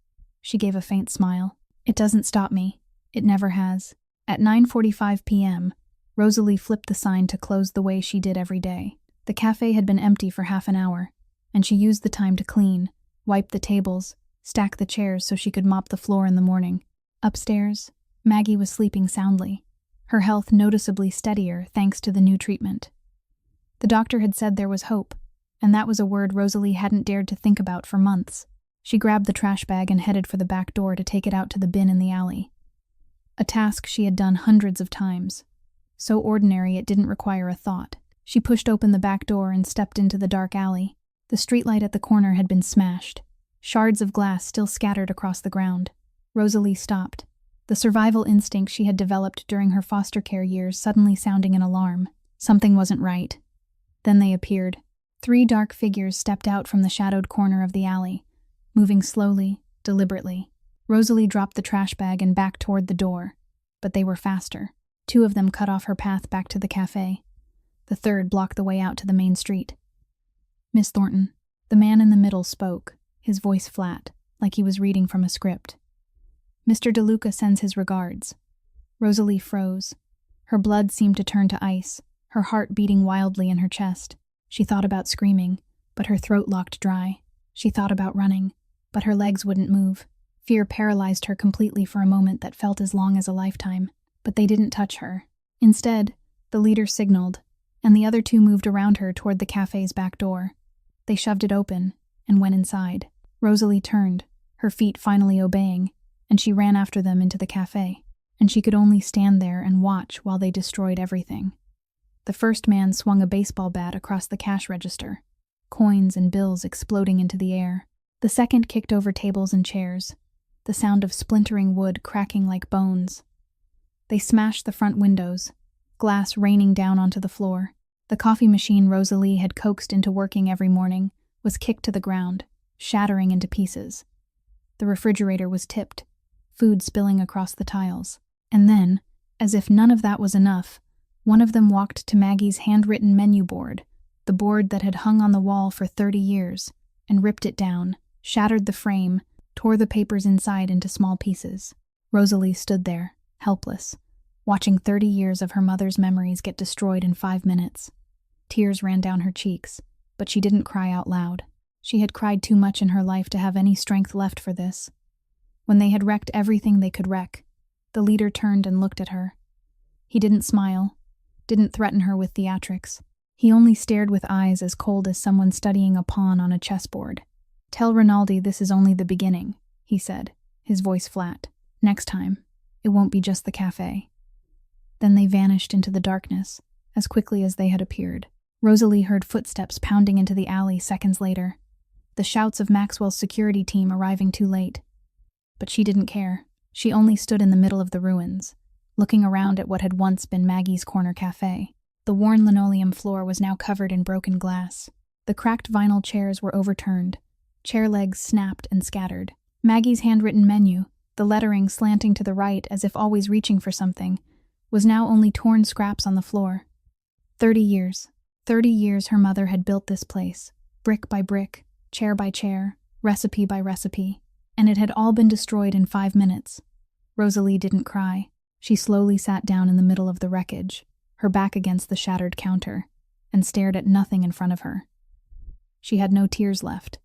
She gave a faint smile. "It doesn't stop me. It never has." At 9:45 p.m., Rosalie flipped the sign to close the way she did every day. The cafe had been empty for half an hour, and she used the time to clean, wipe the tables, stack the chairs so she could mop the floor in the morning. Upstairs, Maggie was sleeping soundly, her health noticeably steadier thanks to the new treatment. The doctor had said there was hope, and that was a word Rosalie hadn't dared to think about for months. She grabbed the trash bag and headed for the back door to take it out to the bin in the alley. A task she had done hundreds of times, so ordinary it didn't require a thought. She pushed open the back door and stepped into the dark alley. The streetlight at the corner had been smashed, shards of glass still scattered across the ground. Rosalie stopped, the survival instinct she had developed during her foster care years suddenly sounding an alarm. Something wasn't right. Then they appeared. 3 dark figures stepped out from the shadowed corner of the alley, moving slowly, deliberately. Rosalie dropped the trash bag and backed toward the door, but they were faster. 2 of them cut off her path back to the cafe. The third blocked the way out to the main street. "Miss Thornton," The man in the middle spoke, his voice flat, like he was reading from a script. "Mr. DeLuca sends his regards." Rosalie froze. Her blood seemed to turn to ice, her heart beating wildly in her chest. She thought about screaming, but her throat locked dry. She thought about running, but her legs wouldn't move. Fear paralyzed her completely for a moment that felt as long as a lifetime, but they didn't touch her. Instead, the leader signaled, and the other two moved around her toward the cafe's back door. They shoved it open and went inside. Rosalie turned, her feet finally obeying, and she ran after them into the cafe, and she could only stand there and watch while they destroyed everything. The first man swung a baseball bat across the cash register, coins and bills exploding into the air. The second kicked over tables and chairs, the sound of splintering wood cracking like bones. They smashed the front windows, glass raining down onto the floor. The coffee machine Rosalie had coaxed into working every morning was kicked to the ground, shattering into pieces. The refrigerator was tipped, food spilling across the tiles. And then, as if none of that was enough, one of them walked to Maggie's handwritten menu board, the board that had hung on the wall for 30 years, and ripped it down, shattered the frame, tore the papers inside into small pieces. Rosalie stood there, helpless, watching 30 years of her mother's memories get destroyed in 5 minutes. Tears ran down her cheeks, but she didn't cry out loud. She had cried too much in her life to have any strength left for this. When they had wrecked everything they could wreck, the leader turned and looked at her. He didn't smile, didn't threaten her with theatrics. He only stared with eyes as cold as someone studying a pawn on a chessboard. "Tell Rinaldi this is only the beginning," he said, his voice flat. "Next time, it won't be just the cafe." Then they vanished into the darkness, as quickly as they had appeared. Rosalie heard footsteps pounding into the alley seconds later, the shouts of Maxwell's security team arriving too late. But she didn't care. She only stood in the middle of the ruins, looking around at what had once been Maggie's corner cafe. The worn linoleum floor was now covered in broken glass. The cracked vinyl chairs were overturned, chair legs snapped and scattered. Maggie's handwritten menu, the lettering slanting to the right as if always reaching for something, was now only torn scraps on the floor. 30 years. 30 years her mother had built this place, brick by brick, chair by chair, recipe by recipe, and it had all been destroyed in 5 minutes. Rosalie didn't cry. She slowly sat down in the middle of the wreckage, her back against the shattered counter, and stared at nothing in front of her. She had no tears left.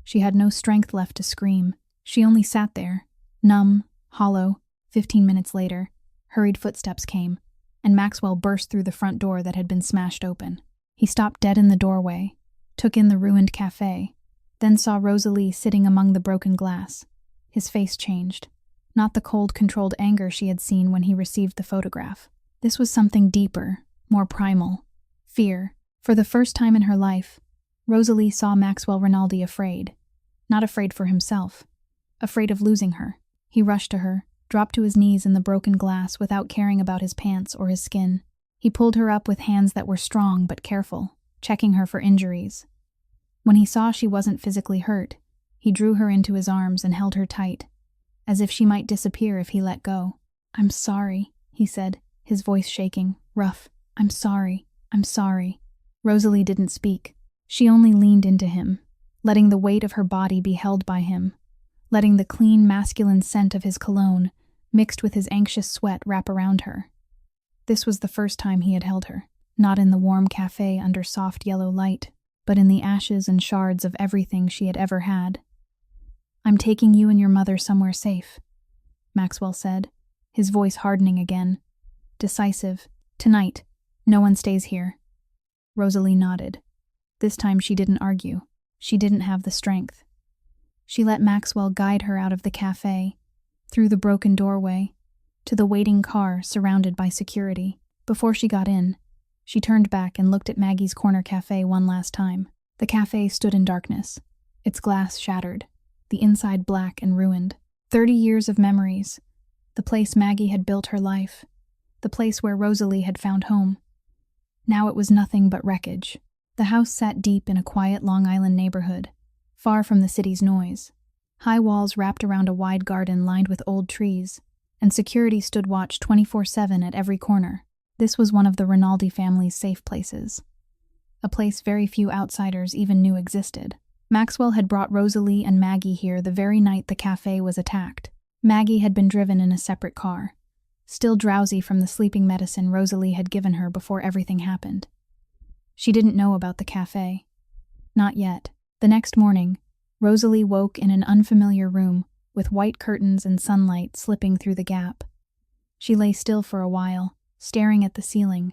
She had no strength left to scream. She only sat there, numb, hollow. 15 minutes later, hurried footsteps came, and Maxwell burst through the front door that had been smashed open. He stopped dead in the doorway, took in the ruined cafe, then saw Rosalie sitting among the broken glass. His face changed. Not the cold, controlled anger she had seen when he received the photograph. This was something deeper, more primal. Fear. For the first time in her life, Rosalie saw Maxwell Rinaldi afraid. Not afraid for himself. Afraid of losing her. He rushed to her, dropped to his knees in the broken glass without caring about his pants or his skin. He pulled her up with hands that were strong but careful, checking her for injuries. When he saw she wasn't physically hurt, he drew her into his arms and held her tight, as if she might disappear if he let go. "I'm sorry," he said, his voice shaking, rough. "I'm sorry. I'm sorry." Rosalie didn't speak. She only leaned into him, letting the weight of her body be held by him, letting the clean masculine scent of his cologne, mixed with his anxious sweat, wrap around her. This was the first time he had held her, not in the warm cafe under soft yellow light, but in the ashes and shards of everything she had ever had. "I'm taking you and your mother somewhere safe," Maxwell said, his voice hardening again. Decisive. "Tonight. No one stays here." Rosalie nodded. This time she didn't argue. She didn't have the strength. She let Maxwell guide her out of the cafe, through the broken doorway, to the waiting car surrounded by security. Before she got in, she turned back and looked at Maggie's corner cafe one last time. The cafe stood in darkness, its glass shattered, the inside black and ruined. 30 years of memories, the place Maggie had built her life, the place where Rosalie had found home. Now it was nothing but wreckage. The house sat deep in a quiet Long Island neighborhood, far from the city's noise. High walls wrapped around a wide garden lined with old trees, and security stood watch 24/7 at every corner. This was one of the Rinaldi family's safe places, a place very few outsiders even knew existed. Maxwell had brought Rosalie and Maggie here the very night the cafe was attacked. Maggie had been driven in a separate car, still drowsy from the sleeping medicine Rosalie had given her before everything happened. She didn't know about the cafe. Not yet. The next morning, Rosalie woke in an unfamiliar room with white curtains and sunlight slipping through the gap. She lay still for a while, staring at the ceiling,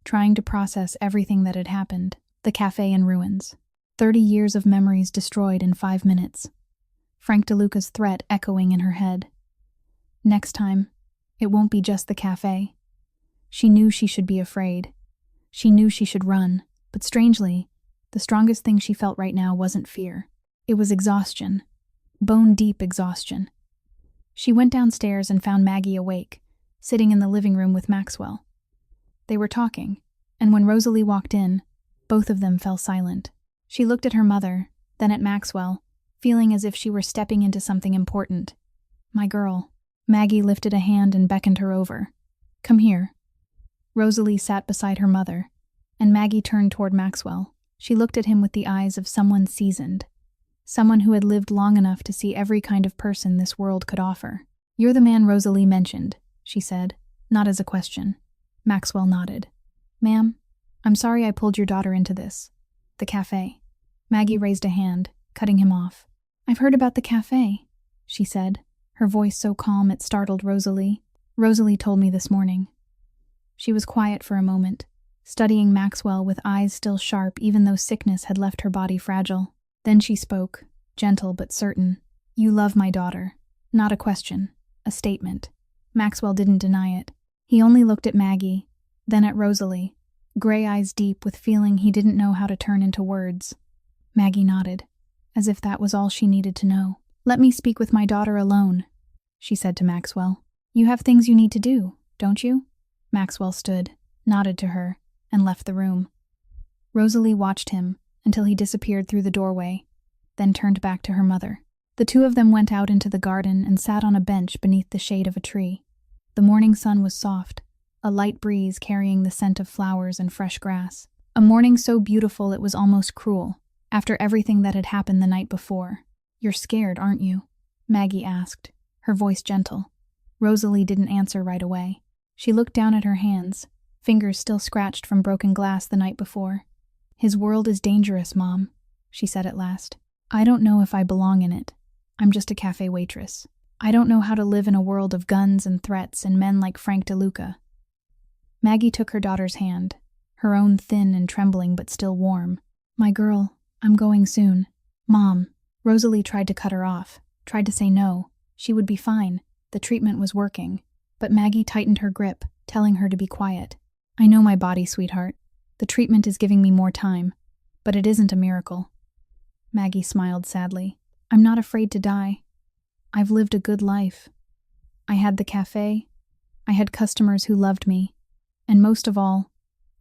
trying to process everything that had happened. The cafe in ruins. 30 years of memories destroyed in 5 minutes. Frank DeLuca's threat echoing in her head. Next time, it won't be just the cafe. She knew she should be afraid. She knew she should run, but strangely, the strongest thing she felt right now wasn't fear. It was exhaustion. Bone-deep exhaustion. She went downstairs and found Maggie awake, sitting in the living room with Maxwell. They were talking, and when Rosalie walked in, both of them fell silent. She looked at her mother, then at Maxwell, feeling as if she were stepping into something important. "My girl." Maggie lifted a hand and beckoned her over. "Come here." Rosalie sat beside her mother, and Maggie turned toward Maxwell. She looked at him with the eyes of someone seasoned, someone who had lived long enough to see every kind of person this world could offer. "You're the man Rosalie mentioned," she said, not as a question. Maxwell nodded. "Ma'am, I'm sorry I pulled your daughter into this. The cafe." Maggie raised a hand, cutting him off. "I've heard about the cafe," she said, her voice so calm it startled Rosalie. "Rosalie told me this morning." She was quiet for a moment, studying Maxwell with eyes still sharp even though sickness had left her body fragile. Then she spoke, gentle but certain. "You love my daughter." Not a question, a statement. Maxwell didn't deny it. He only looked at Maggie, then at Rosalie, gray eyes deep with feeling he didn't know how to turn into words. Maggie nodded, as if that was all she needed to know. "Let me speak with my daughter alone," she said to Maxwell. "You have things you need to do, don't you?" Maxwell stood, nodded to her, and left the room. Rosalie watched him until he disappeared through the doorway, then turned back to her mother. The two of them went out into the garden and sat on a bench beneath the shade of a tree. The morning sun was soft, a light breeze carrying the scent of flowers and fresh grass. A morning so beautiful it was almost cruel, after everything that had happened the night before. "You're scared, aren't you?" Maggie asked, her voice gentle. Rosalie didn't answer right away. She looked down at her hands, fingers still scratched from broken glass the night before. "His world is dangerous, Mom," she said at last. "I don't know if I belong in it. I'm just a cafe waitress. I don't know how to live in a world of guns and threats and men like Frank DeLuca." Maggie took her daughter's hand, her own thin and trembling but still warm. "My girl, I'm going soon." "Mom." Rosalie tried to cut her off, tried to say no. She would be fine. The treatment was working. But Maggie tightened her grip, telling her to be quiet. "I know my body, sweetheart. The treatment is giving me more time, but it isn't a miracle." Maggie smiled sadly. "I'm not afraid to die. I've lived a good life. I had the cafe. I had customers who loved me. And most of all,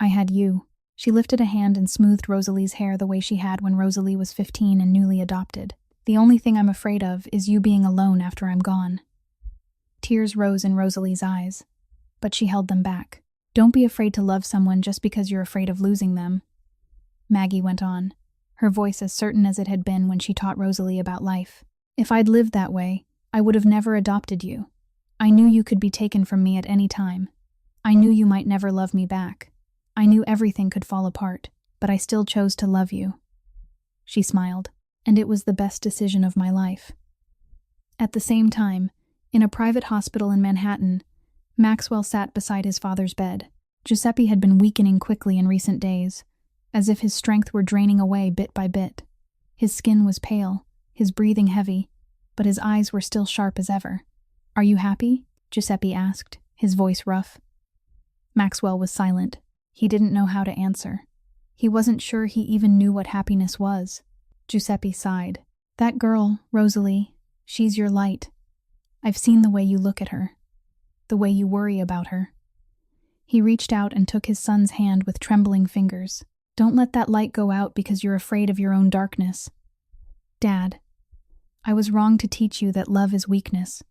I had you." She lifted a hand and smoothed Rosalie's hair the way she had when Rosalie was 15 and newly adopted. "The only thing I'm afraid of is you being alone after I'm gone." Tears rose in Rosalie's eyes, but she held them back. "Don't be afraid to love someone just because you're afraid of losing them," Maggie went on, her voice as certain as it had been when she taught Rosalie about life. "If I'd lived that way, I would have never adopted you. I knew you could be taken from me at any time. I knew you might never love me back. I knew everything could fall apart, but I still chose to love you." She smiled, "And it was the best decision of my life." At the same time, in a private hospital in Manhattan, Maxwell sat beside his father's bed. Giuseppe had been weakening quickly in recent days, as if his strength were draining away bit by bit. His skin was pale, his breathing heavy, but his eyes were still sharp as ever. "Are you happy?" Giuseppe asked, his voice rough. Maxwell was silent. He didn't know how to answer. He wasn't sure he even knew what happiness was. Giuseppe sighed. "That girl, Rosalie, she's your light. I've seen the way you look at her, the way you worry about her." He reached out and took his son's hand with trembling fingers. "Don't let that light go out because you're afraid of your own darkness." "Dad, I was wrong to teach you that love is weakness,"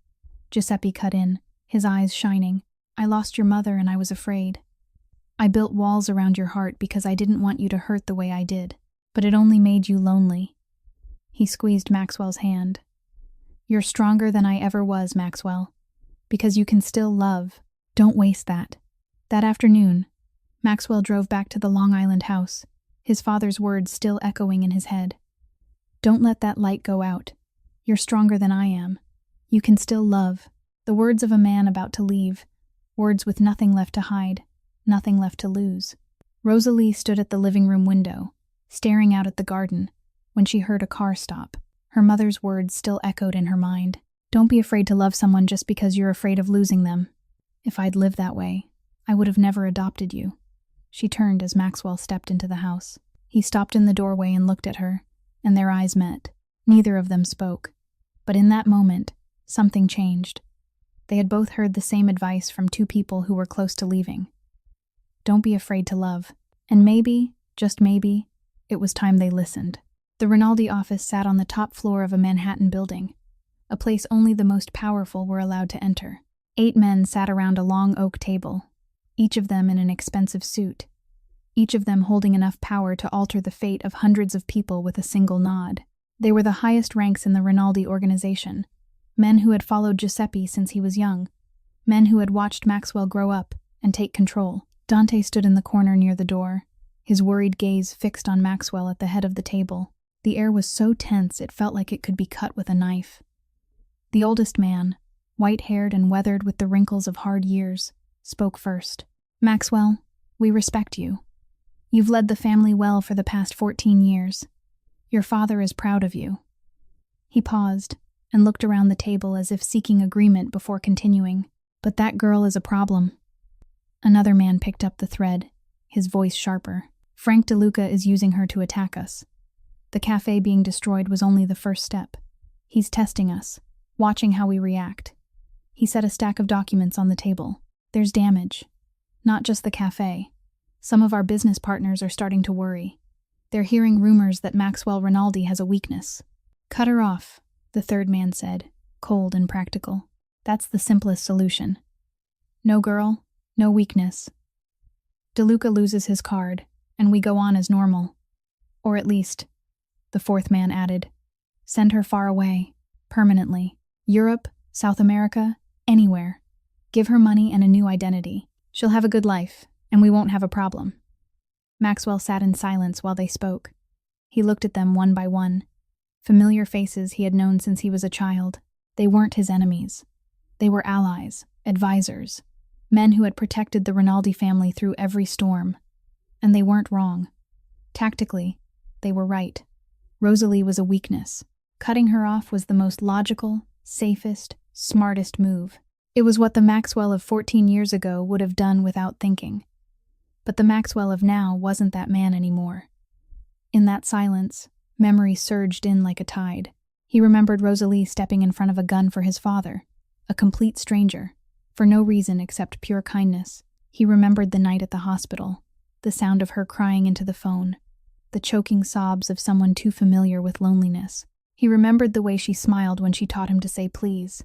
Giuseppe cut in, his eyes shining. "I lost your mother and I was afraid. I built walls around your heart because I didn't want you to hurt the way I did, but it only made you lonely." He squeezed Maxwell's hand. You're stronger than I ever was, Maxwell. Because you can still love. Don't waste that. That afternoon, Maxwell drove back to the Long Island house, his father's words still echoing in his head. Don't let that light go out. You're stronger than I am. You can still love. The words of a man about to leave, words with nothing left to hide, nothing left to lose. Rosalie stood at the living room window, staring out at the garden, when she heard a car stop. Her mother's words still echoed in her mind. Don't be afraid to love someone just because you're afraid of losing them. If I'd lived that way, I would have never adopted you. She turned as Maxwell stepped into the house. He stopped in the doorway and looked at her, and their eyes met. Neither of them spoke. But in that moment, something changed. They had both heard the same advice from two people who were close to leaving. Don't be afraid to love. And maybe, just maybe, it was time they listened. The Rinaldi office sat on the top floor of a Manhattan building, a place only the most powerful were allowed to enter. 8 men sat around a long oak table, each of them in an expensive suit, each of them holding enough power to alter the fate of hundreds of people with a single nod. They were the highest ranks in the Rinaldi organization, men who had followed Giuseppe since he was young, men who had watched Maxwell grow up and take control. Dante stood in the corner near the door, his worried gaze fixed on Maxwell at the head of the table. The air was so tense it felt like it could be cut with a knife. The oldest man, white-haired and weathered with the wrinkles of hard years, spoke first. Maxwell, we respect you. You've led the family well for the past 14 years. Your father is proud of you. He paused and looked around the table as if seeking agreement before continuing. But that girl is a problem. Another man picked up the thread, his voice sharper. Frank DeLuca is using her to attack us. The cafe being destroyed was only the first step. He's testing us, watching how we react. He set a stack of documents on the table. There's damage. Not just the cafe. Some of our business partners are starting to worry. They're hearing rumors that Maxwell Rinaldi has a weakness. Cut her off, the third man said, cold and practical. That's the simplest solution. No girl, no weakness. DeLuca loses his card, and we go on as normal. Or at least, the fourth man added, send her far away, permanently. Europe, South America, anywhere. Give her money and a new identity. She'll have a good life, and we won't have a problem. Maxwell sat in silence while they spoke. He looked at them one by one. Familiar faces he had known since he was a child. They weren't his enemies. They were allies, advisors, men who had protected the Rinaldi family through every storm. And they weren't wrong. Tactically, they were right. Rosalie was a weakness. Cutting her off was the most logical, safest, smartest move. It was what the Maxwell of 14 years ago would have done without thinking. But the Maxwell of now wasn't that man anymore. In that silence, memory surged in like a tide. He remembered Rosalie stepping in front of a gun for his father, a complete stranger, for no reason except pure kindness. He remembered the night at the hospital, the sound of her crying into the phone, the choking sobs of someone too familiar with loneliness. He remembered the way she smiled when she taught him to say please,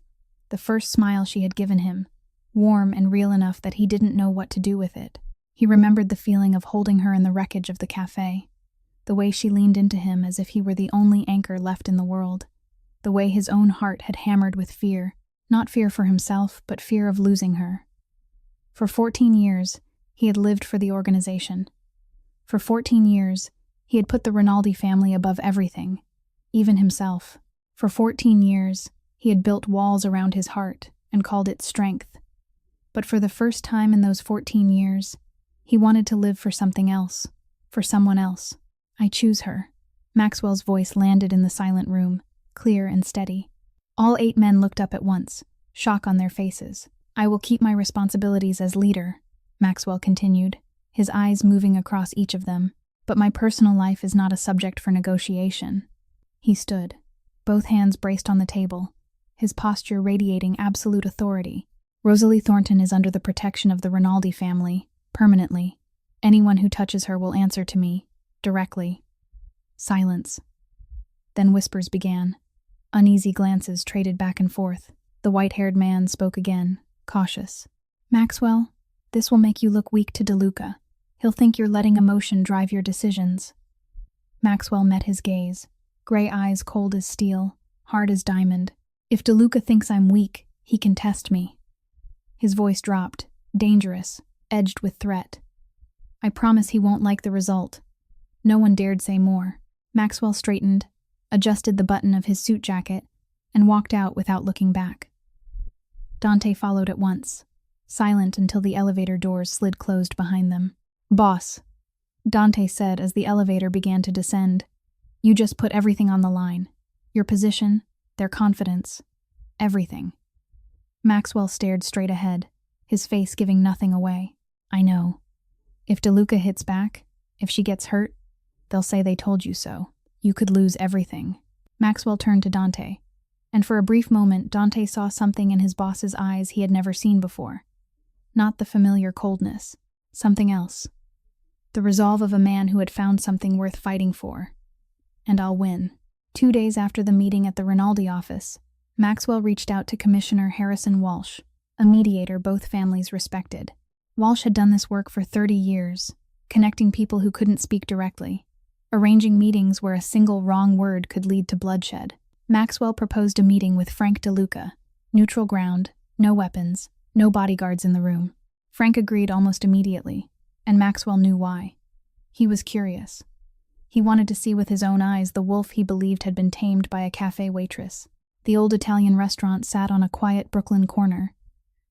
the first smile she had given him, warm and real enough that he didn't know what to do with it. He remembered the feeling of holding her in the wreckage of the cafe, the way she leaned into him as if he were the only anchor left in the world, the way his own heart had hammered with fear, not fear for himself, but fear of losing her. For 14 years, he had lived for the organization. For 14 years, he had put the Rinaldi family above everything, even himself. For 14 years, he had built walls around his heart and called it strength. But for the first time in those 14 years, he wanted to live for something else, for someone else. I choose her. Maxwell's voice landed in the silent room, clear and steady. All 8 men looked up at once, shock on their faces. I will keep my responsibilities as leader, Maxwell continued, his eyes moving across each of them. But my personal life is not a subject for negotiation. He stood, both hands braced on the table, his posture radiating absolute authority. Rosalie Thornton is under the protection of the Rinaldi family, permanently. Anyone who touches her will answer to me, directly. Silence. Then whispers began. Uneasy glances traded back and forth. The white-haired man spoke again, cautious. Maxwell, this will make you look weak to DeLuca. He'll think you're letting emotion drive your decisions. Maxwell met his gaze, gray eyes cold as steel, hard as diamond. If DeLuca thinks I'm weak, he can test me. His voice dropped, dangerous, edged with threat. I promise he won't like the result. No one dared say more. Maxwell straightened, adjusted the button of his suit jacket, and walked out without looking back. Dante followed at once, silent until the elevator doors slid closed behind them. "Boss," Dante said as the elevator began to descend, "you just put everything on the line. Your position, their confidence, everything." Maxwell stared straight ahead, his face giving nothing away. "I know. If DeLuca hits back, if she gets hurt, they'll say they told you so. You could lose everything." Maxwell turned to Dante, and for a brief moment Dante saw something in his boss's eyes he had never seen before. Not the familiar coldness, something else. The resolve of a man who had found something worth fighting for. "And I'll win." 2 days after the meeting at the Rinaldi office, Maxwell reached out to Commissioner Harrison Walsh, a mediator both families respected. Walsh had done this work for 30 years, connecting people who couldn't speak directly, arranging meetings where a single wrong word could lead to bloodshed. Maxwell proposed a meeting with Frank DeLuca, neutral ground, no weapons, no bodyguards in the room. Frank agreed almost immediately, and Maxwell knew why. He was curious. He wanted to see with his own eyes the wolf he believed had been tamed by a cafe waitress. The old Italian restaurant sat on a quiet Brooklyn corner,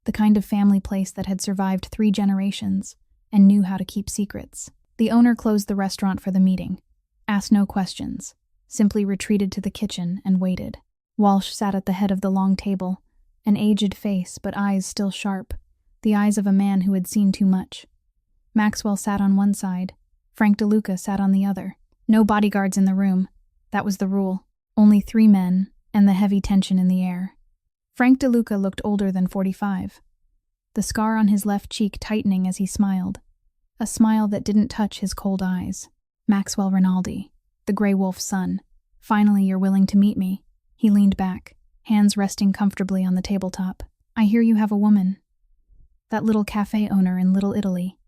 the kind of family place that had survived 3 generations and knew how to keep secrets. The owner closed the restaurant for the meeting, asked no questions, simply retreated to the kitchen and waited. Walsh sat at the head of the long table, an aged face but eyes still sharp, the eyes of a man who had seen too much. Maxwell sat on one side, Frank DeLuca sat on the other. No bodyguards in the room, that was the rule. Only 3 men, and the heavy tension in the air. Frank DeLuca looked older than 45, the scar on his left cheek tightening as he smiled, a smile that didn't touch his cold eyes. "Maxwell Rinaldi, the Grey Wolf's son. Finally you're willing to meet me." He leaned back, hands resting comfortably on the tabletop. "I hear you have a woman. That little cafe owner in Little Italy."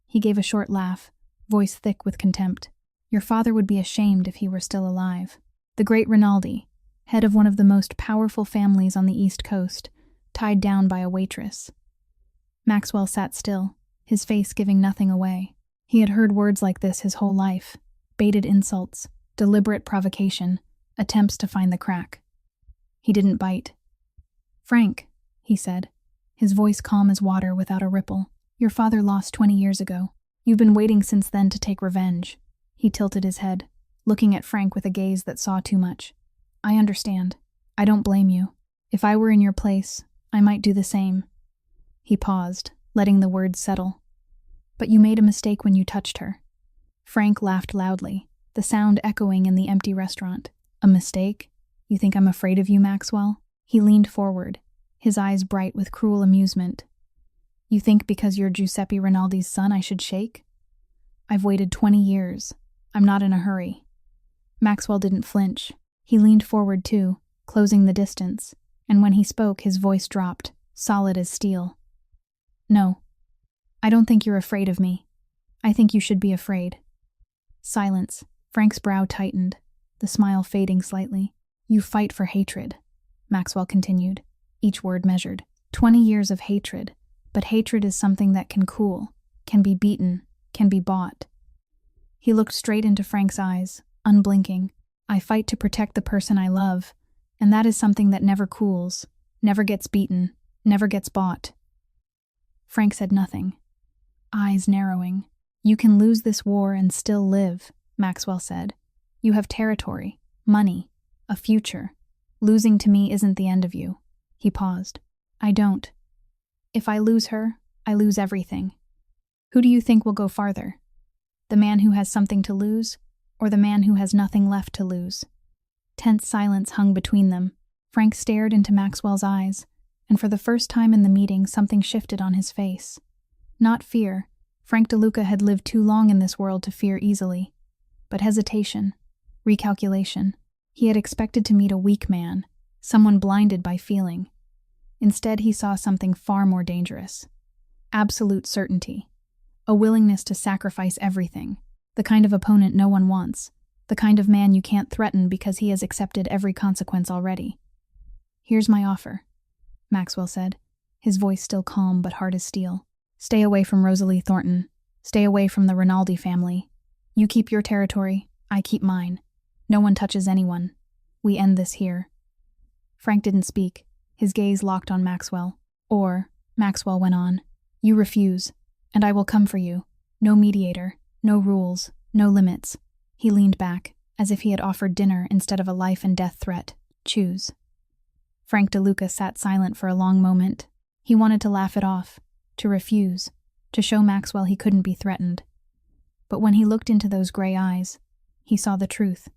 He gave a short laugh, voice thick with contempt. "Your father would be ashamed if he were still alive." The great Rinaldi, head of one of the most powerful families on the East Coast, tied down by a waitress. Maxwell sat still, his face giving nothing away. He had heard words like this his whole life, baited insults, deliberate provocation, attempts to find the crack. He didn't bite. "Frank," he said, his voice calm as water without a ripple, "your father lost 20 years ago. You've been waiting since then to take revenge." He tilted his head, looking at Frank with a gaze that saw too much. "I understand. I don't blame you. If I were in your place, I might do the same." He paused, letting the words settle. "But you made a mistake when you touched her." Frank laughed loudly, the sound echoing in the empty restaurant. "A mistake? You think I'm afraid of you, Maxwell?" He leaned forward, his eyes bright with cruel amusement. "You think because you're Giuseppe Rinaldi's son I should shake? I've waited 20 years. I'm not in a hurry." Maxwell didn't flinch. He leaned forward too, closing the distance, and when he spoke his voice dropped, solid as steel. "No. I don't think you're afraid of me. I think you should be afraid." Silence. Frank's brow tightened, the smile fading slightly. "You fight for hatred," Maxwell continued, each word measured. 20 years of hatred, but hatred is something that can cool, can be beaten, can be bought. He looked straight into Frank's eyes, unblinking. "I fight to protect the person I love, and that is something that never cools, never gets beaten, never gets bought." Frank said nothing, eyes narrowing. "You can lose this war and still live," Maxwell said. "You have territory, money, a future. Losing to me isn't the end of you." He paused. "I don't. If I lose her, I lose everything. Who do you think will go farther? The man who has something to lose, or the man who has nothing left to lose?" Tense silence hung between them. Frank stared into Maxwell's eyes, and for the first time in the meeting something shifted on his face. Not fear. Frank DeLuca had lived too long in this world to fear easily. But hesitation, recalculation. He had expected to meet a weak man, someone blinded by feeling. Instead he saw something far more dangerous. Absolute certainty. A willingness to sacrifice everything. The kind of opponent no one wants, The kind of man you can't threaten because he has accepted every consequence already. Here's my offer, Maxwell said, his voice still calm but hard as steel. Stay away from Rosalie Thornton. Stay away from the Rinaldi family. You keep your territory, I keep mine. No one touches anyone. We end this here. Frank didn't speak, his gaze locked on Maxwell. Or, Maxwell went on, you refuse, and I will come for you. No mediator, no rules, no limits. He leaned back, as if he had offered dinner instead of a life and death threat. Choose. Frank DeLuca sat silent for a long moment. He wanted to laugh it off, to refuse, to show Maxwell he couldn't be threatened. But when he looked into those gray eyes, he saw the truth.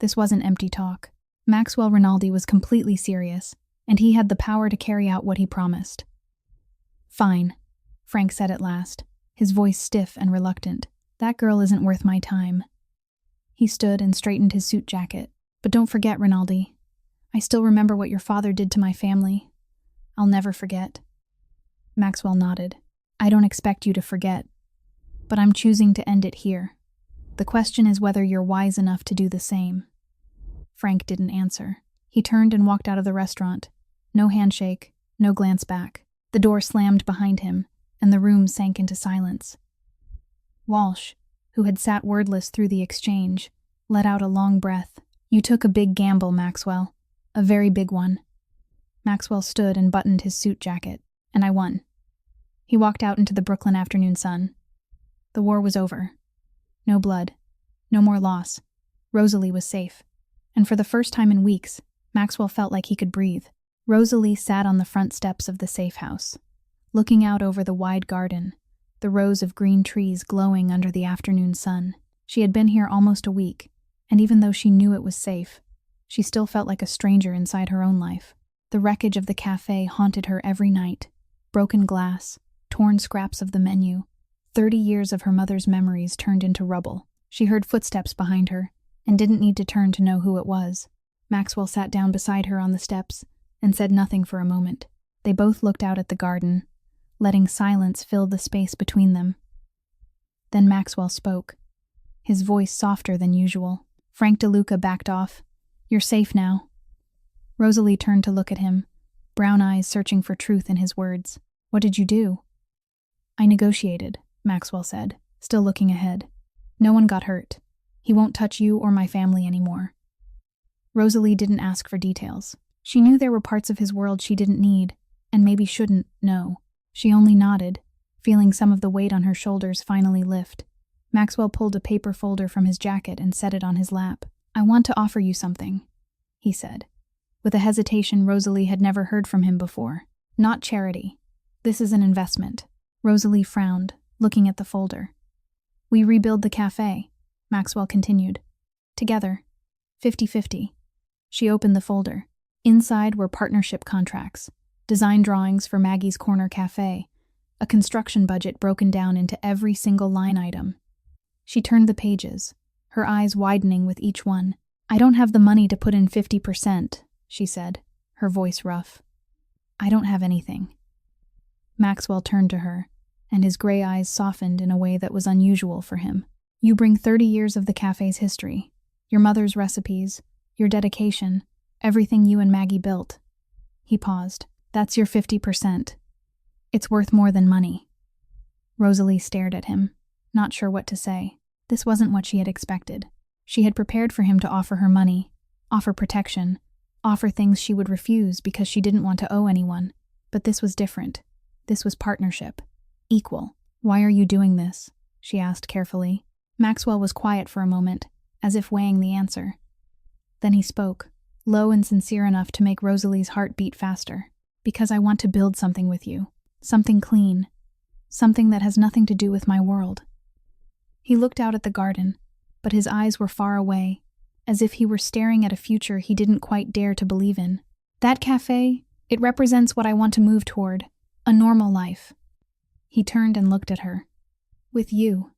This wasn't empty talk. Maxwell Rinaldi was completely serious, and he had the power to carry out what he promised. Fine, Frank said at last, his voice stiff and reluctant. That girl isn't worth my time. He stood and straightened his suit jacket. But don't forget, Rinaldi. I still remember what your father did to my family. I'll never forget. Maxwell nodded. I don't expect you to forget. But I'm choosing to end it here. The question is whether you're wise enough to do the same. Frank didn't answer. He turned and walked out of the restaurant. No handshake, no glance back. The door slammed behind him, and the room sank into silence. Walsh, who had sat wordless through the exchange, let out a long breath. You took a big gamble, Maxwell. A very big one. Maxwell stood and buttoned his suit jacket, and I won. He walked out into the Brooklyn afternoon sun. The war was over. No blood. No more loss. Rosalie was safe. And for the first time in weeks, Maxwell felt like he could breathe. Rosalie sat on the front steps of the safe house, looking out over the wide garden, the rows of green trees glowing under the afternoon sun. She had been here almost a week, and even though she knew it was safe, she still felt like a stranger inside her own life. The wreckage of the cafe haunted her every night. Broken glass, torn scraps of the menu, 30 years of her mother's memories turned into rubble. She heard footsteps behind her, and didn't need to turn to know who it was. Maxwell sat down beside her on the steps and said nothing for a moment. They both looked out at the garden, letting silence fill the space between them. Then Maxwell spoke, his voice softer than usual. Frank DeLuca backed off. You're safe now. Rosalie turned to look at him, brown eyes searching for truth in his words. What did you do? I negotiated, Maxwell said, still looking ahead. No one got hurt. He won't touch you or my family anymore. Rosalie didn't ask for details. She knew there were parts of his world she didn't need, and maybe shouldn't know. She only nodded, feeling some of the weight on her shoulders finally lift. Maxwell pulled a paper folder from his jacket and set it on his lap. I want to offer you something, he said. With a hesitation Rosalie had never heard from him before. Not charity. This is an investment. Rosalie frowned, looking at the folder. We rebuild the cafe, Maxwell continued. Together. 50-50. She opened the folder. Inside were partnership contracts, design drawings for Maggie's Corner Cafe, a construction budget broken down into every single line item. She turned the pages, her eyes widening with each one. I don't have the money to put in 50%, she said, her voice rough. I don't have anything. Maxwell turned to her, and his gray eyes softened in a way that was unusual for him. You bring 30 years of the cafe's history, your mother's recipes, your dedication, everything you and Maggie built. He paused. That's your 50%. It's worth more than money. Rosalie stared at him, not sure what to say. This wasn't what she had expected. She had prepared for him to offer her money, offer protection, offer things she would refuse because she didn't want to owe anyone. But this was different. This was partnership. Equal. Why are you doing this? She asked carefully. Maxwell was quiet for a moment, as if weighing the answer. Then he spoke, low and sincere enough to make Rosalie's heart beat faster. Because I want to build something with you. Something clean. Something that has nothing to do with my world. He looked out at the garden, but his eyes were far away, as if he were staring at a future he didn't quite dare to believe in. That cafe, it represents what I want to move toward. A normal life. He turned and looked at her. With you.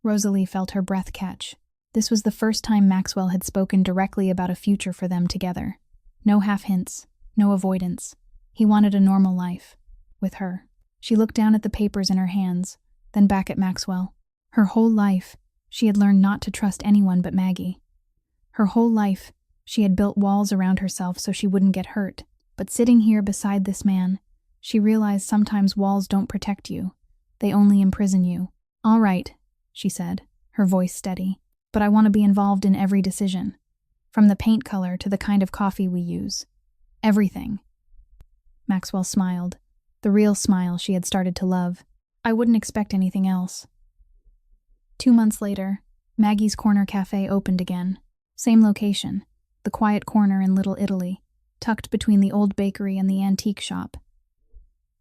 Rosalie felt her breath catch. This was the first time Maxwell had spoken directly about a future for them together. No half hints, no avoidance. He wanted a normal life. With her. She looked down at the papers in her hands, then back at Maxwell. Her whole life, She had learned not to trust anyone but Maggie. Her whole life, she had built walls around herself so she wouldn't get hurt. But sitting here beside this man, she realized sometimes walls don't protect you. They only imprison you. "All right," she said, her voice steady. "But I want to be involved in every decision. From the paint color to the kind of coffee we use. Everything." Maxwell smiled, the real smile she had started to love. "I wouldn't expect anything else." 2 months later, Maggie's Corner Cafe opened again. Same location, the quiet corner in Little Italy, tucked between the old bakery and the antique shop.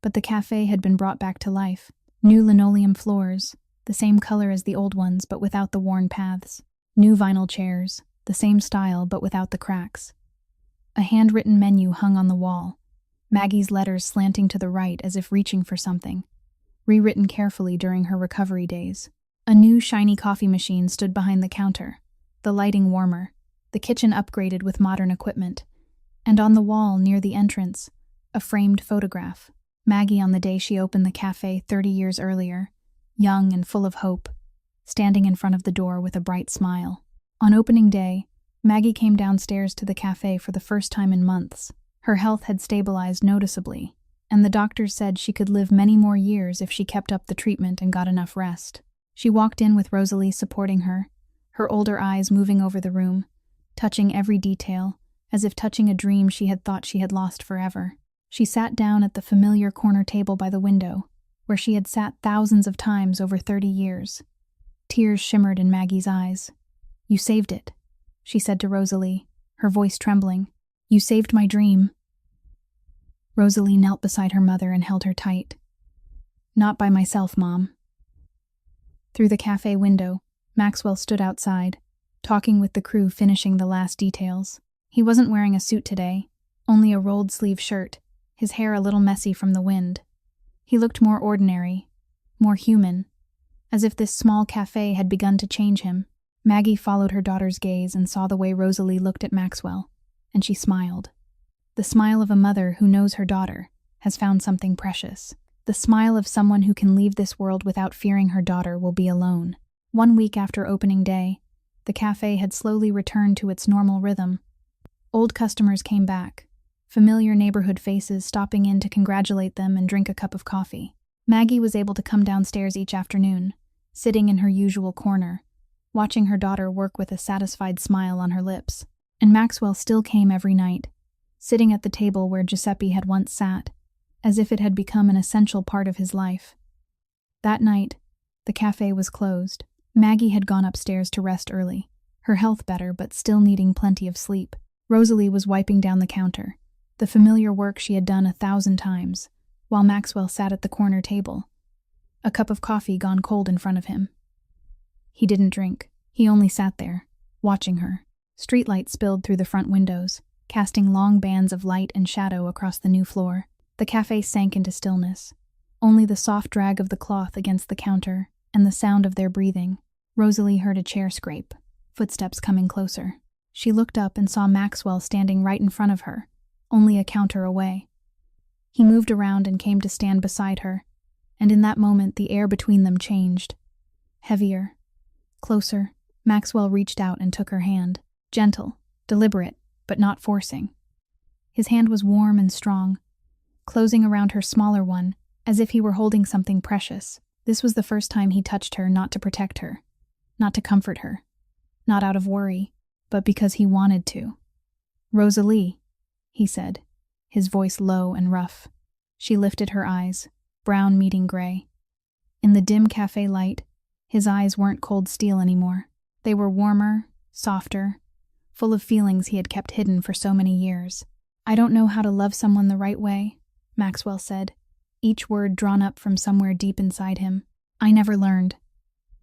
But the cafe had been brought back to life. New linoleum floors, the same color as the old ones but without the worn paths. New vinyl chairs, the same style but without the cracks. A handwritten menu hung on the wall, Maggie's letters slanting to the right as if reaching for something, rewritten carefully during her recovery days. A new shiny coffee machine stood behind the counter, the lighting warmer, the kitchen upgraded with modern equipment, and on the wall near the entrance, a framed photograph. Maggie on the day she opened the cafe 30 years earlier, young and full of hope, standing in front of the door with a bright smile. On opening day, Maggie came downstairs to the cafe for the first time in months. Her health had stabilized noticeably, and the doctors said she could live many more years if she kept up the treatment and got enough rest. She walked in with Rosalie supporting her, her older eyes moving over the room, touching every detail, as if touching a dream she had thought she had lost forever. She sat down at the familiar corner table by the window, where she had sat thousands of times over 30 years. Tears shimmered in Maggie's eyes. "You saved it," she said to Rosalie, her voice trembling. "You saved my dream." Rosalie knelt beside her mother and held her tight. "Not by myself, Mom." Through the cafe window, Maxwell stood outside, talking with the crew finishing the last details. He wasn't wearing a suit today, only a rolled-sleeve shirt, his hair a little messy from the wind. He looked more ordinary, more human, as if this small cafe had begun to change him. Maggie followed her daughter's gaze and saw the way Rosalie looked at Maxwell, and she smiled. The smile of a mother who knows her daughter has found something precious. The smile of someone who can leave this world without fearing her daughter will be alone. 1 week after opening day, the cafe had slowly returned to its normal rhythm. Old customers came back, familiar neighborhood faces stopping in to congratulate them and drink a cup of coffee. Maggie was able to come downstairs each afternoon, sitting in her usual corner, watching her daughter work with a satisfied smile on her lips. And Maxwell still came every night, sitting at the table where Giuseppe had once sat, as if it had become an essential part of his life. That night, the cafe was closed. Maggie had gone upstairs to rest early, her health better but still needing plenty of sleep. Rosalie was wiping down the counter, the familiar work she had done 1,000 times, while Maxwell sat at the corner table, a cup of coffee gone cold in front of him. He didn't drink. He only sat there, watching her. Streetlight spilled through the front windows, casting long bands of light and shadow across the new floor. The cafe sank into stillness. Only the soft drag of the cloth against the counter and the sound of their breathing. Rosalie heard a chair scrape, footsteps coming closer. She looked up and saw Maxwell standing right in front of her, only a counter away. He moved around and came to stand beside her, and in that moment the air between them changed. Heavier, closer. Maxwell reached out and took her hand. Gentle, deliberate, but not forcing. His hand was warm and strong, closing around her smaller one, as if he were holding something precious. This was the first time he touched her not to protect her, not to comfort her, not out of worry, but because he wanted to. "Rosalie," he said, his voice low and rough. She lifted her eyes, brown meeting gray. In the dim cafe light, his eyes weren't cold steel anymore. They were warmer, softer, full of feelings he had kept hidden for so many years. "I don't know how to love someone the right way," Maxwell said, each word drawn up from somewhere deep inside him. "I never learned.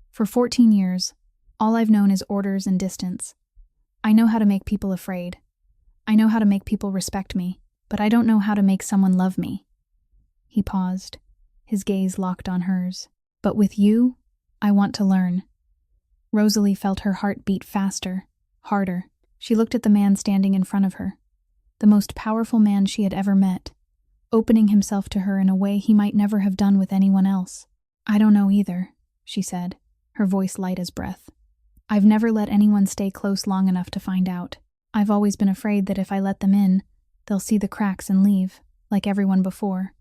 For 14 years, all I've known is orders and distance. I know how to make people afraid. I know how to make people respect me, but I don't know how to make someone love me." He paused, his gaze locked on hers. "But with you, I want to learn." Rosalie felt her heart beat faster, harder. She looked at the man standing in front of her, the most powerful man she had ever met, opening himself to her in a way he might never have done with anyone else. "I don't know either," she said, her voice light as breath. "I've never let anyone stay close long enough to find out. I've always been afraid that if I let them in, they'll see the cracks and leave, like everyone before."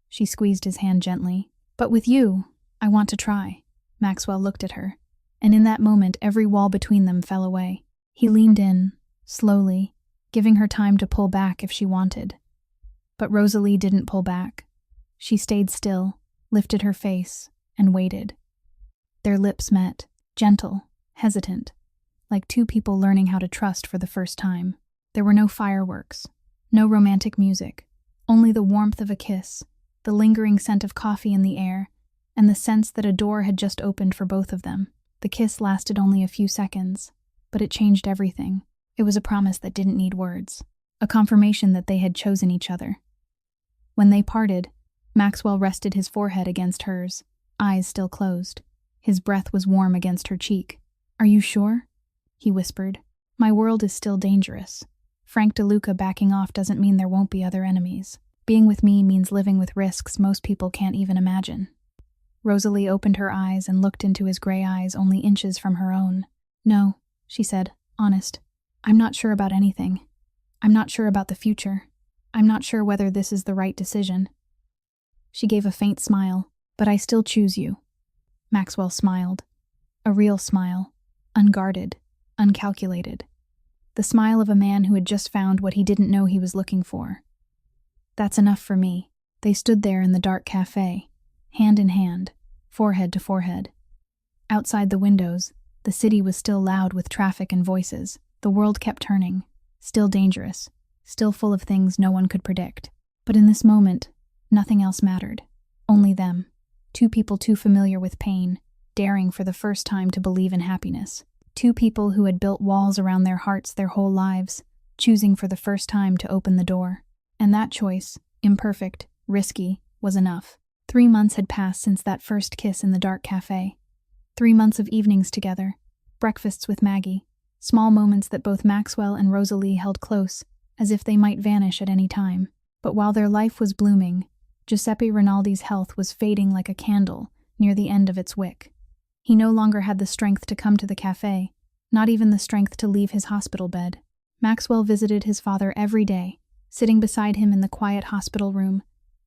She squeezed his hand gently. "But with you, I want to try." Maxwell looked at her, and in that moment every wall between them fell away. He leaned in, slowly, giving her time to pull back if she wanted. But Rosalie didn't pull back. She stayed still, lifted her face, and waited. Their lips met, gentle, hesitant, like two people learning how to trust for the first time. There were no fireworks, no romantic music, only the warmth of a kiss, the lingering scent of coffee in the air, and the sense that a door had just opened for both of them. The kiss lasted only a few seconds, but it changed everything. It was a promise that didn't need words, a confirmation that they had chosen each other. When they parted, Maxwell rested his forehead against hers, eyes still closed. His breath was warm against her cheek. "Are you sure?" he whispered. "My world is still dangerous. Frank DeLuca backing off doesn't mean there won't be other enemies. Being with me means living with risks most people can't even imagine." Rosalie opened her eyes and looked into his gray eyes only inches from her own. "No," she said, honest. "I'm not sure about anything. I'm not sure about the future. I'm not sure whether this is the right decision." She gave a faint smile. "But I still choose you." Maxwell smiled. A real smile, unguarded, uncalculated. The smile of a man who had just found what he didn't know he was looking for. "That's enough for me." They stood there in the dark cafe, hand in hand, forehead to forehead. Outside the windows, the city was still loud with traffic and voices. The world kept turning, still dangerous, still full of things no one could predict. But in this moment, nothing else mattered. Only them, two people too familiar with pain, daring for the first time to believe in happiness. Two people who had built walls around their hearts their whole lives, choosing for the first time to open the door. And that choice, imperfect, risky, was enough. 3 months had passed since that first kiss in the dark cafe. 3 months of evenings together, breakfasts with Maggie, small moments that both Maxwell and Rosalie held close, as if they might vanish at any time. But while their life was blooming, Giuseppe Rinaldi's health was fading like a candle near the end of its wick. He no longer had the strength to come to the cafe, not even the strength to leave his hospital bed. Maxwell visited his father every day, sitting beside him in the quiet hospital room,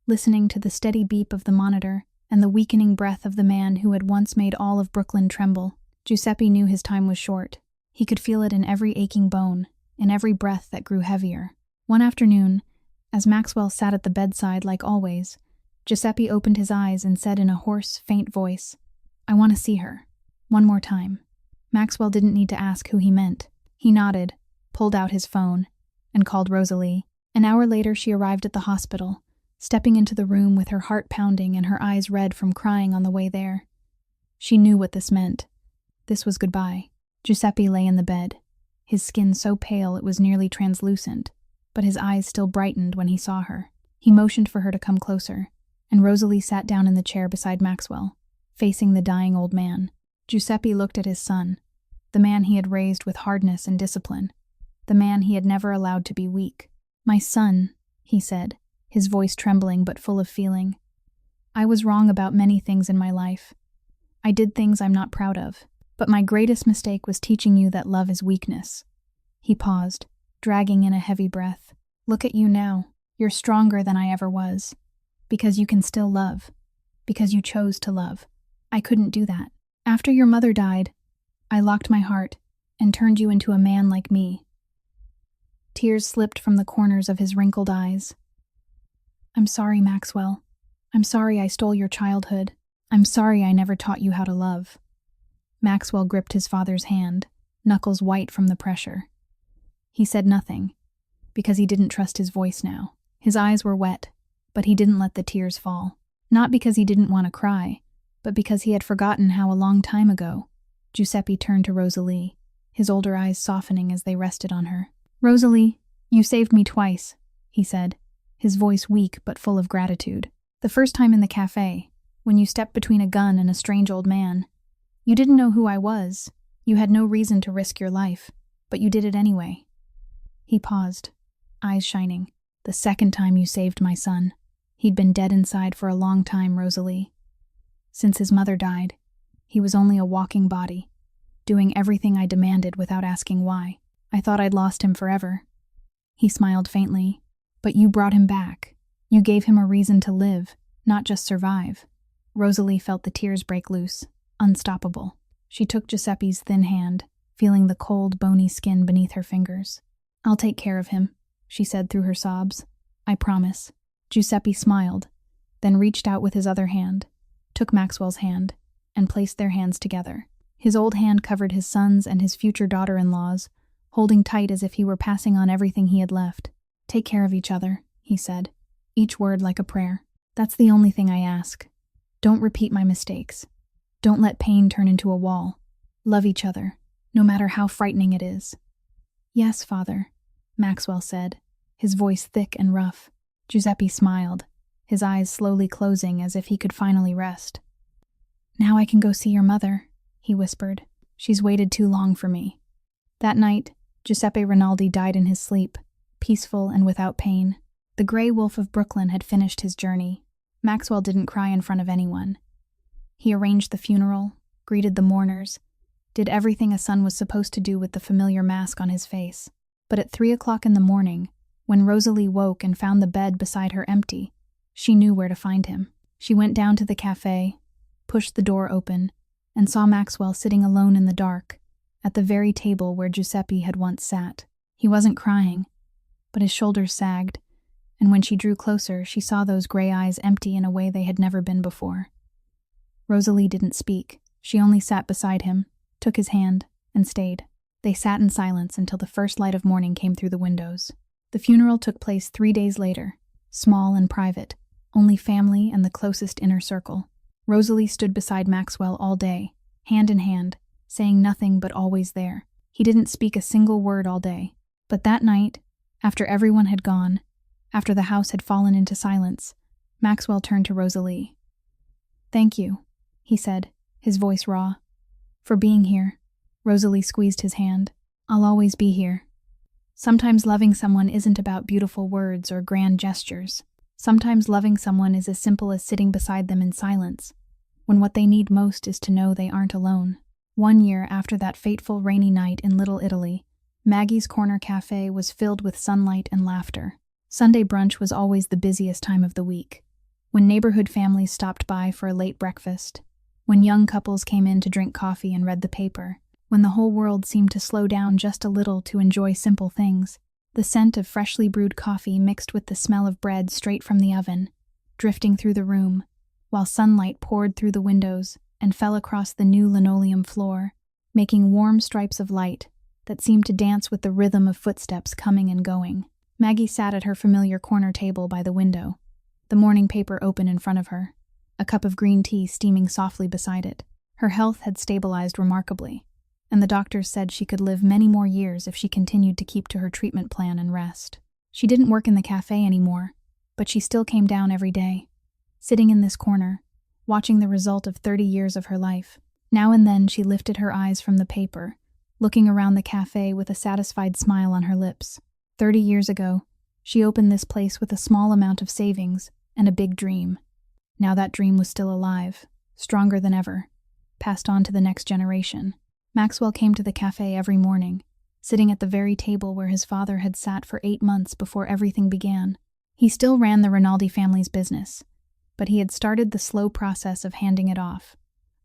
listening to the steady beep of the monitor and the weakening breath of the man who had once made all of Brooklyn tremble. Giuseppe knew his time was short. He could feel it in every aching bone, in every breath that grew heavier. One afternoon, as Maxwell sat at the bedside like always, Giuseppe opened his eyes and said in a hoarse, faint voice, "I want to see her. One more time." Maxwell didn't need to ask who he meant. He nodded, pulled out his phone, and called Rosalie. An hour later she arrived at the hospital, stepping into the room with her heart pounding and her eyes red from crying on the way there. She knew what this meant. This was goodbye. Giuseppe lay in the bed, his skin so pale it was nearly translucent, but his eyes still brightened when he saw her. He motioned for her to come closer, and Rosalie sat down in the chair beside Maxwell, facing the dying old man. Giuseppe looked at his son, the man he had raised with hardness and discipline, the man he had never allowed to be weak. "My son," he said, his voice trembling but full of feeling. "I was wrong about many things in my life. I did things I'm not proud of, but my greatest mistake was teaching you that love is weakness." He paused, dragging in a heavy breath. "Look at you now. You're stronger than I ever was. Because you can still love. Because you chose to love. I couldn't do that. After your mother died, I locked my heart and turned you into a man like me." Tears slipped from the corners of his wrinkled eyes. "I'm sorry, Maxwell. I'm sorry I stole your childhood. I'm sorry I never taught you how to love." Maxwell gripped his father's hand, knuckles white from the pressure. He said nothing, because he didn't trust his voice now. His eyes were wet, but he didn't let the tears fall. Not because he didn't want to cry, but because he had forgotten how a long time ago. Giuseppe turned to Rosalie, his older eyes softening as they rested on her. "Rosalie, you saved me twice," he said, his voice weak but full of gratitude. "The first time in the cafe, when you stepped between a gun and a strange old man. You didn't know who I was. You had no reason to risk your life, but you did it anyway." He paused, eyes shining. "The second time you saved my son. He'd been dead inside for a long time, Rosalie. Since his mother died. He was only a walking body, doing everything I demanded without asking why. I thought I'd lost him forever. He smiled faintly. But you brought him back. You gave him a reason to live, not just survive. Rosalie felt the tears break loose, unstoppable. She took Giuseppe's thin hand, feeling the cold, bony skin beneath her fingers. I'll take care of him, she said through her sobs. I promise. Giuseppe smiled, then reached out with his other hand, took Maxwell's hand, and placed their hands together. His old hand covered his son's and his future daughter-in-law's, holding tight as if he were passing on everything he had left. Take care of each other, he said, each word like a prayer. That's the only thing I ask. Don't repeat my mistakes. Don't let pain turn into a wall. Love each other, no matter how frightening it is. Yes, Father, Maxwell said, his voice thick and rough. Giuseppe smiled, his eyes slowly closing as if he could finally rest. Now I can go see your mother, he whispered. She's waited too long for me. That night, Giuseppe Rinaldi died in his sleep, peaceful and without pain. The gray wolf of Brooklyn had finished his journey. Maxwell didn't cry in front of anyone. He arranged the funeral, greeted the mourners, did everything a son was supposed to do with the familiar mask on his face. But at 3 o'clock in the morning, when Rosalie woke and found the bed beside her empty, she knew where to find him. She went down to the cafe, pushed the door open, and saw Maxwell sitting alone in the dark, at the very table where Giuseppe had once sat. He wasn't crying, but his shoulders sagged, and when she drew closer, she saw those gray eyes empty in a way they had never been before. Rosalie didn't speak. She only sat beside him, took his hand, and stayed. They sat in silence until the first light of morning came through the windows. The funeral took place 3 days later, small and private, only family and the closest inner circle. Rosalie stood beside Maxwell all day, hand in hand, saying nothing but always there. He didn't speak a single word all day. But that night, after everyone had gone, after the house had fallen into silence, Maxwell turned to Rosalie. Thank you, he said, his voice raw. For being here. Rosalie squeezed his hand. I'll always be here. Sometimes loving someone isn't about beautiful words or grand gestures. Sometimes loving someone is as simple as sitting beside them in silence, when what they need most is to know they aren't alone. 1 year after that fateful rainy night in Little Italy, Maggie's Corner Cafe was filled with sunlight and laughter. Sunday brunch was always the busiest time of the week, when neighborhood families stopped by for a late breakfast, when young couples came in to drink coffee and read the paper, when the whole world seemed to slow down just a little to enjoy simple things. The scent of freshly brewed coffee mixed with the smell of bread straight from the oven, drifting through the room, while sunlight poured through the windows and fell across the new linoleum floor, making warm stripes of light that seemed to dance with the rhythm of footsteps coming and going. Maggie sat at her familiar corner table by the window, the morning paper open in front of her, a cup of green tea steaming softly beside it. Her health had stabilized remarkably, and the doctors said she could live many more years if she continued to keep to her treatment plan and rest. She didn't work in the cafe anymore, but she still came down every day, sitting in this corner, watching the result of 30 years of her life. Now and then she lifted her eyes from the paper, looking around the cafe with a satisfied smile on her lips. 30 years ago, she opened this place with a small amount of savings and a big dream. Now that dream was still alive, stronger than ever, passed on to the next generation. Maxwell came to the cafe every morning, sitting at the very table where his father had sat for 8 months before everything began. He still ran the Rinaldi family's business, but he had started the slow process of handing it off,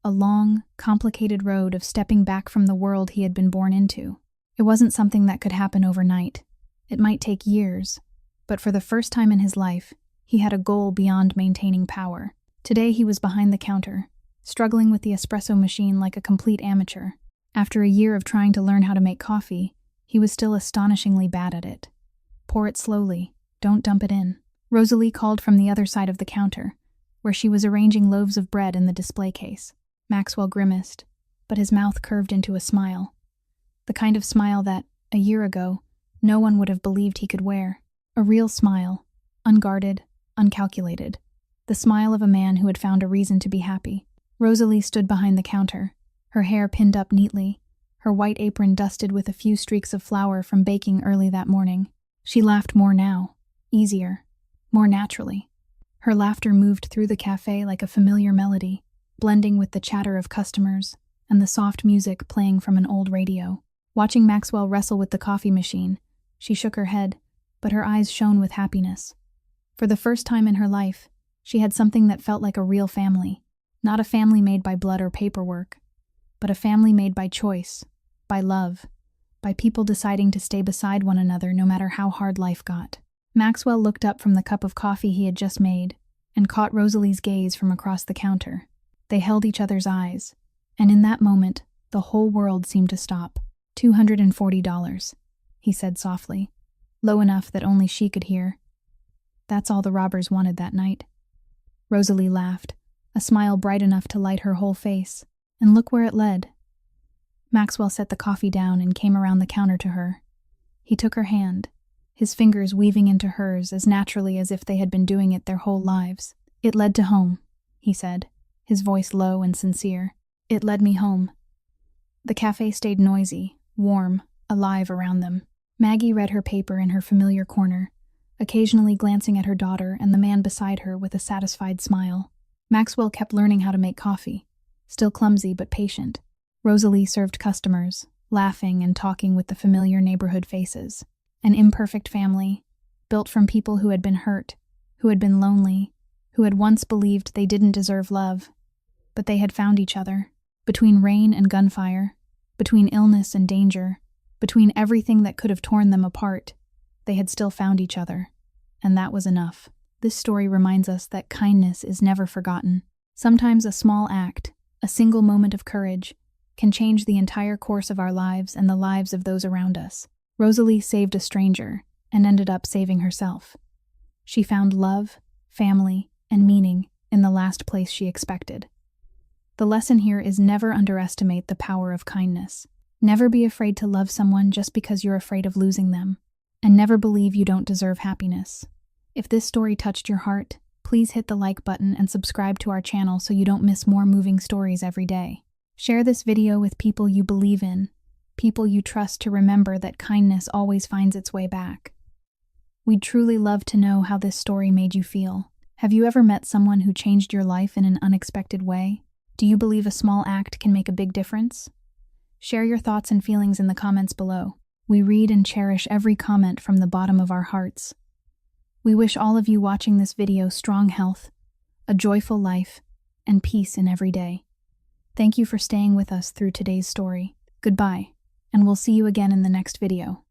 a long, complicated road of stepping back from the world he had been born into. It wasn't something that could happen overnight. It might take years, but for the first time in his life, he had a goal beyond maintaining power. Today he was behind the counter, struggling with the espresso machine like a complete amateur. After a year of trying to learn how to make coffee, he was still astonishingly bad at it. Pour it slowly, don't dump it in. Rosalie called from the other side of the counter, where she was arranging loaves of bread in the display case. Maxwell grimaced, but his mouth curved into a smile. The kind of smile that, a year ago, no one would have believed he could wear. A real smile, unguarded, uncalculated. The smile of a man who had found a reason to be happy. Rosalie stood behind the counter, her hair pinned up neatly, her white apron dusted with a few streaks of flour from baking early that morning. She laughed more now, easier, more naturally. Her laughter moved through the cafe like a familiar melody, blending with the chatter of customers and the soft music playing from an old radio. Watching Maxwell wrestle with the coffee machine, she shook her head, but her eyes shone with happiness. For the first time in her life, she had something that felt like a real family. Not a family made by blood or paperwork, but a family made by choice, by love, by people deciding to stay beside one another no matter how hard life got. Maxwell looked up from the cup of coffee he had just made and caught Rosalie's gaze from across the counter. They held each other's eyes, and in that moment, the whole world seemed to stop. $240, he said softly, low enough that only she could hear. That's all the robbers wanted that night. Rosalie laughed, a smile bright enough to light her whole face, and look where it led. Maxwell set the coffee down and came around the counter to her. He took her hand, his fingers weaving into hers as naturally as if they had been doing it their whole lives. It led to home, he said, his voice low and sincere. It led me home. The cafe stayed noisy, warm, alive around them. Maggie read her paper in her familiar corner, occasionally glancing at her daughter and the man beside her with a satisfied smile. Maxwell kept learning how to make coffee, still clumsy but patient. Rosalie served customers, laughing and talking with the familiar neighborhood faces. An imperfect family, built from people who had been hurt, who had been lonely, who had once believed they didn't deserve love. But they had found each other. Between rain and gunfire, between illness and danger, between everything that could have torn them apart, they had still found each other. And that was enough. This story reminds us that kindness is never forgotten. Sometimes a small act, a single moment of courage, can change the entire course of our lives and the lives of those around us. Rosalie saved a stranger and ended up saving herself. She found love, family, and meaning in the last place she expected. The lesson here is never underestimate the power of kindness. Never be afraid to love someone just because you're afraid of losing them. And never believe you don't deserve happiness. If this story touched your heart, please hit the like button and subscribe to our channel so you don't miss more moving stories every day. Share this video with people you believe in, people you trust to remember that kindness always finds its way back. We'd truly love to know how this story made you feel. Have you ever met someone who changed your life in an unexpected way? Do you believe a small act can make a big difference? Share your thoughts and feelings in the comments below. We read and cherish every comment from the bottom of our hearts. We wish all of you watching this video strong health, a joyful life, and peace in every day. Thank you for staying with us through today's story. Goodbye, and we'll see you again in the next video.